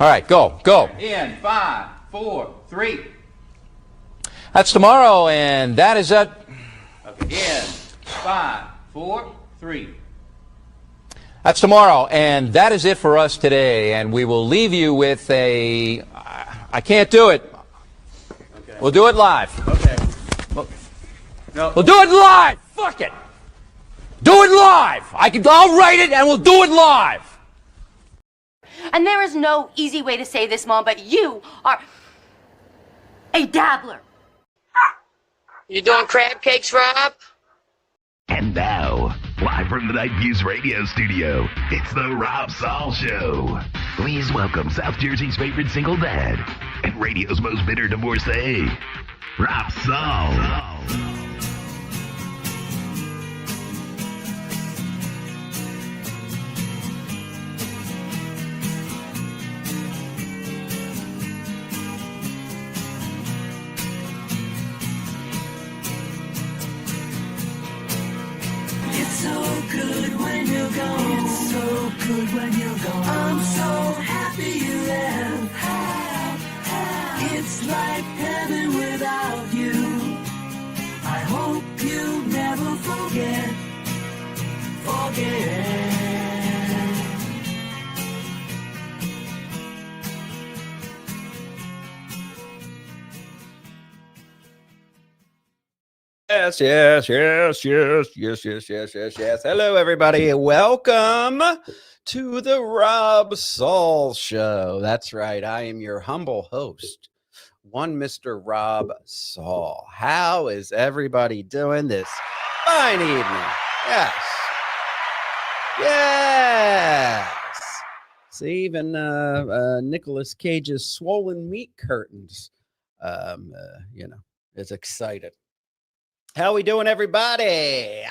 All right, go. In 5, 4, 3. That's tomorrow, and that is it. Okay. In 5, 4, 3. That's tomorrow, and that is it for us today. And we will leave you with a. I can't do it. Okay. We'll do it live. Okay. No. We'll do it live. Fuck it. Do it live. I'll write it, and we'll do it live. And there is no easy way to say this, Mom, but you are a dabbler. You doing crab cakes, Rob? And now, live from the Night Views radio studio, it's the Rob Saul Show. Please welcome South Jersey's favorite single dad and radio's most bitter divorcee, Rob Saul. I'm so happy you left. It's like heaven without you. I hope you never forget. Yes. Hello, everybody. Welcome to the Rob Saul Show. That's right. I am your humble host, one Mr. Rob Saul. How is everybody doing this fine evening? Yes. See, even Nicolas Cage's swollen meat curtains, is excited. How we doing, everybody?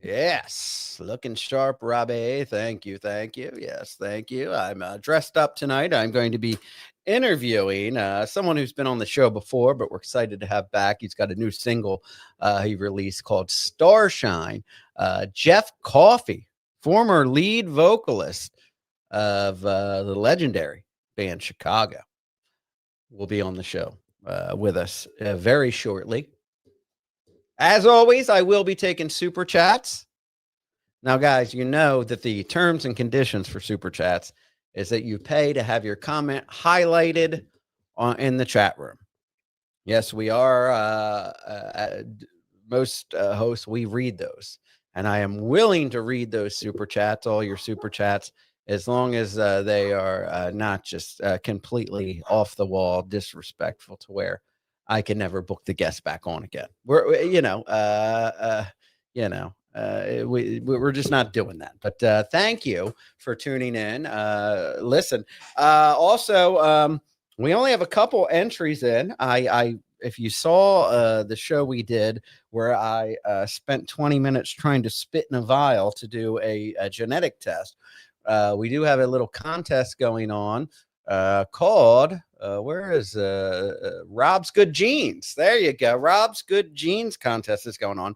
Yes, looking sharp, Robbie. Thank you. Yes, thank you. I'm dressed up tonight. I'm going to be interviewing someone who's been on the show before, but we're excited to have back. He's got a new single he released called Starshine. Jeff Coffey, former lead vocalist of the legendary band Chicago, will be on the show with us very shortly. As always, I will be taking super chats. Now, guys, you know that the terms and conditions for super chats is that you pay to have your comment highlighted in the chat room. Yes, we are, most hosts, we read those. And I am willing to read those super chats, all your super chats, as long as they are not just completely off the wall, disrespectful to where I can never book the guest back on again. We're just not doing that. But thank you for tuning in. Listen, also, we only have a couple entries in. If you saw the show we did where I spent 20 minutes trying to spit in a vial to do a genetic test, we do have a little contest going on called where is Rob's Good Genes? There you go. Rob's Good Genes contest is going on.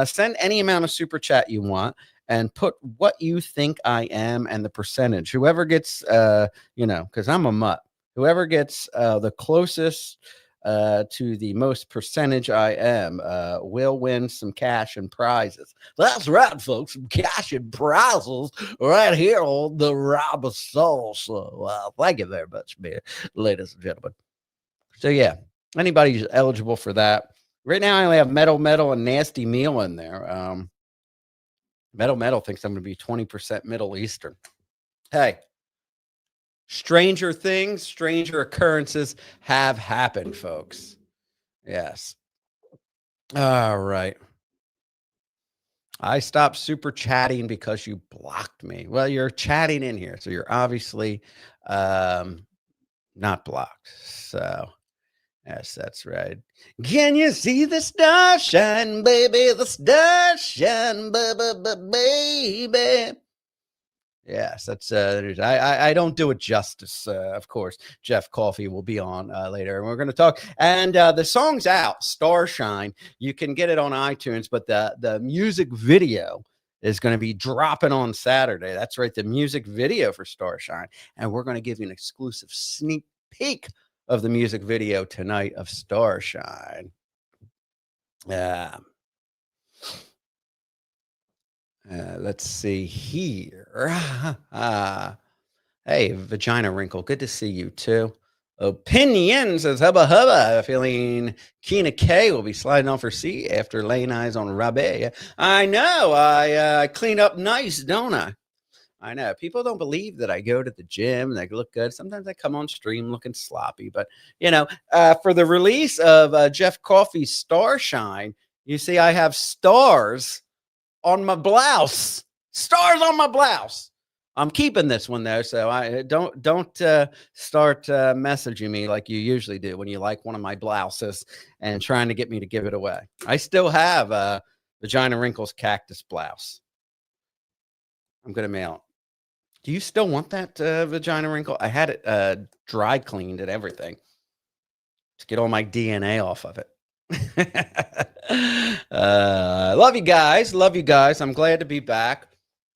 Send any amount of super chat you want and put what you think I am and the percentage. Whoever gets, because I'm a mutt. Whoever gets the closest to the most percentage I am will win some cash and prizes. That's right, folks. Some cash and prizes right here on the Rob Saul Show. Thank you very much, ladies and gentlemen. So, yeah, anybody who's eligible for that. Right now, I only have Metal, and Nasty Meal in there. Metal thinks I'm going to be 20% Middle Eastern. Hey. Stranger things, stranger occurrences have happened, folks. Yes. All right. I stopped super chatting because you blocked me. Well, you're chatting in here, so you're obviously not blocked. So, yes, that's right. Can you see the starshine, baby? The starshine, baby. Yes, that's I don't do it justice. Of course, Jeff Coffey will be on later, and we're going to talk. And the song's out, Starshine. You can get it on iTunes, but the music video is going to be dropping on Saturday. That's right, the music video for Starshine. And we're going to give you an exclusive sneak peek of the music video tonight of Starshine. Let's see here. Hey, Vagina Wrinkle, good to see you too. Opinion says hubba hubba. Feeling Keena K will be sliding off her seat after laying eyes on Rabe. I know. I clean up nice, don't I? I know. People don't believe that I go to the gym and I look good. Sometimes I come on stream looking sloppy. But, for the release of Jeff Coffey's Starshine, you see I have stars on my blouse. Stars on my blouse. I'm keeping this one though, so I don't start messaging me like you usually do when you like one of my blouses and trying to get me to give it away. I still have Vagina Wrinkles cactus blouse. I'm gonna mail it. Do you still want that Vagina Wrinkle? I had it dry cleaned and everything to get all my DNA off of it. Love you guys. Love you guys. I'm glad to be back.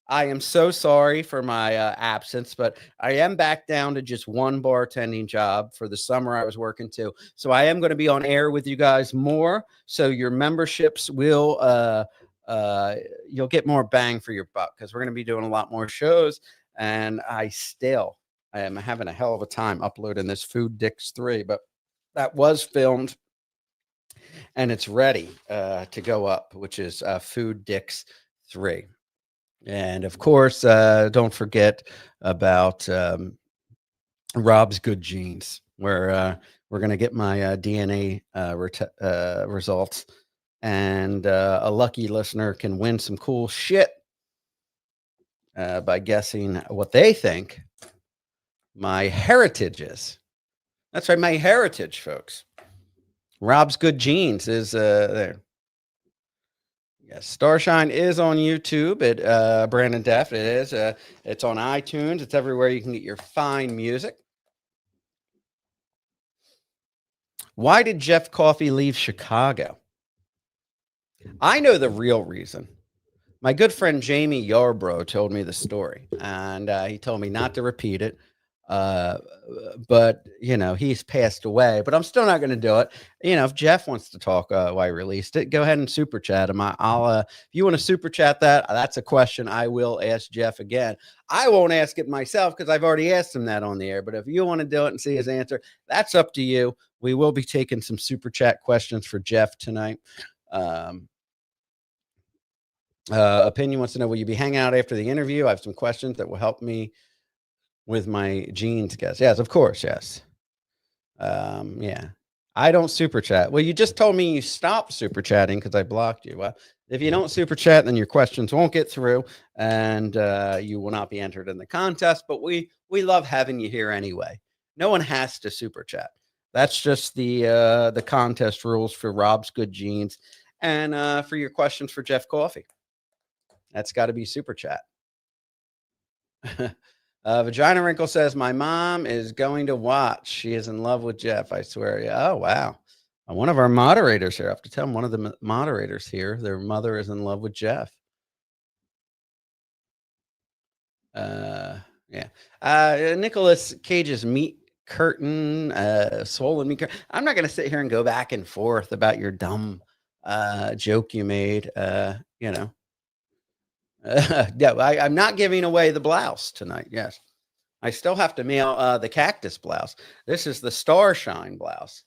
I am so sorry for my absence, but I am back down to just one bartending job for the summer I was working to. So I am going to be on air with you guys more. So your memberships will, you'll get more bang for your buck because we're going to be doing a lot more shows. And I am having a hell of a time uploading this Food Dicks 3, but that was filmed and it's ready to go up, which is Food Dicks 3. And of course, don't forget about Rob's Good Genes, where we're going to get my DNA results, and a lucky listener can win some cool shit by guessing what they think my heritage is. That's right, my heritage, folks. Rob's Good Genes is there. Yes, Starshine is on YouTube at Brandon Deft. It is. It's on iTunes. It's everywhere you can get your fine music. Why did Jeff Coffey leave Chicago? I know the real reason. My good friend Jamie Yarbrough told me the story, and he told me not to repeat it. But he's passed away, but I'm still not going to do it. If Jeff wants to talk why I released it, go ahead and super chat him. I'll if you want to super chat that's a question I will ask Jeff again. I won't ask it myself because I've already asked him that on the air, but if you want to do it and see his answer, that's up to you. We will be taking some super chat questions for Jeff tonight. Opinion wants to know, will you be hanging out after the interview? I have some questions that will help me with my jeans guess. Yes, of course. Yes. Yeah. I don't super chat. Well, you just told me you stopped super chatting because I blocked you. Well, if you don't super chat, then your questions won't get through and you will not be entered in the contest. But we love having you here anyway. No one has to super chat. That's just the contest rules for Rob's Good Genes and for your questions for Jeff Coffey. That's got to be super chat. Vagina Wrinkle says, my mom is going to watch. She is in love with Jeff, I swear. Oh, wow. One of our moderators here. I have to tell one of the moderators here, their mother is in love with Jeff. Yeah. Nicolas Cage's meat curtain, swollen meat curtain. I'm not going to sit here and go back and forth about your dumb joke you made, Yeah, I'm not giving away the blouse tonight. Yes, I still have to mail the cactus blouse. This is the Starshine blouse.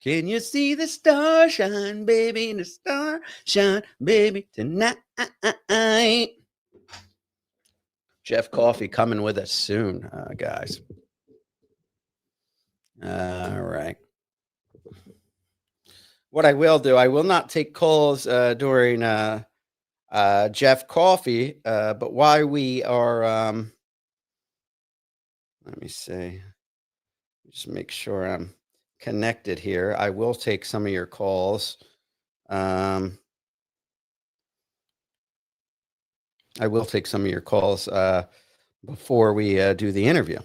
Can you see the starshine, baby? The starshine, baby, tonight. Jeff Coffey coming with us soon, guys. All right. What I will do, I will not take calls during Jeff Coffey, but while we are, let me see, just make sure I'm connected here. I will take some of your calls. I will take some of your calls before we do the interview.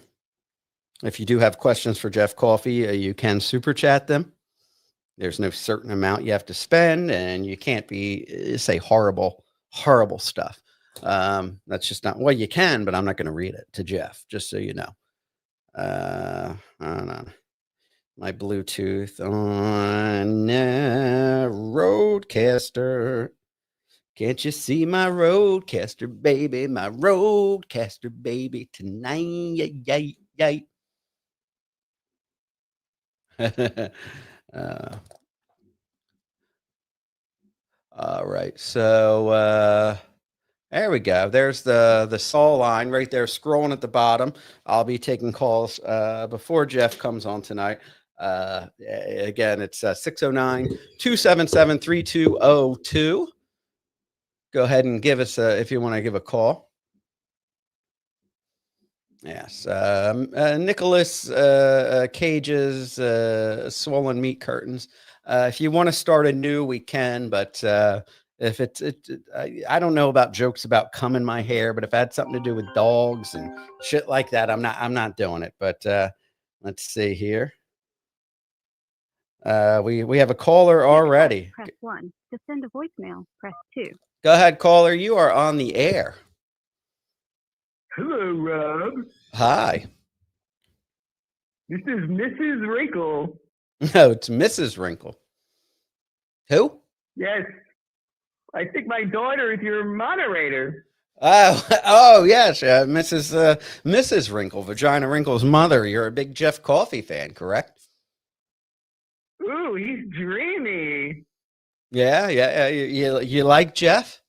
If you do have questions for Jeff Coffey, you can super chat them. There's no certain amount you have to spend, and you can't say horrible stuff. That's just not, well, you can, but I'm not going to read it to Jeff, just so you know. Hold on. My Bluetooth on Roadcaster. Can't you see my Roadcaster, baby? My Roadcaster, baby, tonight. Yay. All right. So there we go. There's the saw line right there, scrolling at the bottom. I'll be taking calls before Jeff comes on tonight. Again, it's 609-277-3202. Go ahead and give us if you want to give a call. Yes. Nicholas Cage's swollen meat curtains. If you want to start anew, we can, but if I don't know about jokes about cum in my hair, but if it had something to do with dogs and shit like that, I'm not doing it. But let's see here. We have a caller already. Press 1 to send a voicemail. Press 2. Go ahead, caller. You are on the air. Hello, Rob. Hi. This is Mrs. Wrinkle. No, it's Mrs. Wrinkle. Who? Yes. I think my daughter is your moderator. Oh yes, Mrs. Wrinkle, Vagina Wrinkle's mother. You're a big Jeff Coffey fan, correct? Ooh, he's dreamy. Yeah. You like Jeff?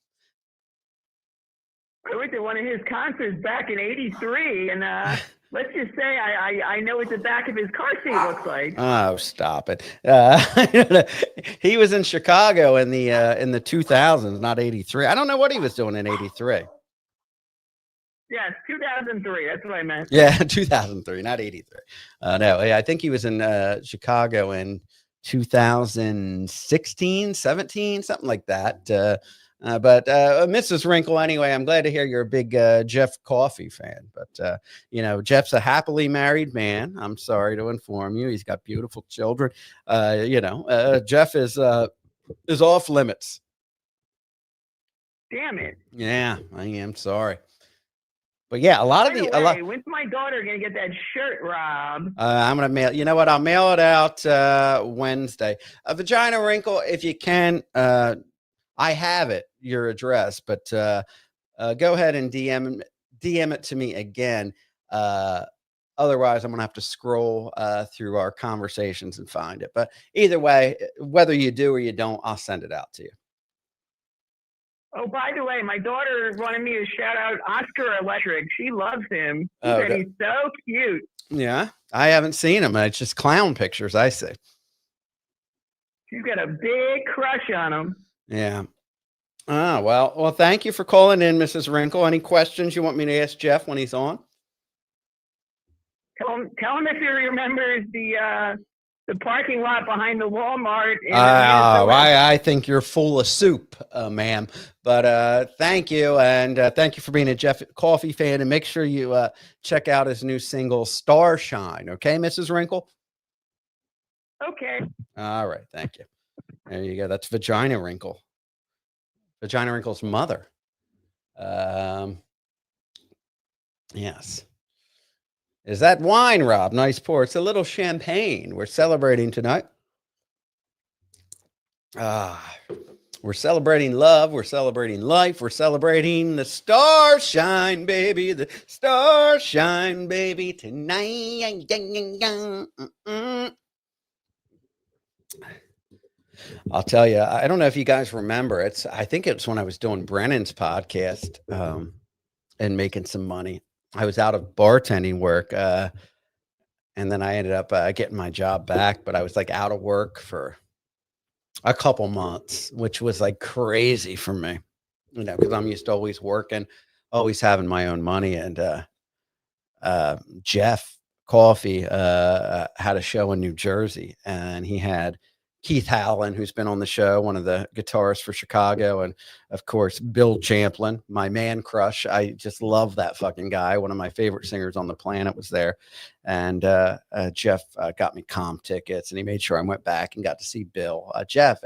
I went to one of his concerts back in '83, and let's just say I know what the back of his car seat looks like. Oh, stop it! He was in Chicago in the 2000s, not '83. I don't know what he was doing in '83. Yes, 2003. That's what I meant. Yeah, 2003, not '83. No, I think he was in Chicago in 2016, 17, something like that. But Mrs. Wrinkle, anyway, I'm glad to hear you're a big Jeff Coffey fan. But Jeff's a happily married man. I'm sorry to inform you, he's got beautiful children. Jeff is off limits. Damn it! Yeah, I am sorry. But yeah, when's my daughter gonna get that shirt, Rob? I'm gonna mail. You know what? I'll mail it out Wednesday. Vagina Wrinkle, if you can. I have it, your address, but go ahead and DM it to me again. Otherwise, I'm going to have to scroll through our conversations and find it. But either way, whether you do or you don't, I'll send it out to you. Oh, by the way, my daughter wanted me to shout out Oscar Electric. She loves him. She said he's so cute. Yeah, I haven't seen him. It's just clown pictures I see. She's got a big crush on him. Yeah. Well, thank you for calling in, Mrs. Wrinkle. Any questions you want me to ask Jeff when he's on? Tell him if he remembers the parking lot behind the Walmart. I think you're full of soup, ma'am. But thank you, and thank you for being a Jeff Coffey fan. And make sure you check out his new single, Starshine. Okay, Mrs. Wrinkle? Okay. All right, thank you. There you go. That's Vagina Wrinkle. Vagina Wrinkle's mother. Yes. Is that wine, Rob? Nice pour. It's a little champagne. We're celebrating tonight. We're celebrating love. We're celebrating life. We're celebrating the starshine, baby. The starshine, baby, tonight. I'll tell you, I don't know if you guys remember. I think it's when I was doing Brennan's podcast and making some money. I was out of bartending work, and then I ended up getting my job back, but I was like out of work for a couple months, which was like crazy for me, because I'm used to always working, always having my own money. And Jeff Coffey had a show in New Jersey, and he had Keith Howland, who's been on the show, one of the guitarists for Chicago, and of course Bill Champlin, my man crush. I just love that fucking guy. One of my favorite singers on the planet was there. And Jeff got me comp tickets, and he made sure I went back and got to see Bill. Jeff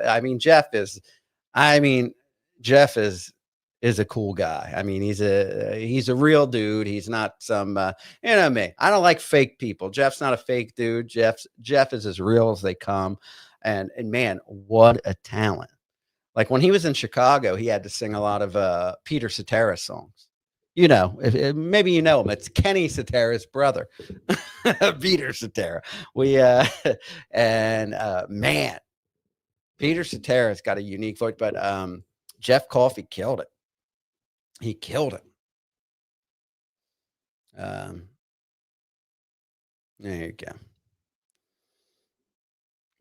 is is a cool guy. I mean, he's a real dude. He's not some me. I don't like fake people. Jeff's not a fake dude. Jeff is as real as they come. And man, what a talent. Like when he was in Chicago, he had to sing a lot of Peter Cetera songs. You know, maybe you know him. It's Kenny Cetera's brother, Peter Cetera. Man, Peter Cetera's got a unique voice, but Jeff Coffey killed it. He killed it. There you go.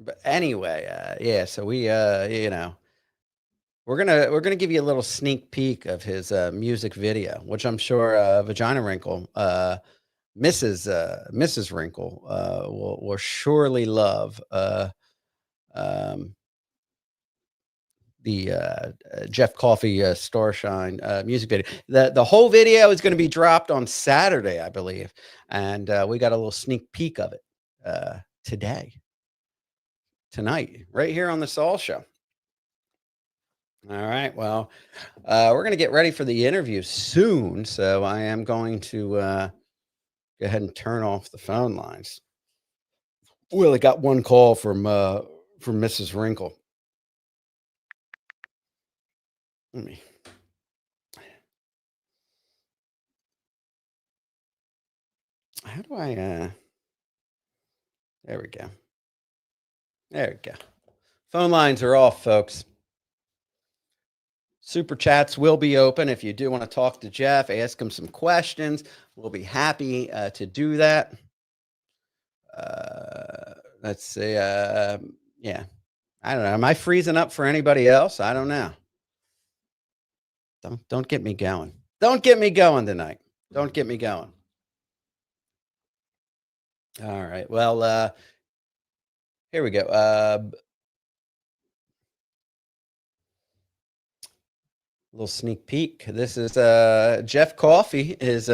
But anyway, yeah. So we, we're gonna give you a little sneak peek of his music video, which I'm sure Vagina Wrinkle, Mrs. Wrinkle, will surely love. The Jeff Coffey Starshine music video. The whole video is going to be dropped on Saturday, I believe, and we got a little sneak peek of it tonight, right here on the Saul Show. All right, well, we're going to get ready for the interview soon, so I am going to go ahead and turn off the phone lines. We only got one call from Mrs. Wrinkle. Let me. How do I? There we go. There we go. Phone lines are off, folks. Super chats will be open. If you do want to talk to Jeff, ask him some questions. We'll be happy to do that. Let's see. Yeah. I don't know. Am I freezing up for anybody else? I don't know. Don't get me going. Don't get me going tonight. Don't get me going. All right. Well, here we go. Little sneak peek. This is Jeff Coffey is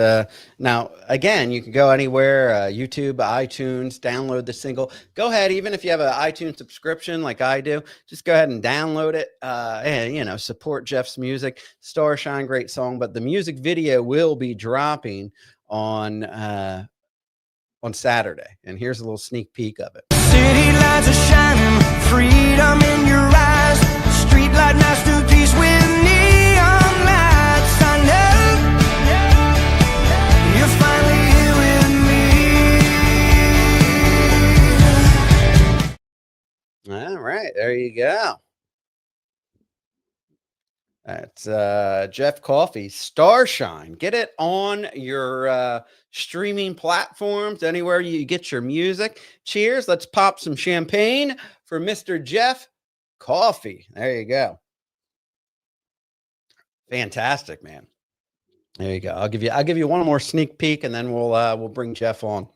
now again, you can go anywhere, YouTube, iTunes, download the single. Go ahead, even if you have an iTunes subscription like I do, just go ahead and download it and support Jeff's music. Starshine, great song, but the music video will be dropping on Saturday. And here's a little sneak peek of it. City lights are shining, freedom in your eyes. Street light masterpiece with neon lights. I know you're finally here with me. All right, there you go. That's Jeff Coffey, Starshine. Get it on your streaming platforms, anywhere you get your music. Cheers. Let's pop some champagne for Mr. Jeff Coffey. There you go. Fantastic, man. There you go. I'll give you one more sneak peek, and then we'll bring Jeff on.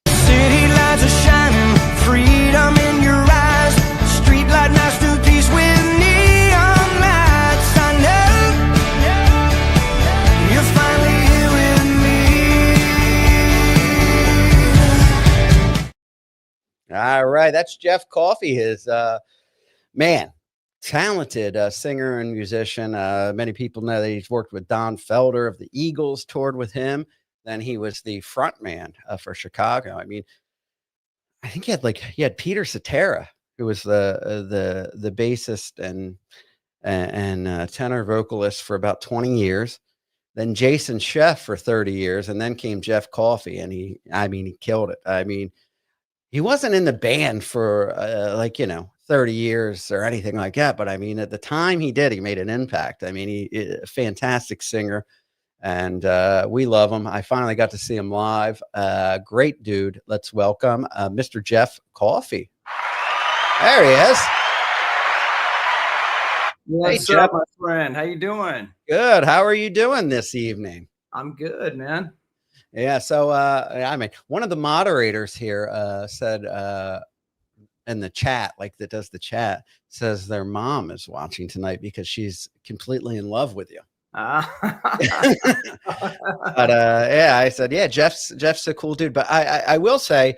City lights are shining, freedom in your eyes. Street light masterpiece with neon lights. I know you're finally here with me. All right, that's Jeff Coffey. His talented singer and musician. Many people know that he's worked with Don Felder of the Eagles, toured with him. Then he was the front man for Chicago. I mean, I think he had Peter Cetera, who was the bassist and tenor vocalist for about 20 years. Then Jason Sheff for 30 years, and then came Jeff Coffey, and he killed it. I mean, he wasn't in the band for 30 years or anything like that, but I mean, at the time he made an impact. I mean, he a fantastic singer, and we love him. I finally got to see him live. Great dude. Let's welcome Mr. Jeff Coffey. There he is. What's up, my friend? How you doing? Good. How are you doing this evening? I'm good, man. Yeah. So, one of the moderators here said in the chat, that does the chat, says their mom is watching tonight because she's completely in love with you. But I said, yeah, Jeff's a cool dude. But I will say,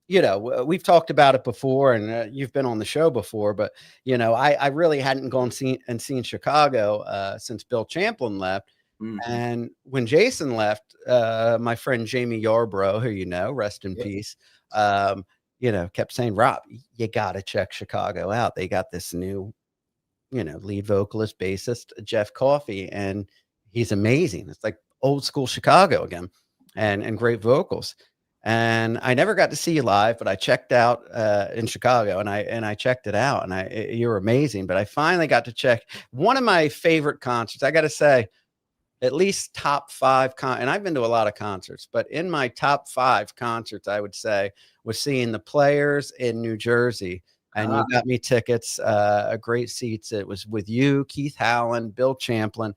you know, we've talked about it before, and you've been on the show before, but you know, I really hadn't seen Chicago since Bill Champlin left. And when Jason left, my friend Jamie Yarbrough, who you know, rest in peace, you know, kept saying, Rob, you got to check Chicago out. They got this new, you know, lead vocalist, bassist, Jeff Coffey, and he's amazing. It's like old school Chicago again, and great vocals. And I never got to see you live, but I checked out in Chicago, and I checked it out, and you're amazing. But I finally got to check one of my favorite concerts. I got to say, at least top 5 and I've been to a lot of concerts, but in my top 5 concerts, I would say, was seeing the Players in New Jersey. And you got me tickets, great seats. It was with you, Keith Howland, Bill Champlin.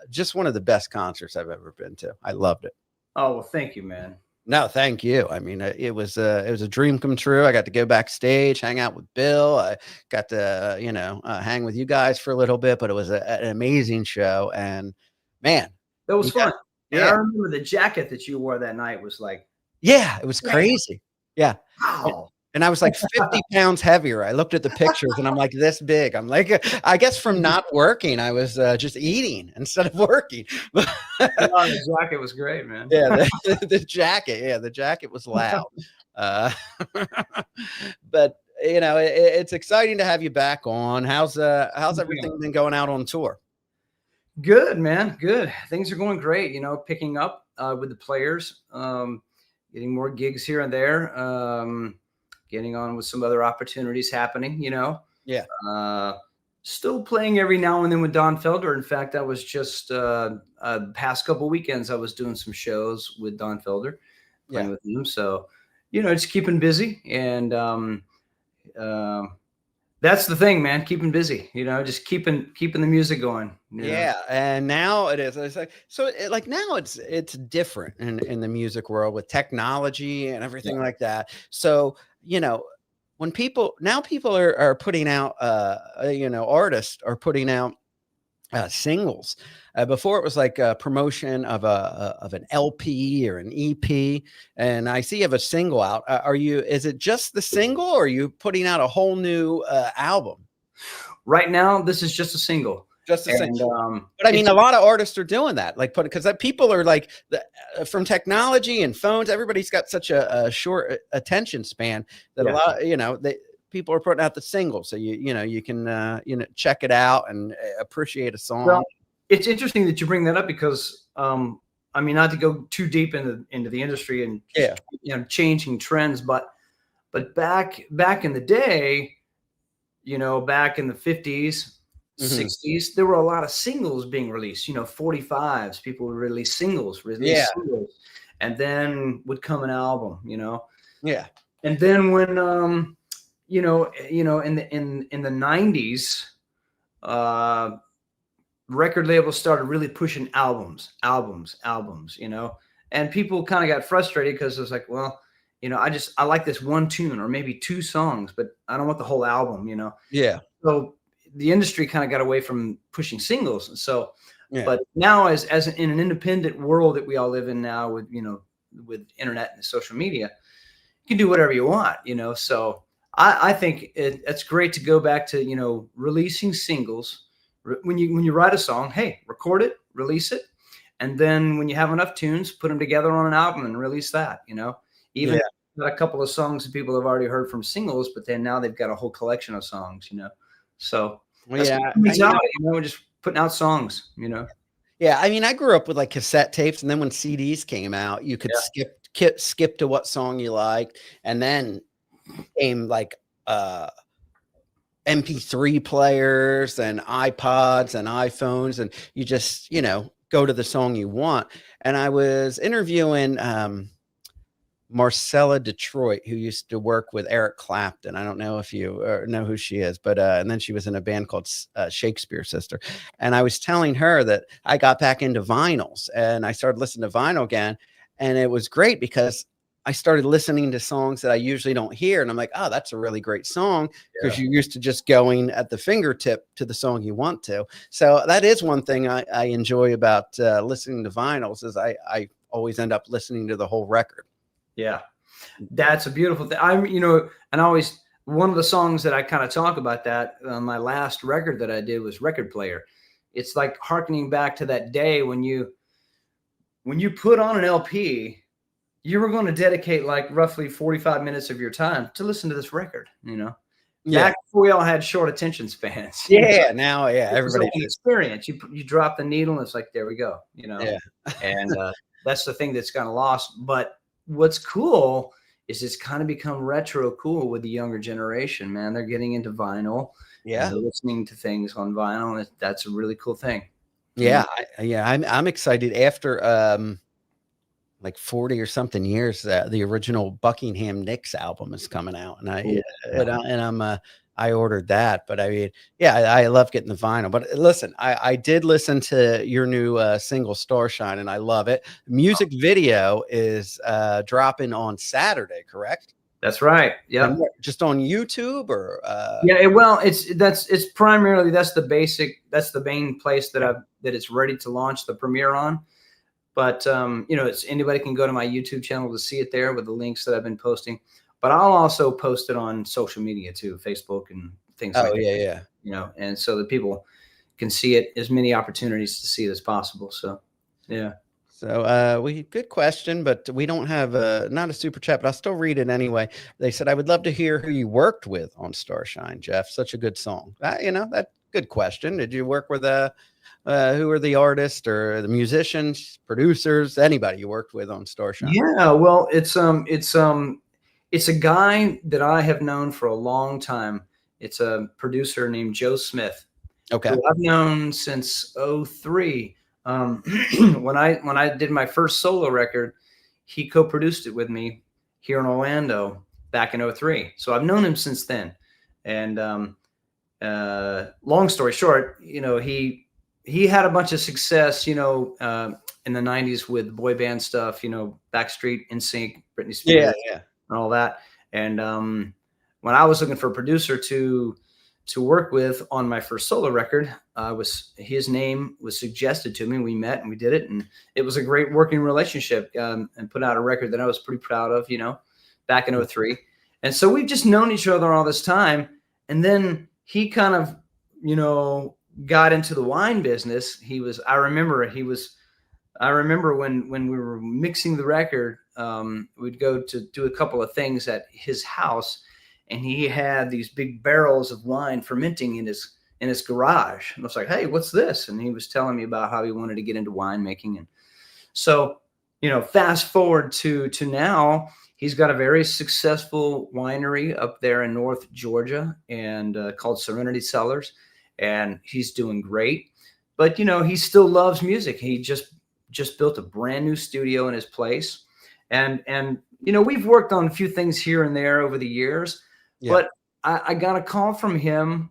Just one of the best concerts I've ever been to. I loved it. Oh, well, thank you, man. No, thank you. I mean, it was a dream come true. I got to go backstage, hang out with Bill. I got to, you know, hang with you guys for a little bit, but it was an amazing show. And man, that was fun. Yeah. I remember the jacket that you wore that night was like, yeah, it was crazy. Yeah. Wow. And I was like 50 pounds heavier. I looked at the pictures and I'm like this big. I'm like, I guess from not working, I was just eating instead of working. The jacket was great, man. Yeah, the jacket. Yeah, the jacket was loud. But you know, it's exciting to have you back on. How's everything been going out on tour? Good, man. Good. Things are going great. You know, picking up with the Players, getting more gigs here and there. Getting on with some other opportunities happening, you know. Yeah. Still playing every now and then with Don Felder. In fact, I was just past couple weekends, I was doing some shows with Don Felder, playing with him. So, you know, just keeping busy. And that's the thing, man, keeping busy, you know, just keeping the music going. Yeah. And now it is. It's like, so like now it's different in the music world with technology and everything like that. So, you know, when people are putting out, you know, artists are putting out singles. Before it was like a promotion of an LP or an EP. And I see you have a single out. Is it just the single, or are you putting out a whole new album? Right now, this is just a single. Just a single. But I mean, a lot of artists are doing that, like because people are like from technology and phones. Everybody's got such a short attention span that a lot, you know, people are putting out the single, so you know you can you know, check it out and appreciate a song. Well, it's interesting that you bring that up because I mean, not to go too deep into the industry and you know, changing trends, but back in the day, you know, back in the 50s. 60s, there were a lot of singles being released, you know, 45s, people would release singles, and then would come an album, you know. Yeah. And then when you know, in the 90s, record labels started really pushing albums, you know, and people kind of got frustrated because it was like, well, you know, I like this one tune or maybe 2 songs, but I don't want the whole album, you know. Yeah. So the industry kind of got away from pushing singles. And so, but now as in an independent world that we all live in now with, you know, with internet and social media, you can do whatever you want, you know? So I think it's great to go back to, you know, releasing singles. When you write a song, hey, record it, release it. And then when you have enough tunes, put them together on an album and release that, you know, even a couple of songs that people have already heard from singles, but then now they've got a whole collection of songs, you know? So you know, just putting out songs, you know? Yeah. I mean, I grew up with like cassette tapes, and then when CDs came out, you could skip to what song you liked. And then came like, MP3 players and iPods and iPhones, and you just, you know, go to the song you want. And I was interviewing, Marcella Detroit, who used to work with Eric Clapton. I don't know if you know who she is, but and then she was in a band called Shakespeare Sister. And I was telling her that I got back into vinyls and I started listening to vinyl again. And it was great because I started listening to songs that I usually don't hear. And I'm like, oh, that's a really great song, because you're used to just going at the fingertip to the song you want to. So that is one thing I enjoy about listening to vinyls is I always end up listening to the whole record. Yeah. that's a beautiful thing. And always one of the songs that I kind of talk about that on my last record that I did was Record Player. It's like hearkening back to that day when you put on an LP, you were going to dedicate like roughly 45 minutes of your time to listen to this record, Back before we all had short attention spans. Yeah, now, everybody like an experience. You drop the needle and it's like, there we go, Yeah. And that's the thing that's kind of lost. But what's cool is it's kind of become retro cool with the younger generation, man. They're getting into vinyl. Yeah. They're listening to things on vinyl. And that's a really cool thing. Yeah. I'm excited after like 40 or something years, the original Buckingham Nicks album is coming out, and I ordered that. But I mean, I love getting the vinyl. But listen, I did listen to your new single Starshine, and I love it. Music video is dropping on Saturday, correct? That's right. Yeah. Just on YouTube or it's primarily that's the main place that it's ready to launch the premiere on. But, it's anybody can go to my YouTube channel to see it there with the links that I've been posting. But I'll also post it on social media too, Facebook and things like that. Yeah. And so that people can see it, as many opportunities to see it as possible. So, yeah. So good question, but we don't have not a super chat, but I'll still read it anyway. They said, I would love to hear who you worked with on Starshine, Jeff. Such a good song. That good question. Did you work with who are the artists or the musicians, producers, anybody you worked with on Starshine? Yeah, well, it's a guy that I have known for a long time. It's a producer named Joe Smith. Okay. Who I've known since 2003. When I did my first solo record, he co-produced it with me here in Orlando back in 2003. So I've known him since then. And long story short, he had a bunch of success, in the 90s with boy band stuff, Backstreet, NSYNC, Britney Spears, and all that. And when I was looking for a producer to work with on my first solo record, his name was suggested to me. We met and we did it, and it was a great working relationship. And put out a record that I was pretty proud of, back in 2003. And so we've just known each other all this time. And then he kind of, got into the wine business. I remember when we were mixing the record, we'd go to do a couple of things at his house, and he had these big barrels of wine fermenting in his garage. And I was like, hey, what's this? And he was telling me about how he wanted to get into winemaking. And so, fast forward to now, he's got a very successful winery up there in North Georgia and called Serenity Cellars. And he's doing great, but he still loves music. He just built a brand new studio in his place, and we've worked on a few things here and there over the years. Yeah. But I got a call from him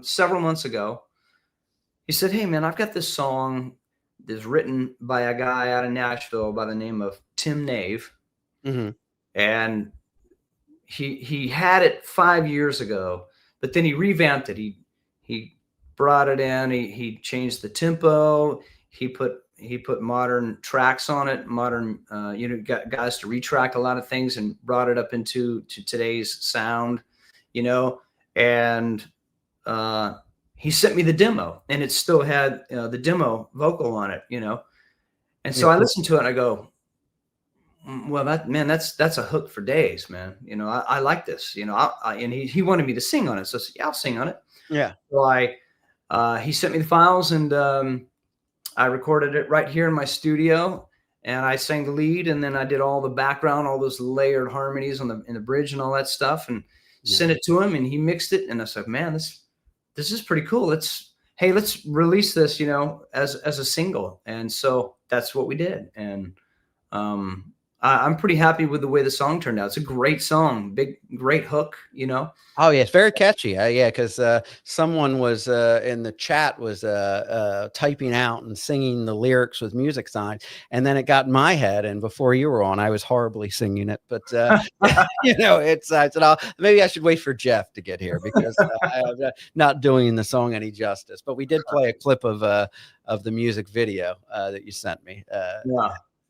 several months ago. He said, "Hey man, I've got this song that's written by a guy out of Nashville by the name of Tim Nave, and he had it 5 years ago, but then he revamped it. He brought it in. He changed the tempo. He put modern tracks on it. Modern, got guys to retrack a lot of things and brought it up into today's sound, And he sent me the demo, and it still had the demo vocal on it, And so I listened to it, and I go, well, that's a hook for days, man. I like this, and he wanted me to sing on it. So I said, yeah, I'll sing on it. Yeah. So he sent me the files, and I recorded it right here in my studio, and I sang the lead, and then I did all the background, all those layered harmonies in the bridge and all that stuff, and sent it to him, and he mixed it. And I said, man, this is pretty cool. Let's release this, as a single. And so that's what we did. And I'm pretty happy with the way the song turned out. It's a great song, great hook, Oh yeah, it's very catchy. Because someone was in the chat was typing out and singing the lyrics with music signs, and then it got in my head. And before you were on, I was horribly singing it. But it's I said, maybe I should wait for Jeff to get here because I'm not doing the song any justice. But we did play a clip of the music video that you sent me.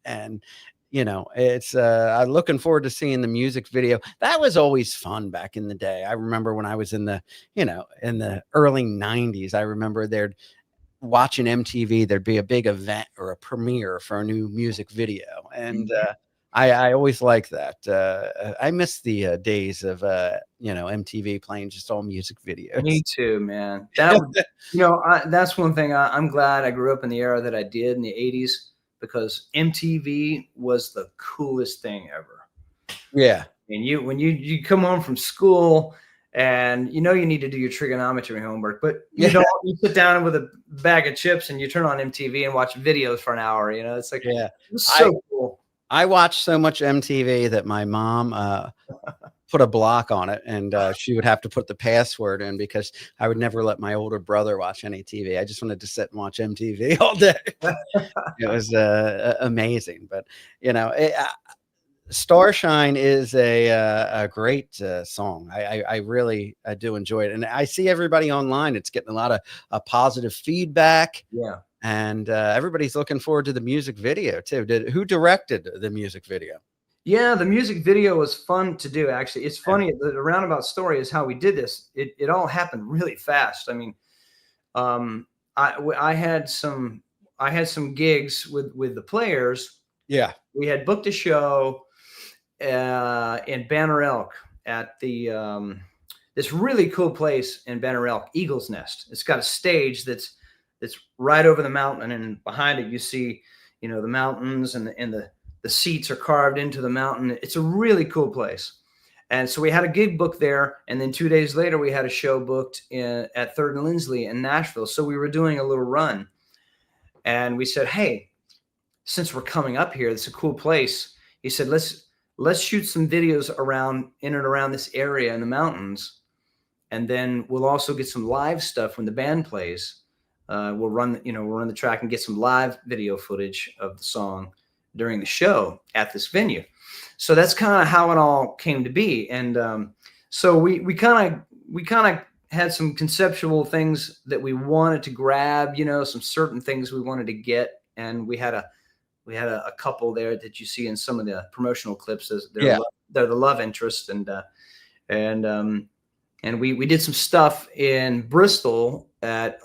And you know, it's I'm looking forward to seeing the music video. That was always fun back in the day. I remember when I was in the, you know, in the early 90s, I remember there'd watching MTV, there'd be a big event or a premiere for a new music video. And I always like that. I miss the days of, you know, MTV playing just all music videos. Me too, man. That you know, that's one thing I'm glad I grew up in the era that I did in the 80s, because MTV was the coolest thing ever. Yeah. And when you come home from school and you know you need to do your trigonometry homework, but you don't. You sit down with a bag of chips and you turn on MTV and watch videos for an hour. You know, it's like, yeah, it's so cool. I watched so much MTV that my mom put a block on it, and she would have to put the password in because I would never let my older brother watch any TV. I just wanted to sit and watch MTV all day. It was amazing, but you know, Starshine is a great song. I really do enjoy it, and I see everybody online. It's getting a lot of positive feedback. Yeah. And everybody's looking forward to the music video too. Who directed the music video? Yeah, the music video was fun to do. Actually, it's funny. The roundabout story is how we did this. It all happened really fast. I mean, I had some gigs with the Players. Yeah, we had booked a show in Banner Elk at the this really cool place in Banner Elk, Eagle's Nest. It's got a stage that's right over the mountain, and behind it you see, you know, the mountains, and the seats are carved into the mountain. It's a really cool place. And so we had a gig booked there, and then 2 days later we had a show booked at 3rd and Lindsley in Nashville. So we were doing a little run, and we said, hey, since we're coming up here, it's a cool place. He said, let's shoot some videos in and around this area in the mountains, and then we'll also get some live stuff when the band plays. We'll run the track and get some live video footage of the song during the show at this venue. So that's kind of how it all came to be. And so we kind of had some conceptual things that we wanted to grab, you know, some certain things we wanted to get. And we had a couple there that you see in some of the promotional clips. They're the love interest. And we did some stuff in Bristol at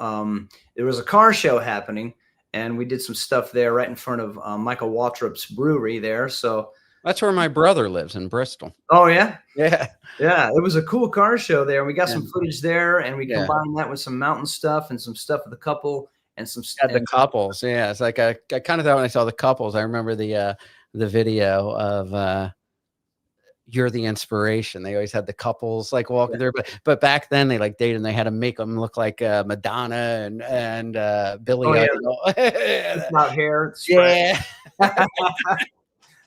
there was a car show happening, and we did some stuff there right in front of Michael Waltrip's brewery there. So that's where my brother lives, in Bristol. Oh yeah, yeah. It was a cool car show there. We got some footage there, and we combined that with some mountain stuff and some stuff with the couple and some the couples. Yeah, it's like I kind of thought when I saw the couples, I remember the video of You're the Inspiration. They always had the couples like walking there, but back then they like dated, and they had to make them look like Madonna and Billy Idol. About hair. Yeah.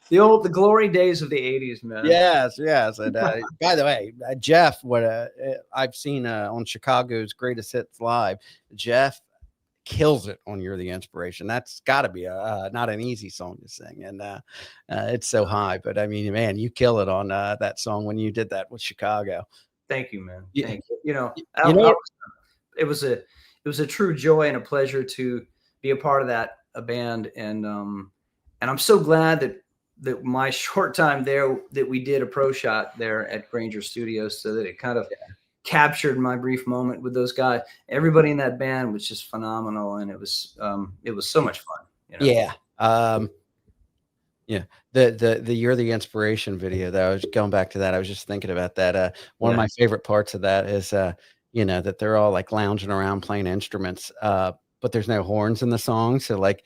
The glory days of the 80s, man. Yes. And by the way, Jeff, what I've seen on Chicago's Greatest Hits Live, Jeff kills it on You're the Inspiration. That's got to be not an easy song to sing, and it's so high. But I mean, man, you kill it on that song when you did that with Chicago. Thank you, man. Thank you. You know, it was a true joy and a pleasure to be a part of that band, and I'm so glad that my short time there that we did a pro shot there at Granger Studios, so that it kind of captured my brief moment with those guys. Everybody in that band was just phenomenal, and it was so much fun. You know? Yeah. The You're the Inspiration video, though, I was going back to that. I was just thinking about that. One of my favorite parts of that is you know, that they're all like lounging around playing instruments, but there's no horns in the song. So like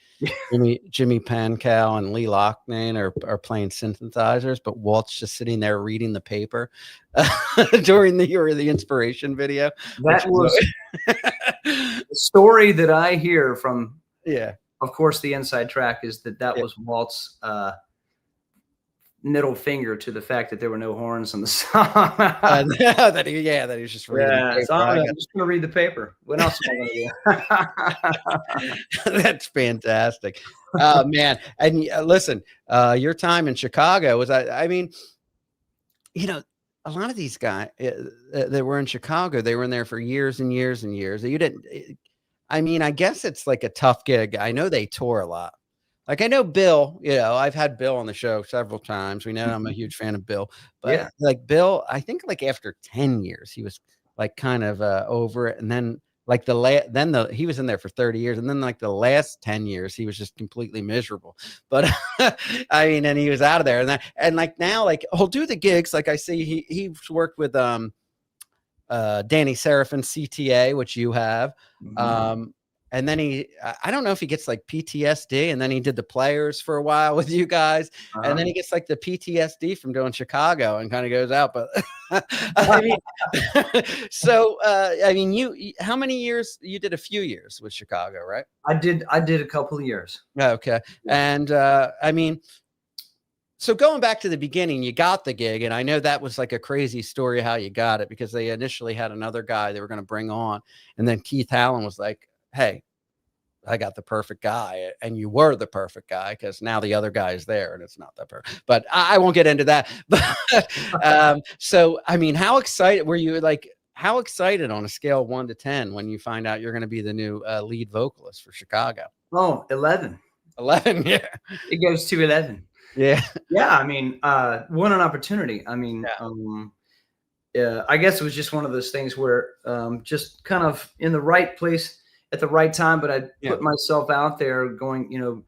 Jimmy Pankow and Lee Loughnane are playing synthesizers, but Walt's just sitting there reading the paper during the You're the Inspiration video. That was the story that I hear from. Yeah. Of course, the inside track is that was Walt's middle finger to the fact that there were no horns on the song. that he was just reading. Yeah, I'm just going to read the paper. What else am I going to do? That's fantastic, man. And listen, your time in Chicago was, I mean, you know, a lot of these guys that were in Chicago, they were in there for years and years and years. You didn't. I mean, I guess it's like a tough gig. I know they tour a lot. like I know Bill, I've had Bill on the show several times. We know I'm a huge fan of Bill, but like Bill, I think like after 10 years, he was like kind of over it. And then like he was in there for 30 years. And then like the last 10 years, he was just completely miserable. But I mean, and he was out of there. And like now, like he'll do the gigs. Like I see he's worked with Danny Seraphin CTA, which you have. And then I don't know if he gets like PTSD, and then he did the Players for a while with you guys. And then he gets like the PTSD from doing Chicago and kind of goes out. But I mean, so, I mean, how many years you did? A few years with Chicago, right? I did a couple of years. Okay. And, I mean, so going back to the beginning, you got the gig, and I know that was like a crazy story how you got it, because they initially had another guy they were going to bring on. And then Keith Allen was like, hey, I got the perfect guy. And you were the perfect guy, because now the other guy is there and it's not that perfect. But I won't get into that. But so, I mean, how excited were you? Like, how excited on a scale of 1 to 10 when you find out you're going to be the new lead vocalist for Chicago? Oh, 11. 11, yeah. It goes to 11. Yeah. Yeah, I mean, what an opportunity. I mean, I guess it was just one of those things where just kind of in the right place at the right time, but I put myself out there going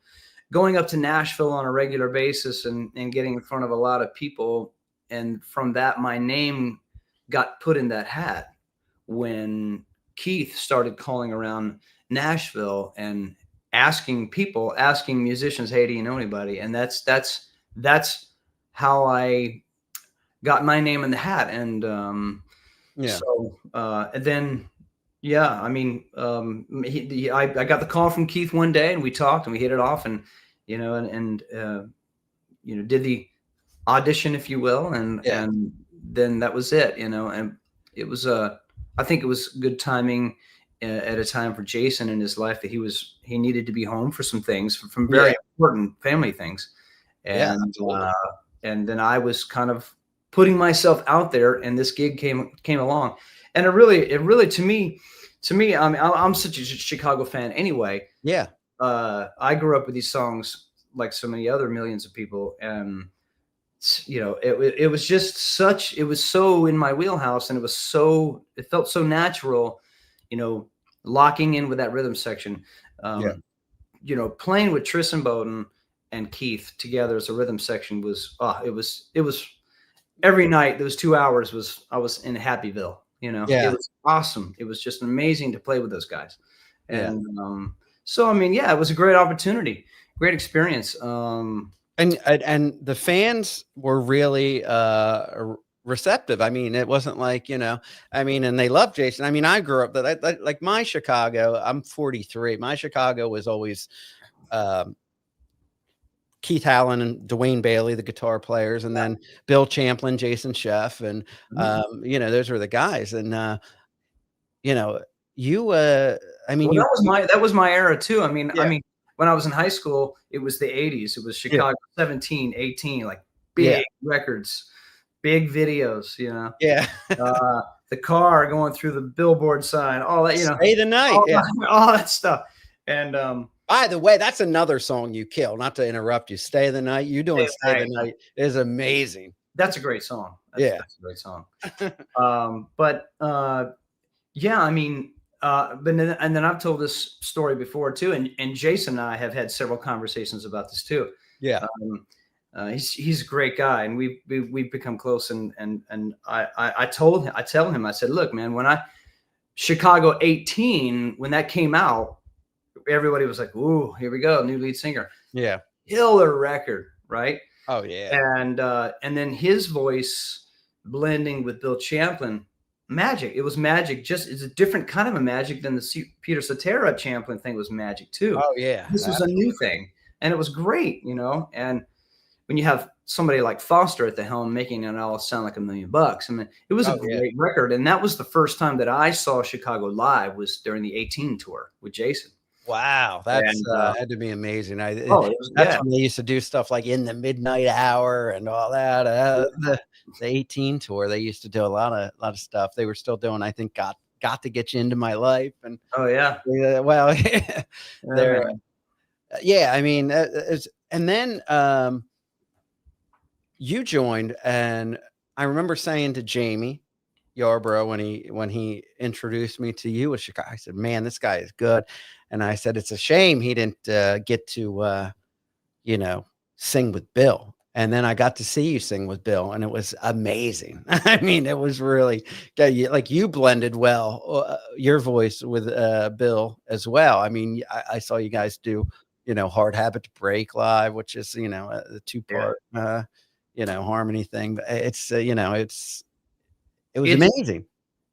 up to Nashville on a regular basis and getting in front of a lot of people. And from that, my name got put in that hat when Keith started calling around Nashville and asking musicians, hey, do you know anybody? And that's how I got my name in the hat. And so and then I mean, I got the call from Keith one day, and we talked and we hit it off, and did the audition, if you will, and then that was it, and it was I think it was good timing at a time for Jason in his life that he needed to be home for some things, from very important family things, and then I was kind of putting myself out there, and this gig came along. And it really, to me, I mean, I'm such a Chicago fan anyway. Yeah. I grew up with these songs like so many other millions of people. And, it was just it was so in my wheelhouse, and it felt so natural, locking in with that rhythm section, playing with Tristan Bowden and Keith together as a rhythm section was, it was every night, those 2 hours I was in Happyville. It was awesome. It was just amazing to play with those guys. And so, I mean, it was a great opportunity, great experience. And the fans were really receptive. I mean, it wasn't like, I mean, and they loved Jason. I mean, I grew up like my Chicago, I'm 43. My Chicago was always Keith Allen and Dwayne Bailey, the guitar players, and then Bill Champlin, Jason Sheff, and those were the guys. And I mean, that was my era too. I mean, when I was in high school, it was the 80s. It was Chicago 17, 18, like big records, big videos. The car going through the billboard sign, all that. Stay the Night, all that stuff. And by the way, that's another song you kill. Not to interrupt you. Stay the Night. You doing Stay the Night is amazing. That's a great song. That's a great song. I mean, and then I've told this story before too. And Jason and I have had several conversations about this too. Yeah. He's a great guy, and we've become close. And I tell him, I said, look, man, when Chicago 18, when that came out, everybody was like, ooh, here we go, new lead singer. Yeah. Killer record, right? Oh, yeah. And then his voice blending with Bill Champlin, magic. It was magic. It's a different kind of a magic than the Peter Cetera Champlin thing was magic too. Oh, yeah. This was a new thing. And it was great, and when you have somebody like Foster at the helm making it all sound like $1 million, I mean, it was a great record. And that was the first time that I saw Chicago live, was during the 18 tour with Jason. Wow, that's had to be amazing. That's when they used to do stuff like In the Midnight Hour and all that. The 18 tour, they used to do a lot of stuff. They were still doing, I think, got to Get You Into My Life, and Yeah, I mean, and then you joined, and I remember saying to Jamie Yarborough when he introduced me to you at Chicago, I said, "Man, this guy is good," and I said, "It's a shame he didn't get to sing with Bill." And then I got to see you sing with Bill, and it was amazing. I mean, it was really like you blended well your voice with Bill as well. I mean, I saw you guys do Hard Habit to Break live, which is the 2-part harmony thing. But it was amazing.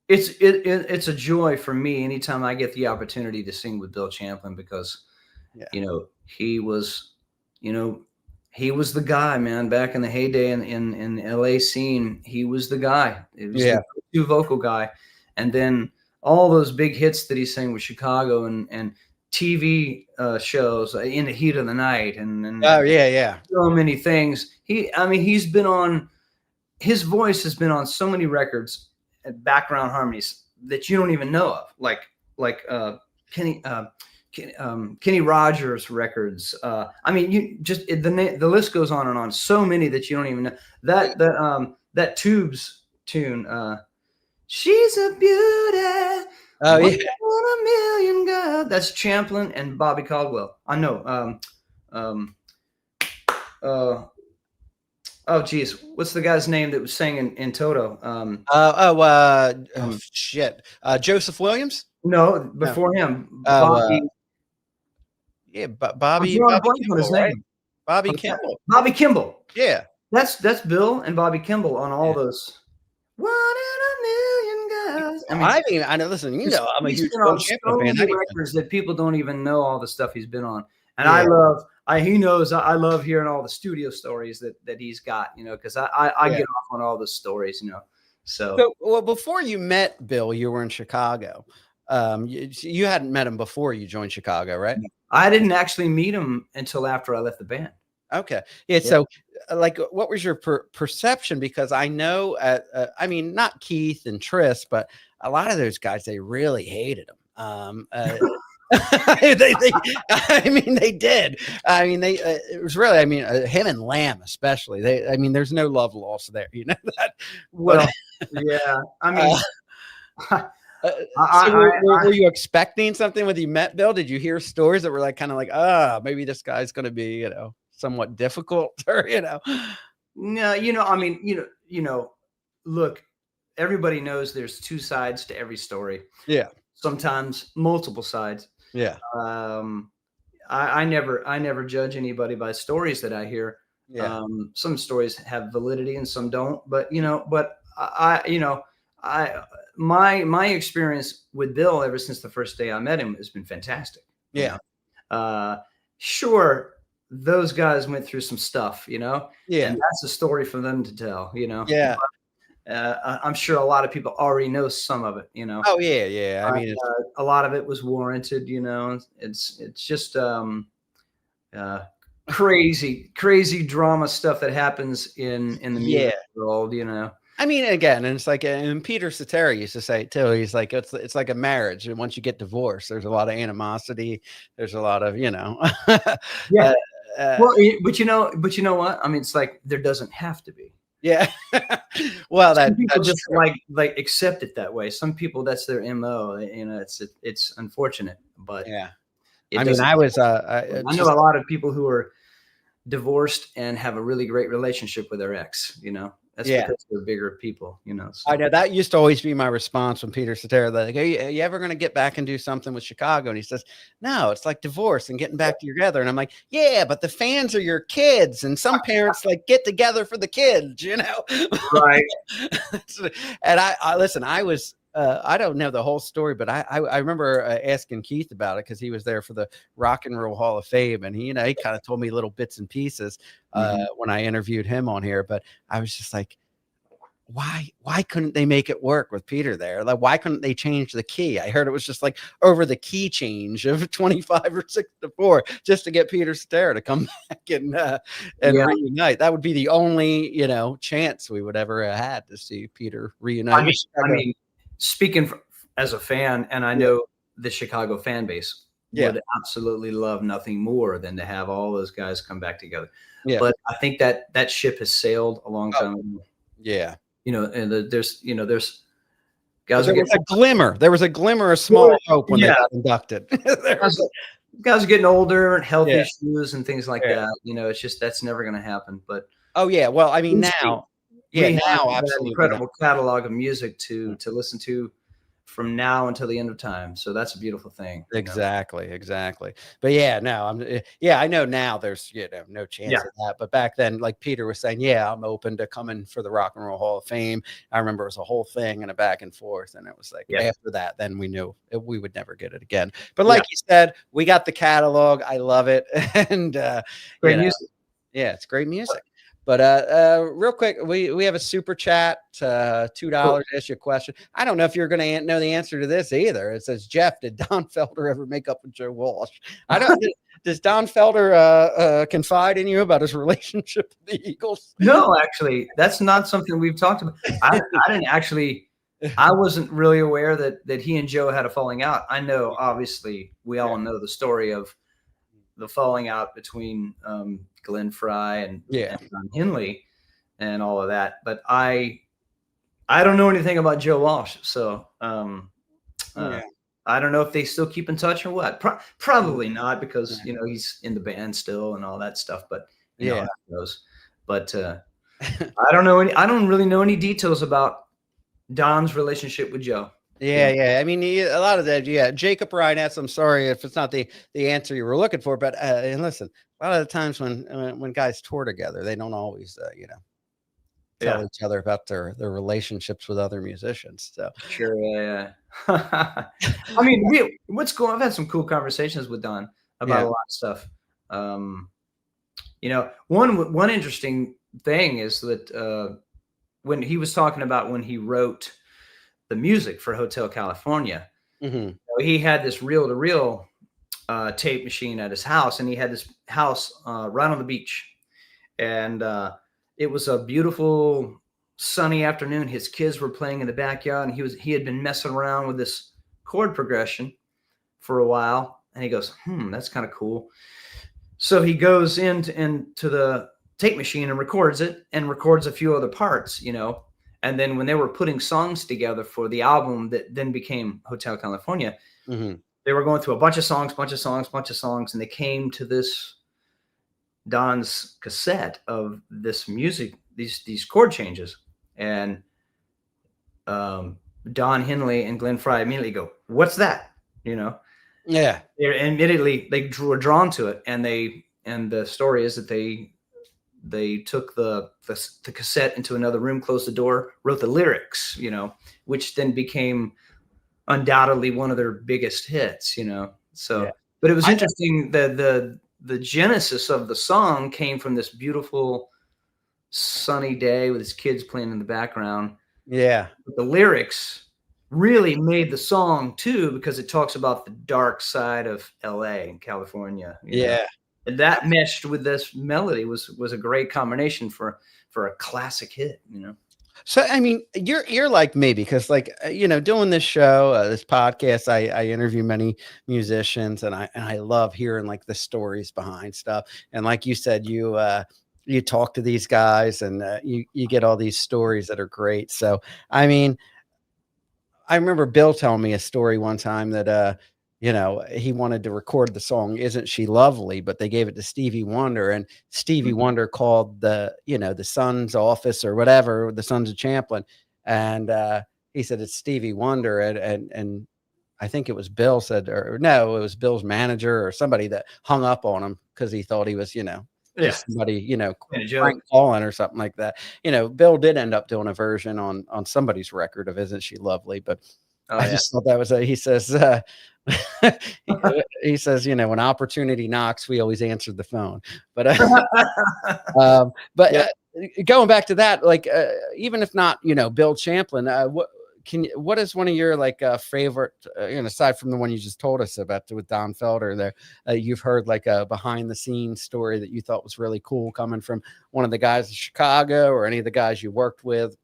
It's a joy for me anytime I get the opportunity to sing with Bill Champlin, because he was the guy, man, back in the heyday in LA scene. He was the guy. It was the two vocal guy. And then all those big hits that he sang with Chicago and TV shows, In the Heat of the Night, and so many things. His voice has been on so many records and background harmonies that you don't even know of, like Kenny Rogers records. The list goes on and on. So many that you don't even know. That Tubes tune, She's a Beauty. Oh yeah, a million girls. That's Champlin and Bobby Caldwell. I know. Oh geez, what's the guy's name that was singing in Toto? Joseph Williams? No, before him, Bobby. Bobby Kimball, right? Bobby Kimball. Bobby Kimball. Yeah, that's Bill and Bobby Kimball on all those. One in a million girls. I know. Listen, I'm a huge Bill Champlin fan. Records that people don't even know all the stuff he's been on, and he knows I love hearing all the studio stories that he's got, because I get off on all the stories, So well, before you met Bill, you were in Chicago. You hadn't met him before you joined Chicago, right? I didn't actually meet him until after I left the band. Okay. Yeah. So what was your perception? Because I know, not Keith and Tris, but a lot of those guys, they really hated him. They did. It was really, him and Lamb, especially. There's no love lost there. You know that? Well, yeah. Were you expecting something when you met Bill? Did you hear stories that were maybe this guy's going to be, somewhat difficult, or No, look, everybody knows there's two sides to every story. Yeah. Sometimes multiple sides. Yeah. I never judge anybody by stories that I hear. Yeah. Some stories have validity and some don't, but my experience with Bill ever since the first day I met him has been fantastic. Yeah. Sure, those guys went through some stuff, Yeah. and that's a story for them to tell, Yeah. I'm sure a lot of people already know some of it, Oh yeah. Yeah. A lot of it was warranted, it's just crazy drama stuff that happens in the music world, Again, and it's like, and Peter Cetera used to say it too. He's like, it's like a marriage, and once you get divorced, there's a lot of animosity. There's a lot of, Yeah. But you know what? It's like there doesn't have to be. Yeah. Well, some people just true. like accept it that way. Some people, that's their MO. It's unfortunate, but yeah. I know a lot of people who are divorced and have a really great relationship with their ex. That's because they're bigger people, So. I know that used to always be my response when Peter Cetera, like, are you ever going to get back and do something with Chicago? And he says, no, it's like divorce and getting back together. And I'm like, yeah, but the fans are your kids. And some parents get together for the kids, Right. And I listen, I don't know the whole story, but I remember asking Keith about it because he was there for the Rock and Roll Hall of Fame, and he kind of told me little bits and pieces when I interviewed him on here. But I was just like, why couldn't they make it work with Peter there? Like, why couldn't they change the key? I heard it was just like over the key change of 25 or 64 just to get Peter Cetera to come back and reunite. That would be the only chance we would ever have had to see Peter reunite. Speaking as a fan, and I know the Chicago fan base, would absolutely love nothing more than to have all those guys come back together. Yeah. But I think that ship has sailed a long time ago. Yeah. And there's guys There was a glimmer. There was a glimmer of small hope when they got inducted. Guys are getting older and health issues and things like that. It's just that's never going to happen. But well, I mean now, now absolutely incredible catalog of music to listen to from now until the end of time. So that's a beautiful thing. Exactly. But I know now there's no chance of that. But back then, like Peter was saying, I'm open to coming for the Rock and Roll Hall of Fame. I remember it was a whole thing and a back and forth, and it was like after that, then we knew we would never get it again. But like you said, we got the catalog. I love it, and great music. Yeah, it's great music. But real quick, we have a super chat, $2 to ask you a question. I don't know if you're going to know the answer to this either. It says, Jeff, did Don Felder ever make up with Joe Walsh? I don't. Does Don Felder confide in you about his relationship with the Eagles? No, actually, that's not something we've talked about. I didn't actually. I wasn't really aware that he and Joe had a falling out. I know, obviously, we all know the story of the falling out between Glenn Fry and Don Henley and all of that. But I don't know anything about Joe Walsh. So I don't know if they still keep in touch or what. Probably not, because, he's in the band still and all that stuff. But how that goes. But I don't really know any details about Don's relationship with Joe. Yeah. I mean, a lot of that. Yeah. Jacob Ryan asks, I'm sorry if it's not the answer you were looking for, but and listen, a lot of the times when guys tour together, they don't always, tell each other about their relationships with other musicians. So sure. Yeah. I mean, I've had some cool conversations with Don about a lot of stuff. One interesting thing is that when he was talking about when he wrote the music for Hotel California, he had this reel-to-reel tape machine at his house, and he had this house right on the beach, and it was a beautiful sunny afternoon. His kids were playing in the backyard, and he had been messing around with this chord progression for a while, and he goes, that's kind of cool. So he goes into the tape machine and records it, and records a few other parts, and then when they were putting songs together for the album that then became Hotel California, they were going through a bunch of songs, and they came to this Don's cassette of this music, these chord changes. And Don Henley and Glenn Fry immediately go, "What's that?" Yeah. They're immediately they were drawn to it, and the story is that they took the cassette into another room, closed the door, wrote the lyrics, which then became undoubtedly one of their biggest hits, So, but it was interesting that the genesis of the song came from this beautiful sunny day with his kids playing in the background. Yeah. But the lyrics really made the song too, because it talks about the dark side of LA and California. Yeah. And that meshed with this melody was a great combination for a classic hit, So, I mean, you're like me, because doing this show, this podcast, I interview many musicians, and I love hearing like the stories behind stuff. And like you said, you talk to these guys, and you get all these stories that are great. So, I mean, I remember Bill telling me a story one time that, he wanted to record the song "Isn't She Lovely," but they gave it to Stevie Wonder, and Stevie Wonder called the Sun's office or whatever, the Sons of Champlin, and he said it's Stevie Wonder, and I think it was Bill said, or no, it was Bill's manager or somebody that hung up on him because he thought he was somebody Frank calling or something like that. Bill did end up doing a version on somebody's record of "Isn't She Lovely," but I just thought that was he says he says, when opportunity knocks, we always answer the phone. But going back to that, even if not, Bill Champlin, what is one of your favorite, aside from the one you just told us about with Don Felder there, you've heard like a behind the scenes story that you thought was really cool coming from one of the guys in Chicago or any of the guys you worked with?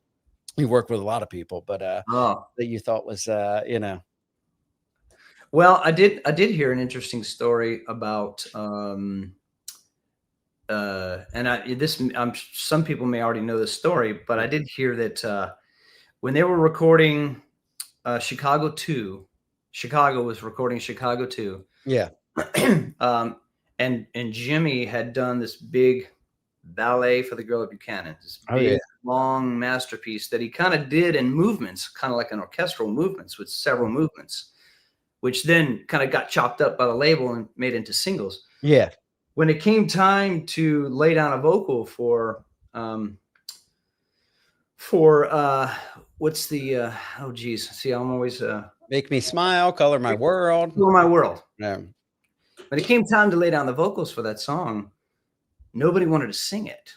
You worked with a lot of people, but that you thought was, Well, I did hear an interesting story about some people may already know this story, but I did hear that when they were recording Chicago was recording Chicago 2. Yeah. And Jimmy had done this big ballet for the Girl of Buchanan, this big long masterpiece that he kind of did in movements, kind of like an orchestral movements with several movements, which then kind of got chopped up by the label and made into singles. Yeah. When it came time to lay down a vocal for what's the oh geez, see, I'm always Make Me Smile, Color My World. Color My World. Yeah. When it came time to lay down the vocals for that song, nobody wanted to sing it.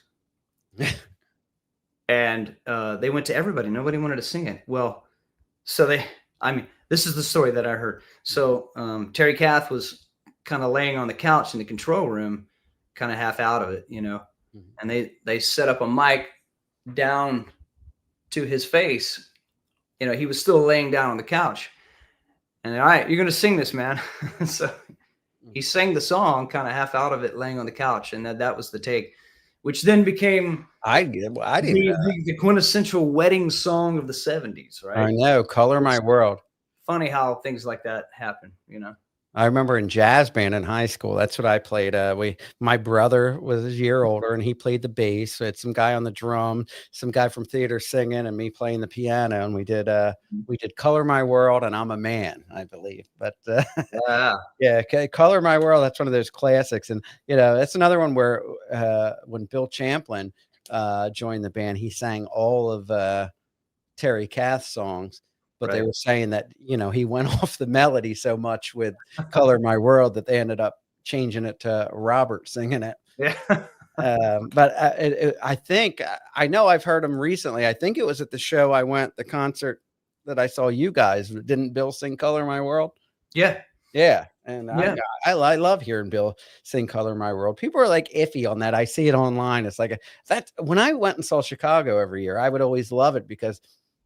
And they went to everybody. Nobody wanted to sing it. Well, so this is the story that I heard. So Terry Kath was kind of laying on the couch in the control room, kind of half out of it, you know, and they set up a mic down to his face. You know, he was still laying down on the couch. And all right, you're going to sing this, man. So he sang the song kind of half out of it, laying on the couch. And that was the take, which then became the quintessential wedding song of the 70s, right? I know. Color My World. Funny how things like that happen, you know? I remember in jazz band in high school, that's what I played. My brother was a year older and he played the bass. So it's some guy on the drum, some guy from theater singing, and me playing the piano. And we did Color My World and I'm a Man, I believe. But yeah, Color My World. That's one of those classics. And, you know, that's another one where when Bill Champlin joined the band, he sang all of Terry Kath's songs. But they were saying that, you know, he went off the melody so much with Color My World that they ended up changing it to Robert singing it. Yeah. But I think, I know I've heard him recently. I think it was at the show the concert that I saw you guys. Didn't Bill sing Color My World? Yeah. Yeah. And I love hearing Bill sing Color My World. People are like iffy on that. I see it online. It's like when I went and saw Chicago every year, I would always love it because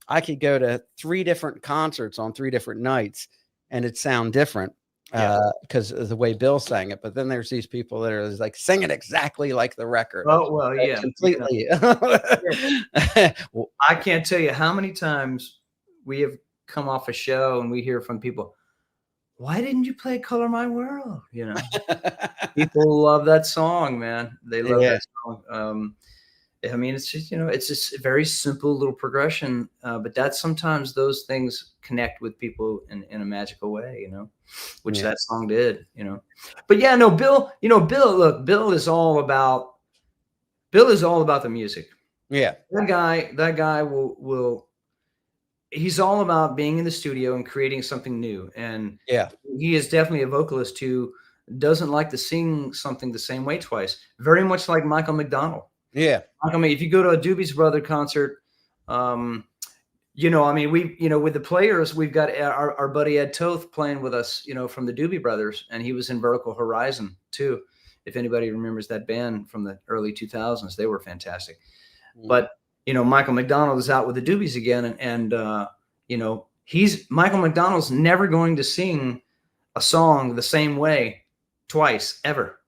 I could go to 3 different concerts on 3 different nights and it'd sound different because of the way Bill sang it. But then there's these people that are like singing exactly like the record. Oh, well, yeah. Completely. Well, I can't tell you how many times we have come off a show and we hear from people, why didn't you play Color My World? You know, people love that song, man. They love that song. I mean, it's just, you know, it's just a very simple little progression, but that's sometimes those things connect with people in a magical way, you know, which that song did, you know. But yeah, no, Bill is all about the music. Yeah. That guy will he's all about being in the studio and creating something new. And he is definitely a vocalist who doesn't like to sing something the same way twice, very much like Michael McDonald. Yeah. I mean, if you go to a Doobie's Brother concert, you know, I mean, with the players, we've got our buddy Ed Toth playing with us, you know, from the Doobie Brothers, and he was in Vertical Horizon too. If anybody remembers that band from the early 2000s, they were fantastic. But, you know, Michael McDonald is out with the Doobies again. And you know, Michael McDonald's never going to sing a song the same way twice ever.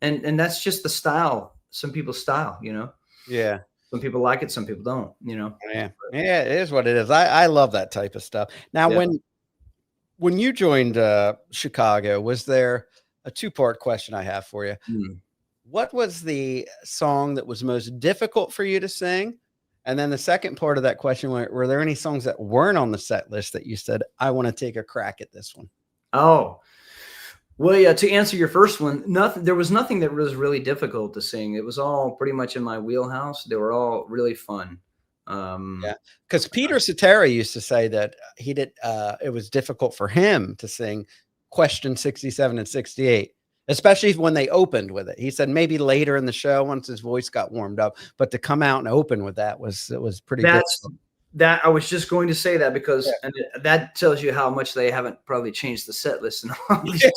And that's just the style. Some people's style, you know? Yeah. Some people like it. Some people don't, you know? Yeah. Yeah. It is what it is. I love that type of stuff. Now, when you joined Chicago, was there a 2-part question I have for you? What was the song that was most difficult for you to sing? And then the second part of that question, were there any songs that weren't on the set list that you said, I want to take a crack at this one? Oh, well, yeah, to answer your first one, there was nothing that was really difficult to sing. It was all pretty much in my wheelhouse. They were all really fun. Yeah, because Peter Cetera used to say that it was difficult for him to sing Question 67 and 68, especially when they opened with it. He said maybe later in the show once his voice got warmed up, but to come out and open with that was pretty difficult. That I was just going to say that because and that tells you how much they haven't probably changed the set list and all these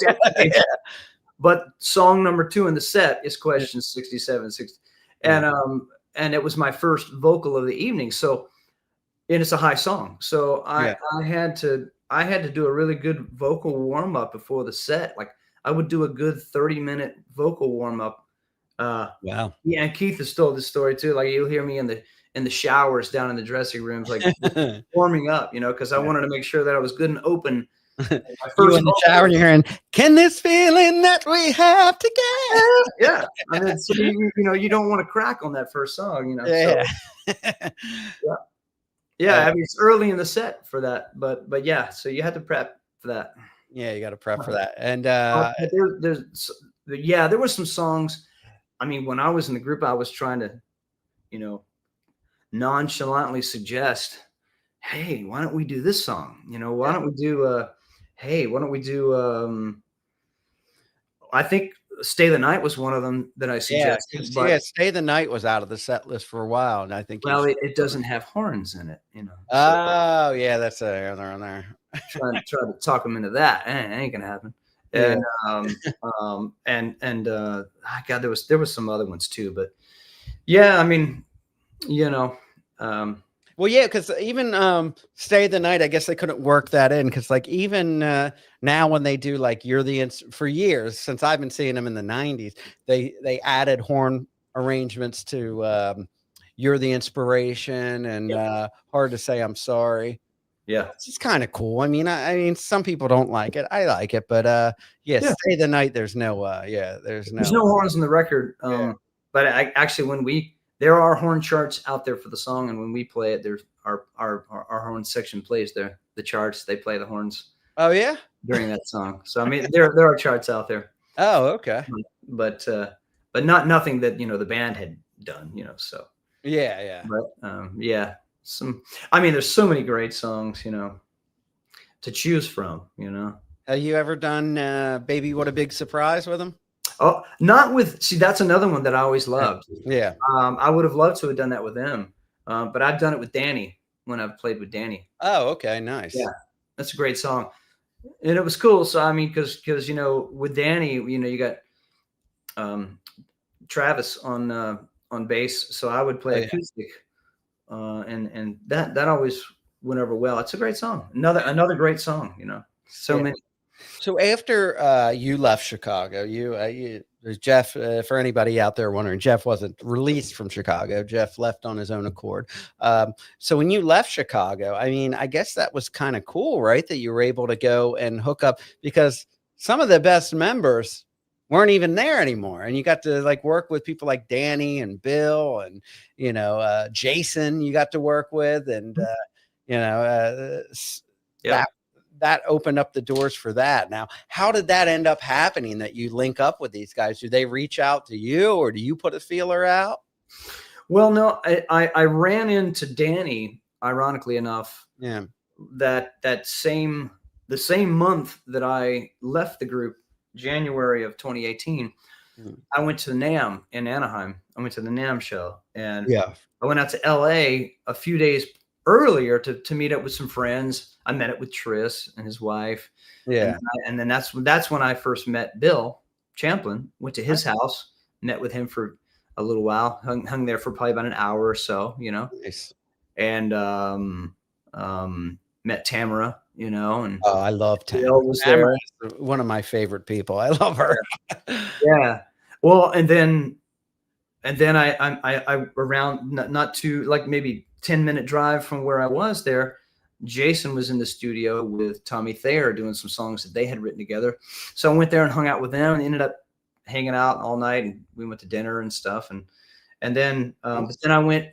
But song number 2 in the set is Question 67, 60. And it was my first vocal of the evening. So, and it's a high song. So I had to I had to do a really good vocal warm up before the set. Like I would do a good 30-minute vocal warm up. Wow. Yeah, and Keith has told this story too. Like you'll hear me in the showers down in the dressing rooms, like warming up, because I wanted to make sure that I was good and open. You in the shower and you're hearing, "Can this feeling that we have together?" Yeah, I mean, so you don't want to crack on that first song, Yeah. So, yeah. I mean, it's early in the set for that, but yeah, so you had to prep for that. Yeah, you got to prep for that. And there were some songs. I mean, when I was in the group, I was trying to, nonchalantly suggest, hey, why don't we do this song? Why don't we do hey, why don't we do I think Stay the Night was one of them that I suggested. Yeah, Stay the Night was out of the set list for a while, and I think it doesn't have horns in it, Oh, yeah, that's they're on there. Trying to talk them into that, ain't gonna happen. Yeah. And God, there was some other ones too, but yeah, I mean, well, yeah, because even Stay the Night, I guess they couldn't work that in because, like, even now when they do like for years since I've been seeing them in the '90s, they added horn arrangements to You're the Inspiration and Hard to Say I'm Sorry. Yeah, it's kind of cool. I mean, some people don't like it. I like it, but Stay the Night. There's no there's no horns in the record. But I actually there are horn charts out there for the song, and when we play it, there's our horn section plays the charts. They play the horns. Oh yeah, during that song. So I mean, there are charts out there. Oh okay, but nothing that the band had done. So yeah. But there's so many great songs to choose from. Have you ever done Baby What a Big Surprise with them? Oh, not with. See, that's another one that I always loved. Yeah. I would have loved to have done that with them, but I've done it with Danny when I've played with Danny. Oh, okay, nice. Yeah, that's a great song, and it was cool. So I mean, because with Danny, you got Travis on bass, so I would play acoustic, and that always went over well. It's a great song. Another great song. So many. So after you left Chicago, Jeff, for anybody out there wondering, Jeff wasn't released from Chicago. Jeff left on his own accord. So when you left Chicago, I mean, I guess that was kind of cool, right? That you were able to go and hook up because some of the best members weren't even there anymore. And you got to like work with people like Danny and Bill and, Jason you got to work with. And, that opened up the doors for that. Now, how did that end up happening that you link up with these guys? Do they reach out to you or do you put a feeler out? Well, no, I ran into Danny, ironically enough, the same month that I left the group, January of 2018, I went to the NAMM in Anaheim. I went to the NAMM show and I went out to LA a few days earlier to meet up with some friends. I met up with Tris and his wife. Yeah. And then that's when I first met Bill Champlin, went to his house, met with him for a little while, hung there for probably about an hour or so, Nice. And met Tamara, and I love Tamara. Bill was there. One of my favorite people. I love her. Yeah. Well, and then I around not too like maybe 10-minute drive from where I was there, Jason was in the studio with Tommy Thayer doing some songs that they had written together. So I went there and hung out with them and ended up hanging out all night, and we went to dinner and stuff. And then but then I went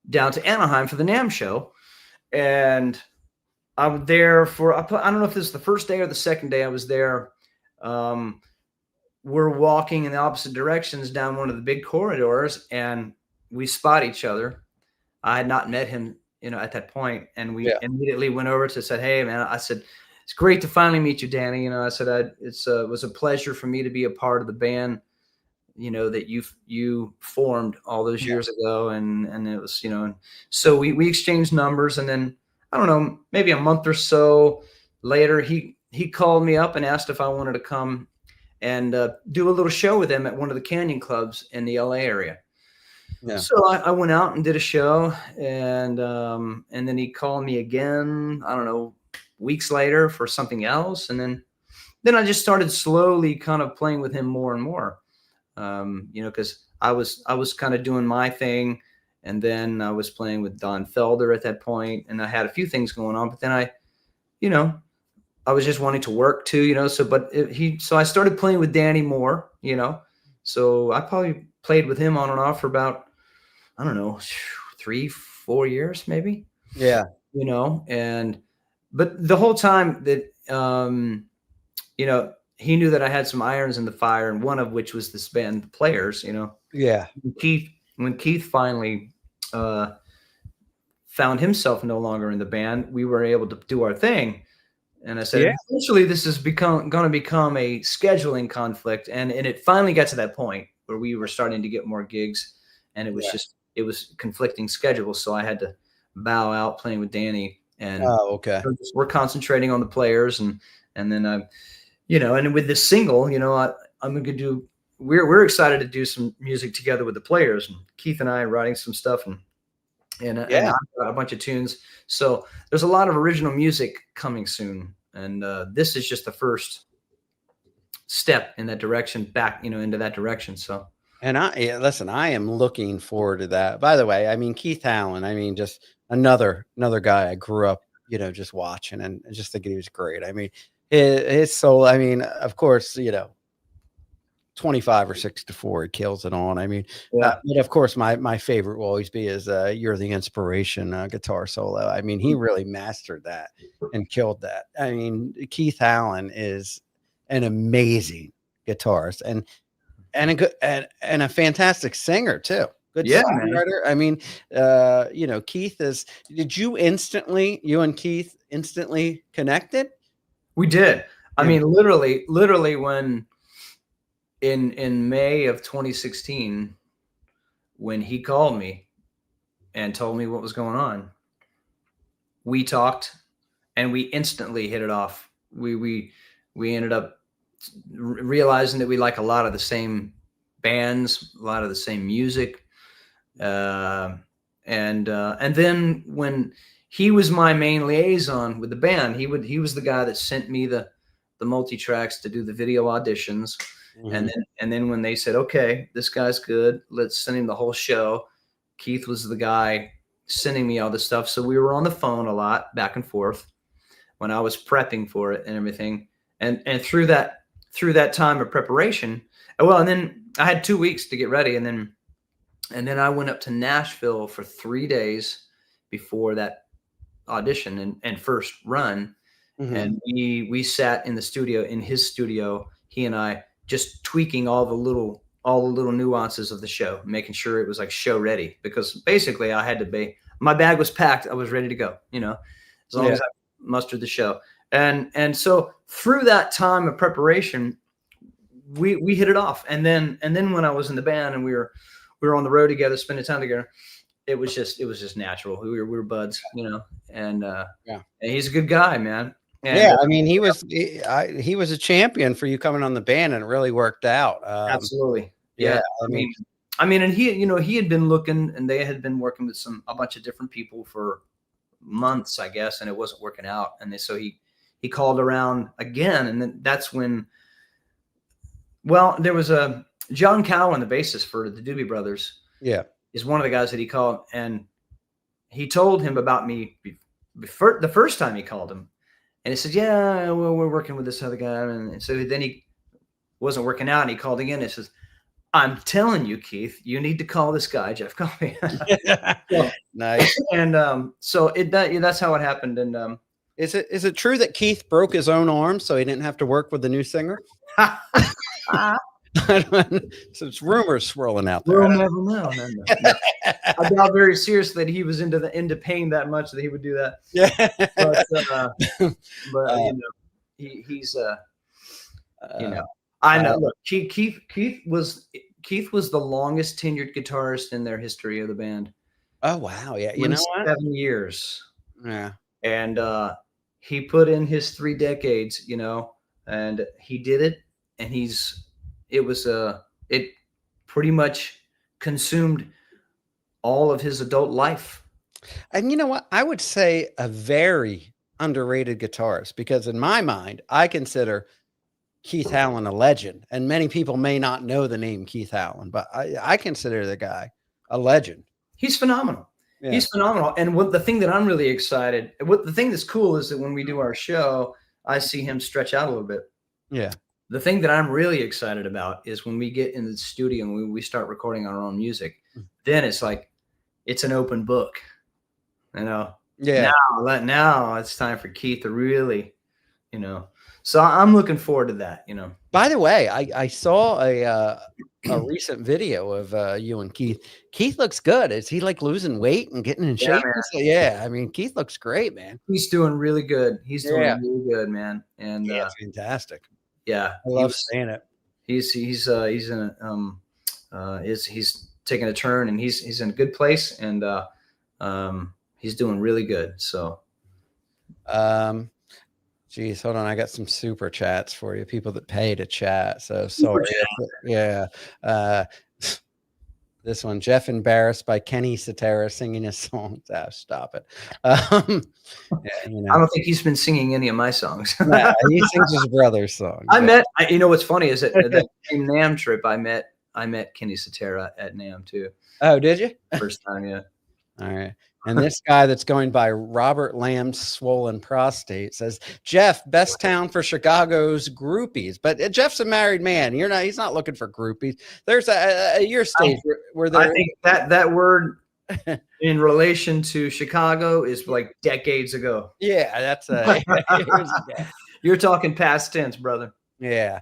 down to Anaheim for the NAMM show, and I was there for, I don't know if this is the first day or the second day I was there. We're walking in the opposite directions down one of the big corridors, and we spot each other. I had not met him, at that point, and we immediately went over to said, "Hey, man," I said, "It's great to finally meet you, Danny." I said, "It was a pleasure for me to be a part of the band, that you formed all those years ago." And it was, so we exchanged numbers, and then I don't know, maybe a month or so later, he called me up and asked if I wanted to come and do a little show with him at one of the Canyon clubs in the LA area. Yeah. So I went out and did a show, and then he called me again, I don't know, weeks later for something else. And then I just started slowly kind of playing with him more and more. Because I was kind of doing my thing, and then I was playing with Don Felder at that point, and I had a few things going on, but then I was just wanting to work too, so I started playing with Danny more, so I probably played with him on and off for about, I don't know, 3-4 years, maybe. Yeah. But the whole time that, he knew that I had some irons in the fire, and one of which was this band, The Players, Yeah. When Keith finally found himself no longer in the band, we were able to do our thing. And I said, Eventually this is going to become a scheduling conflict. And it finally got to that point where we were starting to get more gigs, and it was it was conflicting schedules. So I had to bow out playing with Danny, and we're concentrating on The Players. And then and with this single, I'm going to do, we're excited to do some music together with The Players, and Keith and I are writing some stuff, and I've got a bunch of tunes. So there's a lot of original music coming soon. And this is just the first step in that direction, back, into that direction. So, and I am looking forward to that. By the way, I mean, Keith Allen, just another guy I grew up, just watching and just thinking he was great. I mean, his soul, of course, 25 or 6-4, he kills it on. But of course, my favorite will always be is You're the Inspiration guitar solo. He really mastered that and killed that. Keith Allen is an amazing guitarist and a fantastic singer too. Good songwriter. Keith is. Did you and Keith instantly connected? We did. Literally when in May of 2016, when he called me and told me what was going on, we talked and we instantly hit it off. We ended up realizing that we like a lot of the same bands, a lot of the same music. And then when he was my main liaison with the band, he was the guy that sent me the multi-tracks to do the video auditions. Mm-hmm. And then when they said, okay, this guy's good, let's send him the whole show, Keith was the guy sending me all this stuff. So we were on the phone a lot, back and forth, when I was prepping for it and everything. And through that time of preparation, and then I had 2 weeks to get ready, and then I went up to Nashville for 3 days before that audition and first run. Mm-hmm. And we sat in the studio, in his studio, he and I, just tweaking all the little nuances of the show, making sure it was like show ready, because basically I had to be, my bag was packed. I was ready to go, as long as I mustered the show. And so through that time of preparation, we hit it off. And then when I was in the band and we were on the road together, spending time together, it was just natural. We were buds, and he's a good guy, man. And, he was a champion for you coming on the band, and it really worked out. Absolutely. Yeah. And he had been looking, and they had been working with a bunch of different people for months, I guess, and it wasn't working out. And so he called around again. And then that's when, there was a John Cowan, the bassist for the Doobie Brothers. Yeah. Is one of the guys that he called, and he told him about me before the first time he called him. And he said, yeah, well, we're working with this other guy. And so then he wasn't working out, and he called again. And he says, I'm telling you, Keith, you need to call this guy, Jeff Coffey. Nice. And so that's how it happened. And is it true that Keith broke his own arm so he didn't have to work with the new singer? So it's rumors swirling out there. We'll never know. No. I doubt very seriously that he was into pain that much that he would do that. Yeah. He's I know. Look, Keith was the longest tenured guitarist in their history of the band. Oh wow, yeah. You know what? 7 years. Yeah. And he put in his 3 decades, and he did it, and it pretty much consumed all of his adult life. And you know what? I would say a very, underrated guitarist, because in my mind, I consider Keith Allen a legend, and many people may not know the name Keith Allen, but I consider the guy a legend. He's phenomenal. Yeah. He's phenomenal. And the thing that I'm really excited, the thing that's cool is that when we do our show, I see him stretch out a little bit. Yeah. The thing that I'm really excited about is when we get in the studio and we start recording our own music, then it's like, it's an open book, you know? Yeah. Now it's time for Keith to really, you know, so I'm looking forward to that, you know. By the way, I saw a recent video of you and Keith. Keith looks good. Is he like losing weight and getting in shape? Yeah, I mean, Keith looks great, man. He's doing really good. He's doing really good, man. And yeah, fantastic. Yeah, I love saying it. He's taking a turn, and he's in a good place, and he's doing really good. So, geez, hold on. I got some super chats for you. People that pay to chat. So sorry. Yeah. This one, Jeff embarrassed by Kenny Cetera singing his songs. Stop it. Yeah, you know. I don't think he's been singing any of my songs. Nah, he sings his brother's songs. You know what's funny is that at that same NAMM trip, I met Kenny Cetera at NAMM too. Oh, did you? First time, yeah. All right. And this guy that's going by Robert Lamb's Swollen Prostate says, Jeff, best town for Chicago's groupies. But Jeff's a married man. He's not looking for groupies. There's your stage where I think that word in relation to Chicago is like decades ago. Yeah, that's you're talking past tense, brother. Yeah.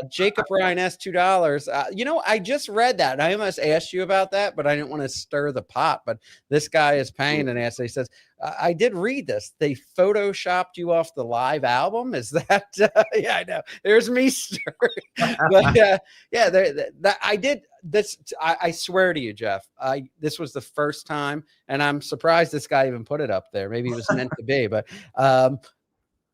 Jacob Ryan S $2. You know, I just read that. I almost asked you about that, but I didn't want to stir the pot. But this guy is paying an ass. He says, I did read this. They photoshopped you off the live album. Is that? Yeah, I know. There's me stirring. But yeah, I did this. I swear to you, Jeff, this was the first time, and I'm surprised this guy even put it up there. Maybe it was meant to be, but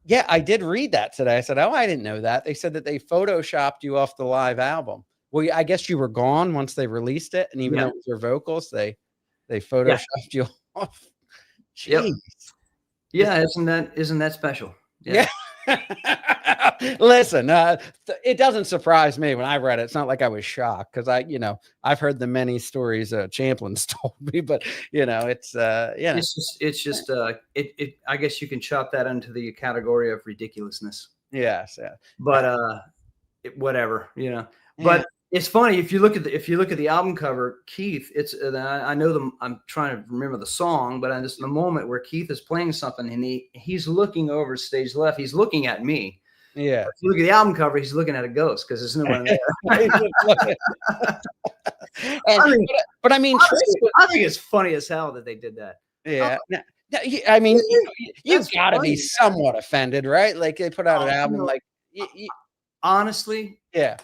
yeah, I did read that today. I said, oh, I didn't know that. They said that they photoshopped you off the live album. Well, I guess you were gone once they released it. And even though it was your vocals, they photoshopped you off. Jeez. Yep. Yeah, isn't that special? Yeah. Listen, it doesn't surprise me when I read it. It's not like I was shocked because I've heard the many stories Champlin's told me, but it's I guess you can chop that into the category of ridiculousness. Yes, yeah. But whatever, But it's funny if you look at the album cover, Keith. I know them. I'm trying to remember the song, but just the moment where Keith is playing something and he's looking over stage left. He's looking at me. Yeah. If you look at the album cover, he's looking at a ghost because there's no one there. I mean, I think it's funny as hell that they did that. Yeah. I mean, you've got to be somewhat offended, right? Like they put out an album, honestly, yeah.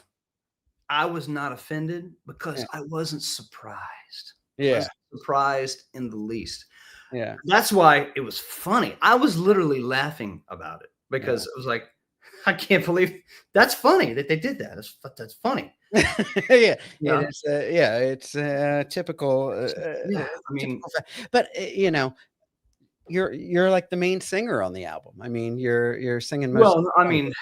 I was not offended because I wasn't surprised. Yeah. I wasn't surprised in the least. Yeah. That's why it was funny. I was literally laughing about it because it was like, I can't believe that's funny that they did that. That's funny. Yeah. It's typical. I mean, but you're like the main singer on the album. I mean, you're singing most. Well, I mean,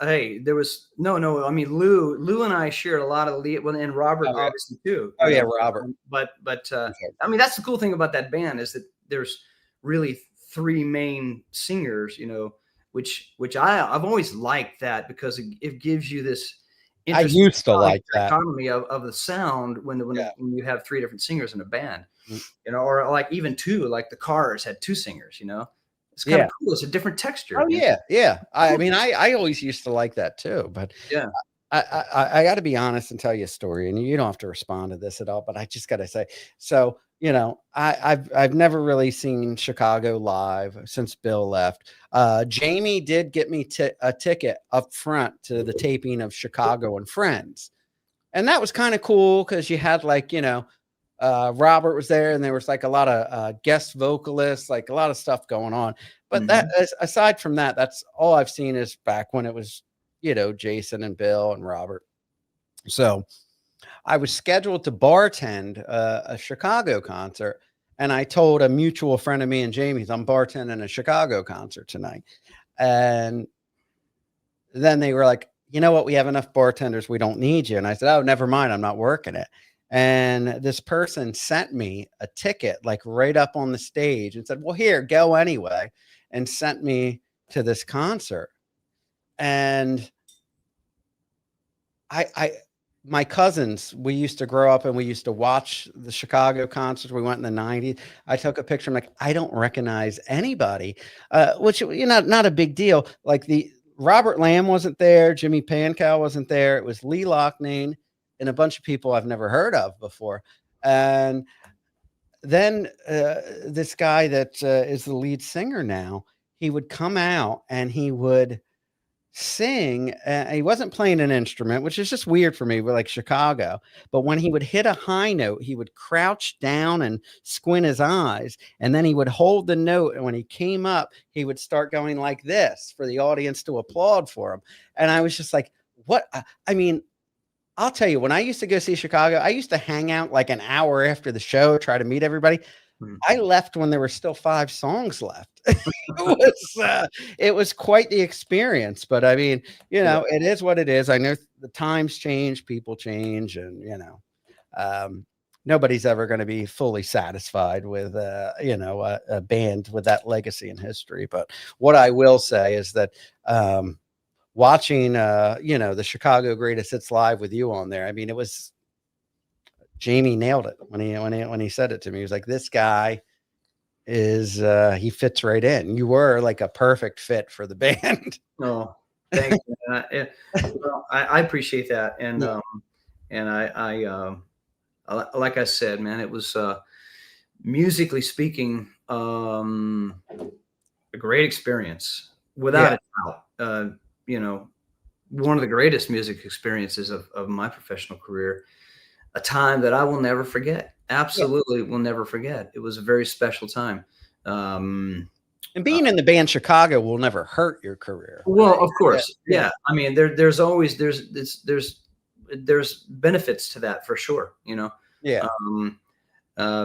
hey, there was no. I mean, Lou and I shared a lot of the lead, and Robert obviously too. Oh yeah, Robert. But I mean, that's the cool thing about that band is that there's really three main singers. Which I've always liked that because it gives you this. I used to like that economy of the sound when you have three different singers in a band, or like even two, like the Cars had two singers. It's kind of cool. It's a different texture. Oh yeah. I mean, I always used to like that too, but yeah. I got to be honest and tell you a story, and you don't have to respond to this at all, but I just got to say, so, I've never really seen Chicago live since Bill left. Jamie did get me a ticket up front to the taping of Chicago and Friends. And that was kind of cool because you had Robert was there and there was like a lot of guest vocalists, like a lot of stuff going on. But aside from that, that's all I've seen is back when it was, Jason and Bill and Robert. So I was scheduled to bartend a Chicago concert, And I told a mutual friend of me and Jamie's, I'm bartending a Chicago concert tonight. And then they were like, you know what? We have enough bartenders. We don't need you. And I said, oh, never mind. I'm not working it. And this person sent me a ticket, like right up on the stage, and said, well, here, go anyway, and sent me to this concert. And my cousins, we used to grow up and we used to watch the Chicago concerts. We went in the 90s. I took a picture. I'm like, I don't recognize anybody, which, not a big deal. Like Robert Lamb wasn't there. Jimmy Pankow wasn't there. It was Lee Loughnane and a bunch of people I've never heard of before. And then this guy that is the lead singer now, he would come out and he would sing. He wasn't playing an instrument, which is just weird for me. We're like Chicago. But when he would hit a high note, he would crouch down and squint his eyes. And then he would hold the note. And when he came up, he would start going like this for the audience to applaud for him. And I was just like, what? I mean, I'll tell you, when I used to go see Chicago, I used to hang out like an hour after the show, try to meet everybody. I left when there were still 5 songs left. It was quite the experience, but I mean, it is what it is. I know the times change, people change, and nobody's ever going to be fully satisfied with a band with that legacy and history. But what I will say is that watching the Chicago Greatest Hits live with you on there, I mean, it was Jamie nailed it when he said it to me. He was like, this guy is he fits right in. You were like a perfect fit for the band. Oh, thank you. Well, I appreciate that. And I like I said, man, it was musically speaking a great experience without a doubt. One of the greatest music experiences of my professional career. A time that I will never forget. Absolutely will never forget. It was a very special time. And being in the band Chicago will never hurt your career. Well, of course. Yeah. I mean, there's always benefits to that for sure. Yeah. And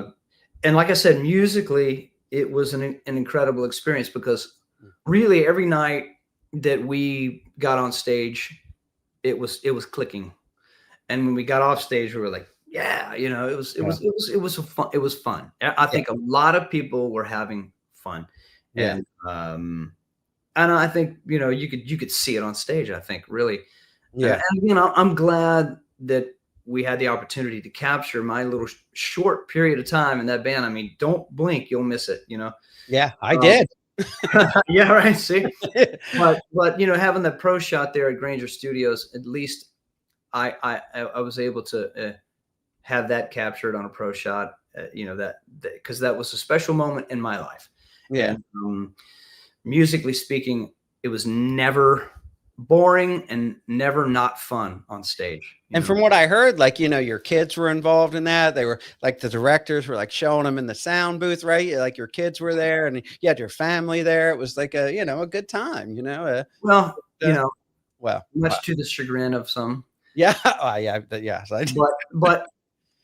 like I said, musically, it was an incredible experience because really every night that we got on stage, it was clicking. And when we got off stage, we were like, it was fun. I think a lot of people were having fun. Yeah. And I think, you could see it on stage, I think, really. Yeah. And I'm glad that we had the opportunity to capture my little short period of time in that band. I mean, don't blink, you'll miss it, Yeah, I did. Yeah, right. See, but having that pro shot there at Granger Studios, at least I was able to have that captured on a pro shot, because that was a special moment in my life. Yeah. And, musically speaking, it was never boring and never not fun on stage. And from what I heard, like, your kids were involved in that. They were like, the directors were like showing them in the sound booth, right? Like your kids were there and you had your family there. It was like a good time, much to the chagrin of some. Yeah. Yes. But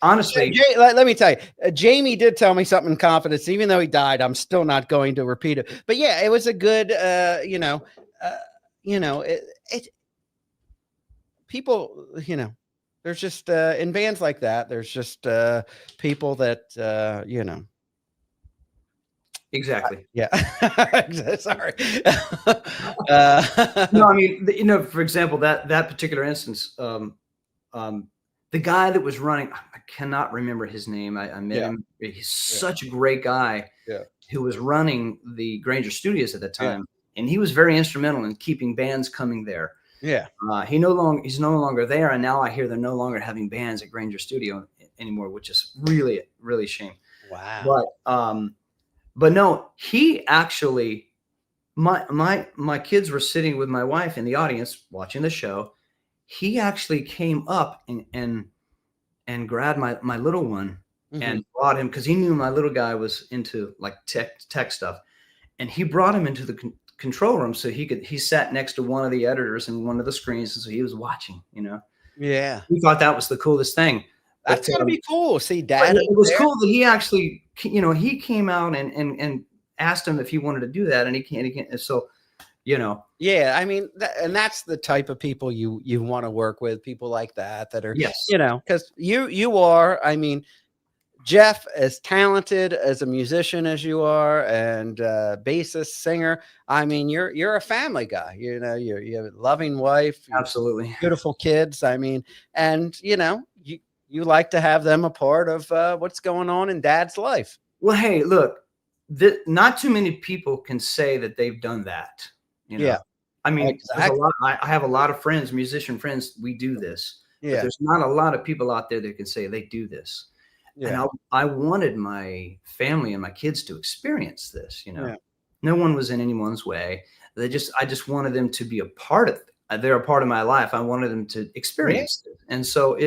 honestly, let me tell you, Jamie did tell me something in confidence. Even though he died, I'm still not going to repeat it. But yeah, it was a good, people, there's just in bands like that, there's just people that, Exactly. Yeah. Sorry. No, I mean, for example, that particular instance, the guy that was running, I cannot remember his name. I met him. He's such a great guy who was running the Granger Studios at the time. And he was very instrumental in keeping bands coming there. Yeah. He's no longer there. And now I hear they're no longer having bands at Granger Studio anymore, which is really, really a shame. Wow. But no, he actually, my kids were sitting with my wife in the audience watching the show. He actually came up and grabbed my little one and brought him, because he knew my little guy was into like tech stuff, and he brought him into the control room so he sat next to one of the editors and one of the screens, and so he was watching. Yeah, we thought that was the coolest thing. That's gonna be cool. See, Dad. It was cool that he actually he came out and asked him if he wanted to do that, and he can't. So, Yeah, I mean, and that's the type of people you want to work with, people like that are, yes, because you are, I mean, Jeff, as talented as a musician as you are, and bassist, singer, I mean, you're a family guy. You have a loving wife, absolutely beautiful kids. I mean, and you like to have them a part of what's going on in Dad's life. Well, hey, look, not too many people can say that they've done that. Yeah. I mean, Exactly. I have a lot of friends, musician friends. We do this. Yeah. But there's not a lot of people out there that can say they do this. Yeah. And I wanted my family and my kids to experience this. Yeah. No one was in anyone's way. I just wanted them to be a part of it. They're a part of my life. I wanted them to experience it. And so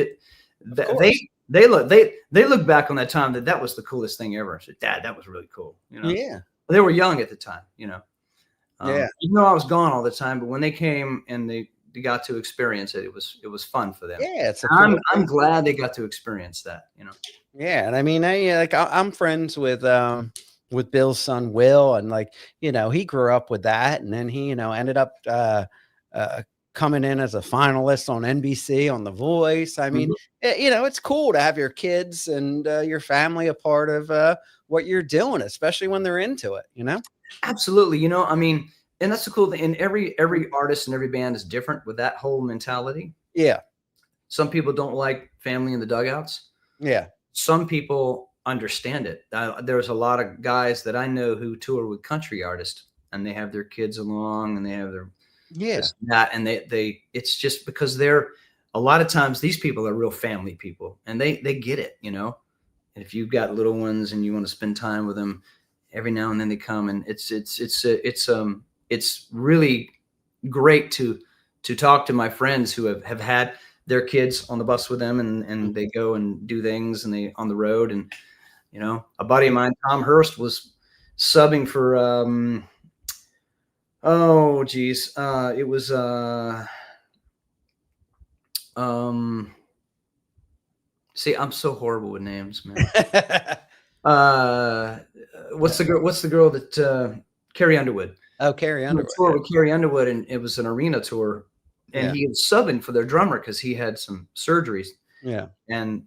they look back on that time that was the coolest thing ever. I said, Dad, that was really cool. Yeah. They were young at the time, Yeah. Even though I was gone all the time, but when they came and they got to experience it, it was fun for them. Yeah. I'm glad they got to experience that, Yeah. And I mean, I'm friends with Bill's son, Will. And he grew up with that. And then he, ended up coming in as a finalist on NBC on The Voice. I mean, it's cool to have your kids and your family a part of what you're doing, especially when they're into it, Absolutely. I mean, and that's the cool thing. And every artist and every band is different with that whole mentality. Yeah. Some people don't like family in the dugouts. Yeah. Some people understand it. There's a lot of guys that I know who tour with country artists, and they have their kids along, and they have their that, and they it's just because they're a lot of times these people are real family people, and they get it. And if you've got little ones and you want to spend time with them, every now and then they come, and it's really great to talk to my friends who have had their kids on the bus with them, and they go and do things, and they on the road. And a buddy of mine, Tom Hurst, was subbing for it was see, I'm so horrible with names, man. What's the girl that Carrie Underwood? Oh, Carrie Underwood. Tour with Carrie Underwood, and it was an arena tour, and he was subbing for their drummer because he had some surgeries. Yeah, and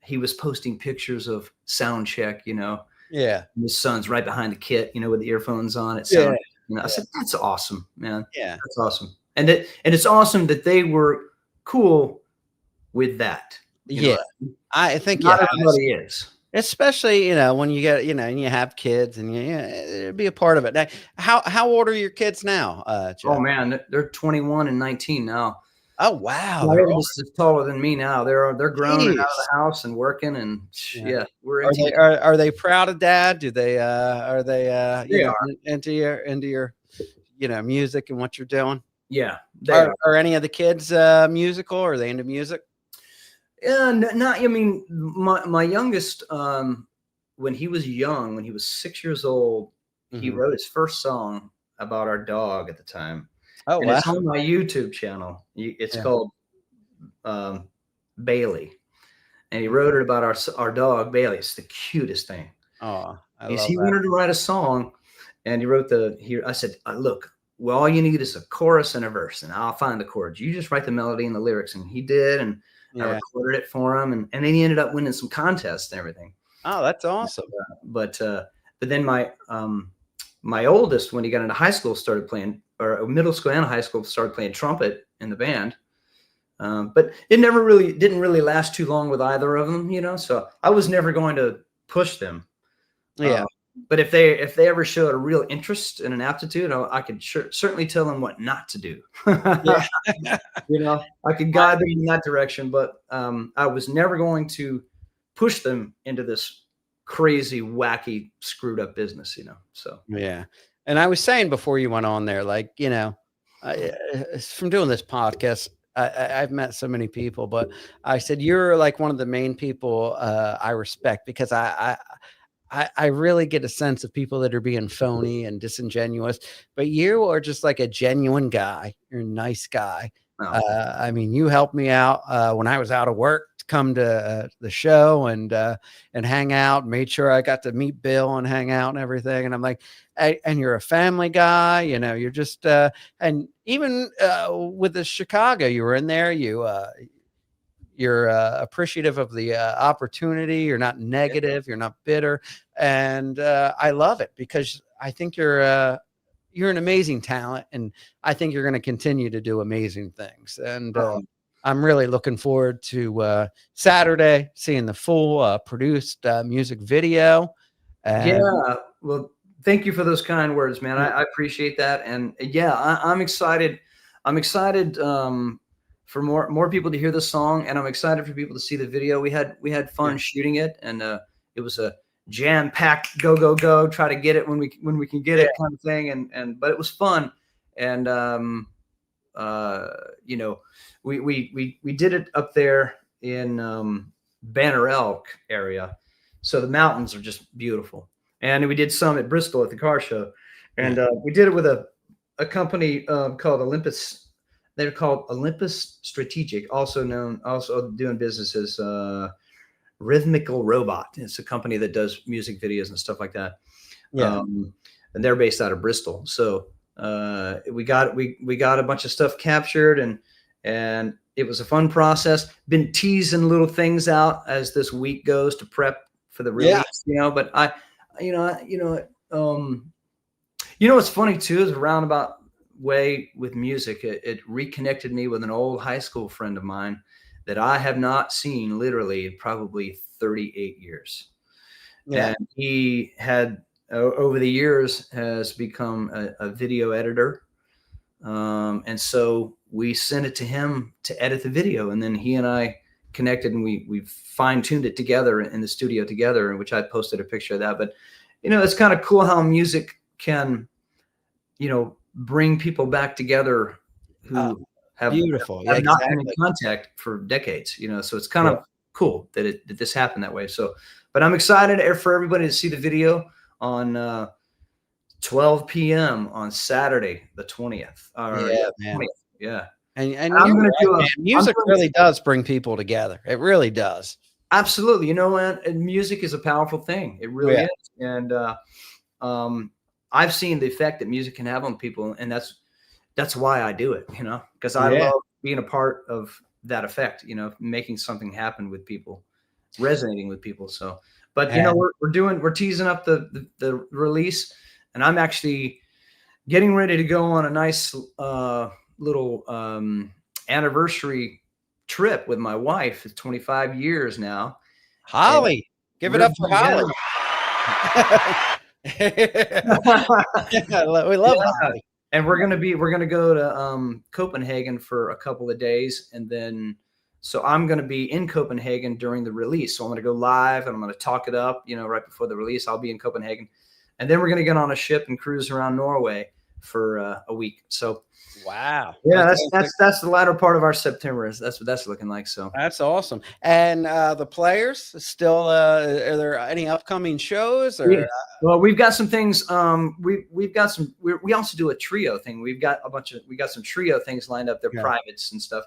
he was posting pictures of sound check. Yeah, and his son's right behind the kit, with the earphones on. I said, that's awesome, man. Yeah, that's awesome, and it's awesome that they were cool with that. I think not everybody is. Especially, when you get, and you have kids, and you be a part of it. Now, how old are your kids now, Jeff? Oh man, they're 21 and 19 now. Oh wow, my oldest is taller than me now. They're grown and out of the house and working, and we're are they proud of Dad? Do they are they into your music and what you're doing? Yeah, are any of the kids musical? Are they into music? I mean, my youngest, when he was young, when he was 6 years old, he wrote his first song about our dog at the time. Oh, and it's on my YouTube channel. It's called Bailey, and he wrote it about our dog Bailey. It's the cutest thing. Oh, he wanted to write a song, and he wrote I said, look, well, all you need is a chorus and a verse, and I'll find the chords. You just write the melody and the lyrics, and he did, and I recorded it for him, and then he ended up winning some contests and everything. Oh, that's awesome. But then my oldest, when he got into high school, started playing, or middle school and high school, started playing trumpet in the band. But it didn't really last too long with either of them, so I was never going to push them. Yeah. But if they ever showed a real interest and an aptitude, I could certainly tell them what not to do. I could guide them in that direction, but I was never going to push them into this crazy, wacky, screwed up business, so. Yeah. And I was saying before you went on there, from doing this podcast, I've met so many people, but I said, you're like one of the main people I respect, because I really get a sense of people that are being phony and disingenuous, but you are just like a genuine guy. You're a nice guy. Oh. I mean, you helped me out when I was out of work come to the show and hang out. Made sure I got to meet Bill and hang out and everything. And I'm like, and you're a family guy, you know, you're just, and even with the Chicago, you were in there, you're appreciative of the opportunity. You're not negative. You're not bitter. And I love it because I think you're an amazing talent. And I think you're going to continue to do amazing things. And I'm really looking forward to Saturday, seeing the full produced music video. Yeah. Well, thank you for those kind words, man. I appreciate that. And yeah, I'm excited. I'm excited for more people to hear the song, and I'm excited for people to see the video. We had fun shooting it, and it was a jam-packed go, try to get it when we can get it kind of thing. But it was fun. And you know, we did it up there in Banner Elk area. So the mountains are just beautiful. And we did some at Bristol at the car show. And we did it with a company called Olympus. They're called Olympus Strategic, also doing business as Rhythmical Robot. It's a company that does music videos and stuff like that. Yeah. And they're based out of Bristol. So we got a bunch of stuff captured, and it was a fun process. Been teasing little things out as this week goes to prep for the release, you know, but what's funny too is a roundabout way with music. It reconnected me with an old high school friend of mine that I have not seen literally in probably 38 years. Yeah. And he had over the years has become a video editor. And so we sent it to him to edit the video. And then he and I connected, and we fine-tuned it together in the studio together, in which I posted a picture of that. But, you know, it's kind of cool how music can, you know, bring people back together who have not been in contact for decades, you know, so it's kind of cool that this happened that way. So, but I'm excited for everybody to see the video on 12 p.m. on Saturday, the 20th. Man. 20th. Yeah. And I'm going to do music really does bring people together. It really does. Absolutely. You know, and music is a powerful thing. It really is. And I've seen the effect that music can have on people, and that's why I do it, you know, because I love being a part of that effect, you know, making something happen with people, resonating with people. So, but you know, we're teasing up the release, and I'm actually getting ready to go on a nice little anniversary trip with my wife. It's 25 years now. Holly, give it up for Holly. We love Holly. And we're gonna go to Copenhagen for a couple of days, and then so I'm gonna be in Copenhagen during the release. So I'm gonna go live, and I'm gonna talk it up, you know, right before the release. I'll be in Copenhagen, and then we're gonna get on a ship and cruise around Norway for a week. So wow, yeah, that's the latter part of our September. That's what that's looking like. So that's awesome. And the players still, are there any upcoming shows? Or well, we've got some things. We've got some. We also do a trio thing. We got some trio things lined up. They're privates and stuff.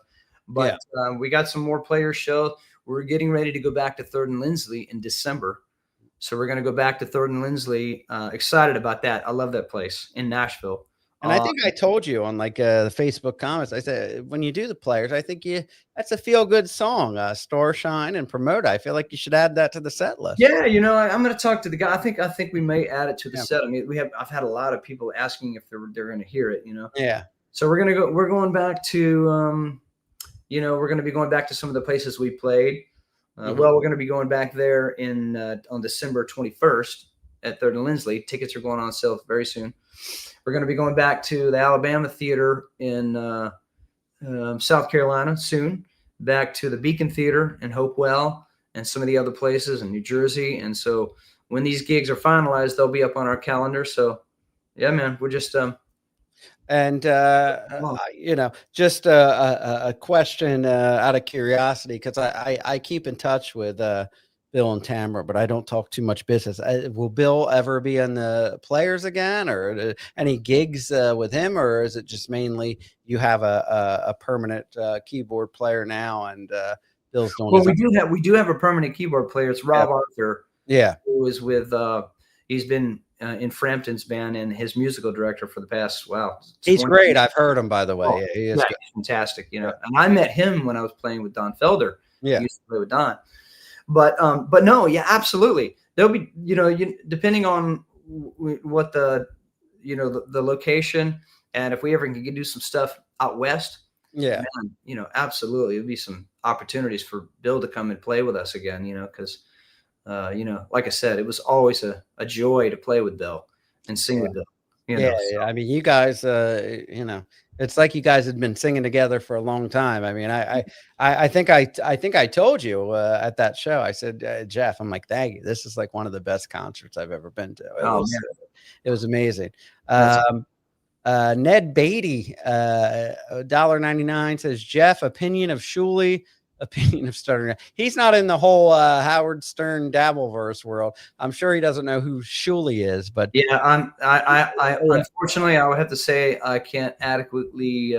But we got some more players show. We're getting ready to go back to Third and Lindsley in December. So we're going to go back to Third and Lindsley. Excited about that. I love that place in Nashville. And I think I told you on like the Facebook comments, I said, when you do the players, I think that's a feel good song, Starshine, and promote. I feel like you should add that to the set list. Yeah. You know, I'm going to talk to the guy. I think we may add it to the set. I mean, I've had a lot of people asking if they're going to hear it, you know? Yeah. So we're going back to, you know, we're going to be going back to some of the places we played. Well, we're going to be going back there on December 21st at Third and Lindsley. Tickets are going on sale very soon. We're going to be going back to the Alabama Theater in South Carolina soon, back to the Beacon Theater in Hopewell, and some of the other places in New Jersey. And so when these gigs are finalized, they'll be up on our calendar. So, yeah, man, we're just and you know, just a question out of curiosity, because I keep in touch with Bill and Tamara, but I don't talk too much business. Will Bill ever be on the players again, or any gigs with him, or is it just mainly you have a permanent keyboard player now, and Bill's doing. Well, we do have a permanent keyboard player. It's Rob Arthur. Yeah, who was with. He's been in Frampton's band and his musical director for the past. Wow, he's great. I've heard him, by the way. Yeah, he is yeah, good. he's fantastic. You know, and I met him when I was playing with Don Felder. Yeah, I used to play with Don. But no, yeah, absolutely. There'll be, depending on what the location, and if we ever can do some stuff out west, yeah, man, absolutely, there'll be some opportunities for Bill to come and play with us again. Because like I said, it was always a joy to play with Bill and sing with Bill. Yeah. I mean, you guys, it's like you guys had been singing together for a long time. I mean, I think I told you at that show. I said, Jeff, I'm like, thank you. This is like one of the best concerts I've ever been to. It was amazing. Ned Beatty, $1.99 says, Jeff, opinion of Shuley. Opinion of Stern. He's not in the whole Howard Stern Dabbleverse world. I'm sure he doesn't know who Shuley is, but yeah, I unfortunately I would have to say I can't adequately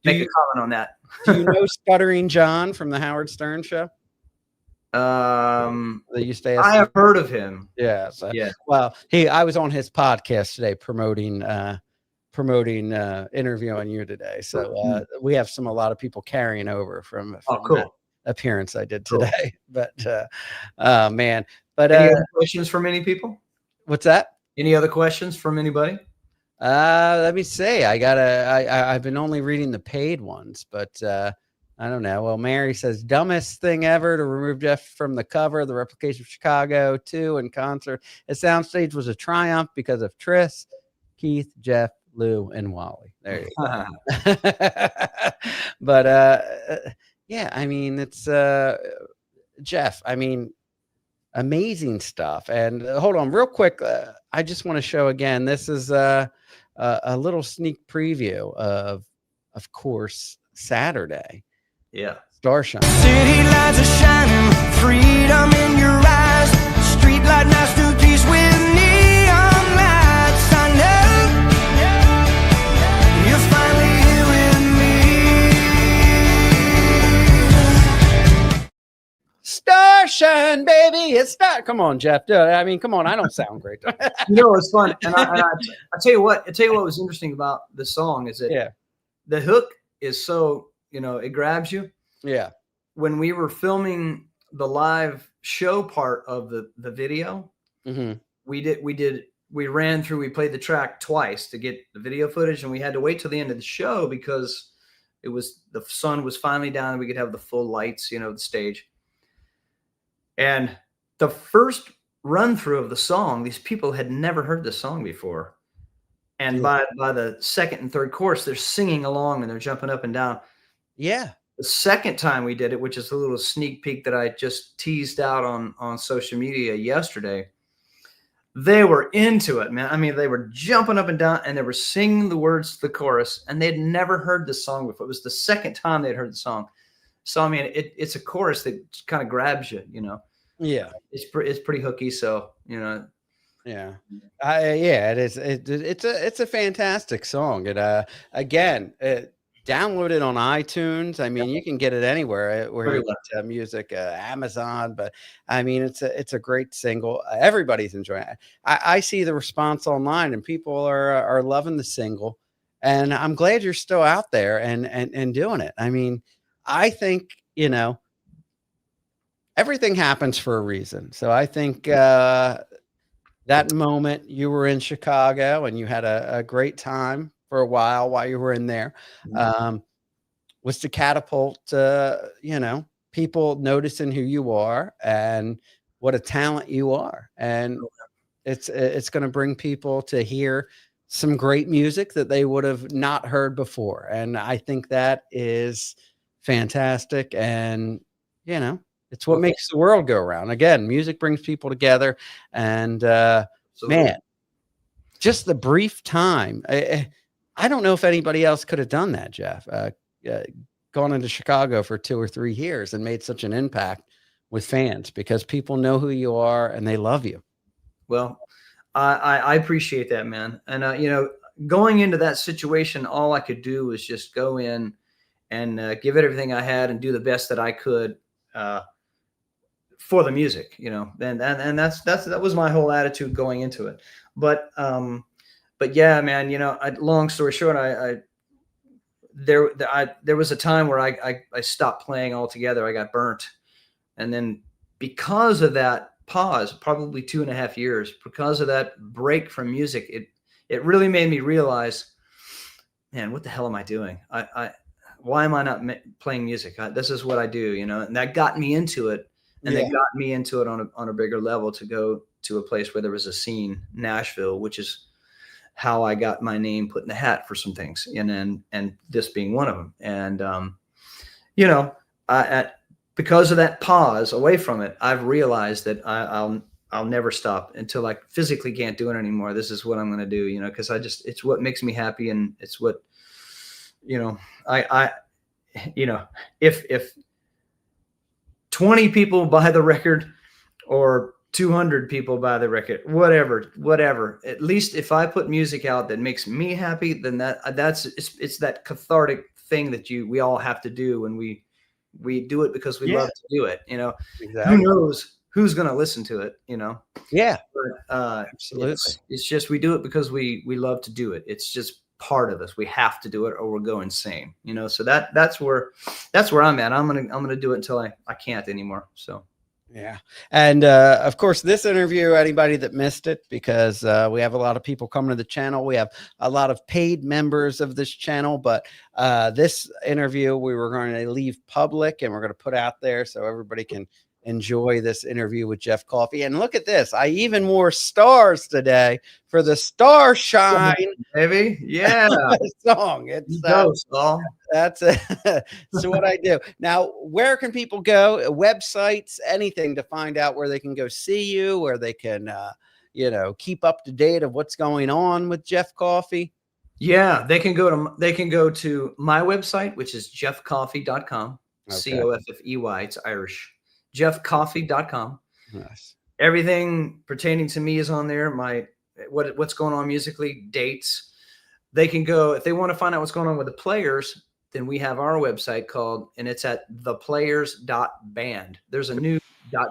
make a comment on that. Do you know Stuttering John from the Howard Stern show? That used to I have heard of him. Yeah. So, yeah. Well, I was on his podcast today promoting interviewing you today. So we have a lot of people carrying over from cool. that appearance I did today. Cool. But man, but any other questions from any people? What's that? Any other questions from anybody? Let me see. I've been only reading the paid ones, but I don't know. Well, Mary says, dumbest thing ever to remove Jeff from the cover of the Replication of Chicago 2 in concert at Soundstage was a triumph because of Triss, Keith, Jeff, Lou, and Wally. There you go. But yeah, I mean, it's Jeff. I mean, amazing stuff. And hold on, real quick. I just want to show again. This is a little sneak preview of course, Saturday. Yeah, Starshine. City lights are shining, freedom in your eyes. Street light masterpiece with neon lights. I know you're finally here with me. Starshine, baby, it's not. Come on, Jeff. I mean, come on. I don't sound great. It's fun. And I tell you what. What was interesting about the song is that the hook is so it grabs you. Yeah. When we were filming the live show part of the video, we ran through. We played the track twice to get the video footage, and we had to wait till the end of the show because the sun was finally down and we could have the full lights, the stage. And the first run through of the song, these people had never heard the song before. And by the second and third chorus, they're singing along and they're jumping up and down. Yeah. The second time we did it, which is a little sneak peek that I just teased out on social media yesterday, they were into it, man. I mean, they were jumping up and down and they were singing the words to the chorus, and they'd never heard the song before. It was the second time they'd heard the song. So, I mean, it's a chorus that kind of grabs you, Yeah. It's pretty hooky. So, Yeah. It is. It's a fantastic song. It again, download it on iTunes. I mean, you can get it anywhere where you get music, Amazon. But I mean, it's a great single. Everybody's enjoying it. I see the response online, and people are loving the single. And I'm glad you're still out there and doing it. I mean, I think everything happens for a reason. So I think that moment you were in Chicago and you had a great time for a while you were in there, was to catapult, people noticing who you are and what a talent you are. And it's going to bring people to hear some great music that they would have not heard before. And I think that is fantastic. And, it's what makes the world go around. Again, music brings people together. And, man, just the brief time. I don't know if anybody else could have done that, Jeff. Gone into Chicago for 2 or 3 years and made such an impact with fans because people know who you are and they love you. Well, I appreciate that, man. And, going into that situation, all I could do was just go in and give it everything I had and do the best that I could for the music, you know, and that was my whole attitude going into it. But yeah, man, you know, long story short, there was a time where I stopped playing altogether. I got burnt. And then because of that pause, probably 2.5 years, because of that break from music, it really made me realize, man, what the hell am I doing? Why am I not playing music? This is what I do, you know, and that got me into it. And they got me into it on a bigger level to go to a place where there was a scene, Nashville, which is how I got my name put in the hat for some things, and this being one of them. And you know, because of that pause away from it, I've realized that I'll never stop until I physically can't do it anymore. This is what I'm going to do, you know, because it's what makes me happy, and it's what, you know, you know, if 20 people buy the record or 200 people buy the record, whatever, at least if I put music out that makes me happy, then it's that cathartic thing that we all have to do when we do it, because we love to do it, you know. Exactly. Who knows who's going to listen to it, you know? Yeah. But, absolutely. It's just, we do it because we love to do it. It's just part of us. We have to do it or we'll go insane, you know? So that's where I'm at. I'm going to do it until I can't anymore. So. Yeah. And of course, this interview, anybody that missed it, because we have a lot of people coming to the channel. We have a lot of paid members of this channel, but this interview we were going to leave public and we're going to put out there so everybody can enjoy this interview with Jeff Coffey. And look at this. I even wore stars today for the Starshine, baby. Yeah. song. It's that's so what I do. Now, where can people go? Websites, anything to find out where they can go see you, where they can you know, keep up to date of what's going on with Jeff Coffey? Yeah, they can go to my website, which is jeffcoffey.com. Okay. Coffey. It's Irish. jeffcoffey.com. Nice. Everything pertaining to me is on there. What's going on musically, dates. They can go, if they want to find out what's going on with the Players, then we have our website called, and it's at theplayers.band. There's a new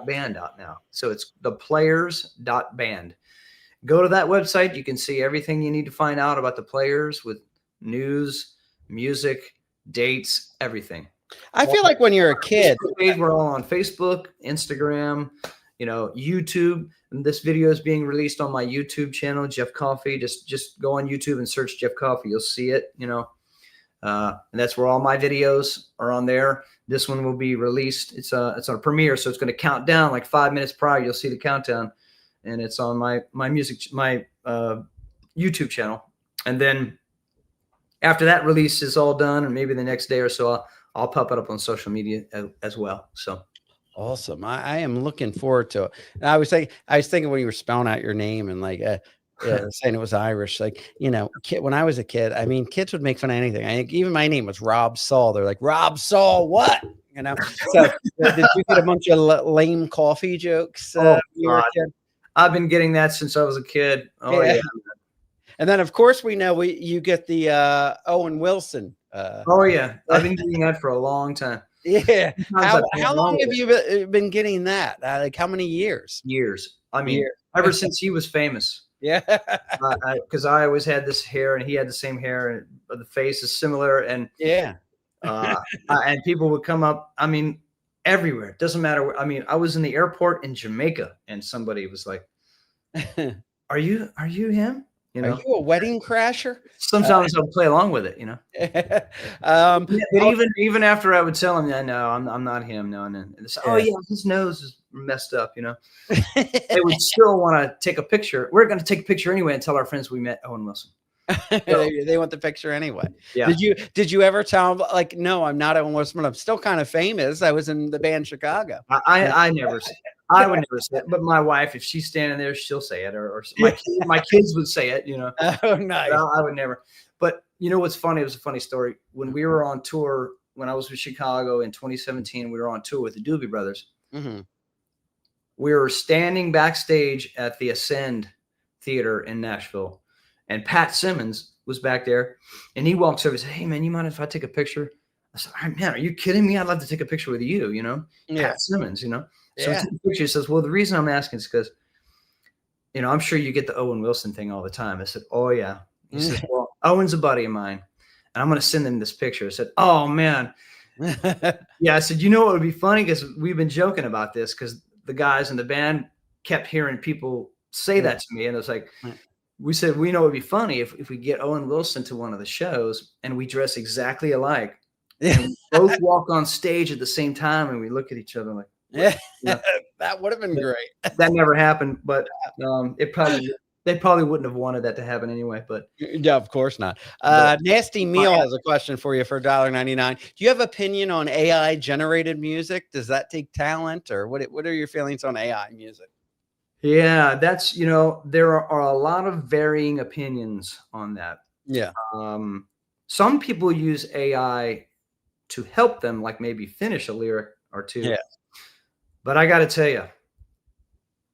.band out now. So it's theplayers.band. Go to that website. You can see everything you need to find out about the Players, with news, music, dates, everything. I feel like when you're a kid, we're all on Facebook, Instagram, you know, YouTube. And this video is being released on my YouTube channel, Jeff Coffey. Just go on YouTube and search Jeff Coffey. You'll see it, you know. And that's where all my videos are on there. This one will be released. It's on a premiere, so it's going to count down like 5 minutes prior. You'll see the countdown, and it's on my YouTube channel. And then after that release is all done, and maybe the next day or so, I'll pop it up on social media as well. So awesome! I am looking forward to it. And I was thinking when you were spelling out your name and like saying it was Irish, like, you know, when I was a kid, I mean, kids would make fun of anything. I think even my name was Rob Saul. They're like, Rob Saul, what? You know. So did you get a bunch of lame coffee jokes? I've been getting that since I was a kid. Oh yeah. And then of course we know you get the Owen Wilson. Oh yeah, I've been getting that for a long time. Yeah. How long have you been getting that? Like how many years? Years. I mean, ever since he was famous. Yeah. Because I always had this hair, and he had the same hair, and the face is similar, and yeah. And people would come up. I mean, everywhere. It doesn't matter where. I mean, I was in the airport in Jamaica, and somebody was like, "Are you him? You know, are you a wedding crasher?" Sometimes I'll play along with it, you know. But even after I would tell him, "Yeah, no, I'm not him." No, and say, "Oh yeah, his nose is messed up," you know. They would still want to take a picture. We're going to take a picture anyway and tell our friends we met Owen Wilson. So, they want the picture anyway. Yeah. Did you ever tell them, like, no, I'm not Owen Wilson, but I'm still kind of famous. I was in the band Chicago. I never said. I would never say it, but my wife, if she's standing there, she'll say it, or my kids would say it, you know. Oh, nice. I would never. But you know what's funny? It was a funny story. When we were on tour, when I was with Chicago in 2017, we were on tour with the Doobie Brothers. Mm-hmm. We were standing backstage at the Ascend Theater in Nashville, and Pat Simmons was back there, and he walks over and says, "Hey man, you mind if I take a picture?" I said, "All right, man, are you kidding me? I'd love to take a picture with you, you know, Pat Simmons, you know." So he took a picture. He says, "Well, the reason I'm asking is because, you know, I'm sure you get the Owen Wilson thing all the time." I said, "Oh yeah." He says, "Well, Owen's a buddy of mine, and I'm going to send him this picture." I said, "Oh man." Yeah, I said, "You know what would be funny? Because we've been joking about this because the guys in the band kept hearing people say that to me. And it was like, we said, we know it would be funny if we get Owen Wilson to one of the shows and we dress exactly alike. And we both walk on stage at the same time and we look at each other like, yeah, you know, that would have been great. That never happened, but they probably wouldn't have wanted that to happen anyway. But yeah, of course not. Nasty Meal has a question for you for $1.99. Do you have opinion on AI generated music? Does that take talent, or what are your feelings on AI music? yeah, that's, you know, there are a lot of varying opinions on that. Yeah. Some people use AI to help them, like maybe finish a lyric or two. Yeah. But I got to tell you,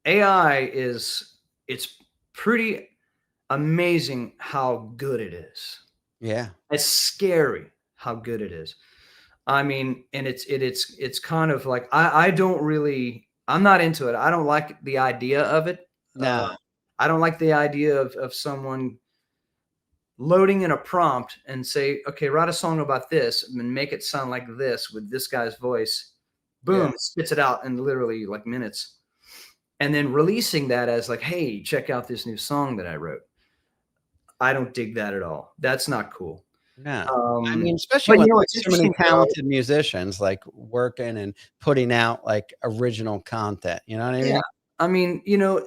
AI it's pretty amazing how good it is. Yeah. It's scary how good it is. I mean, and it's kind of like, I'm not into it. I don't like the idea of it. No. I don't like the idea of someone loading in a prompt and say, okay, write a song about this and make it sound like this with this guy's voice. Boom, it spits it out in literally like minutes. And then releasing that as like, hey, check out this new song that I wrote. I don't dig that at all. That's not cool. No, I mean, especially when like so many talented musicians like working and putting out like original content. You know what I mean? Yeah. I mean, you know,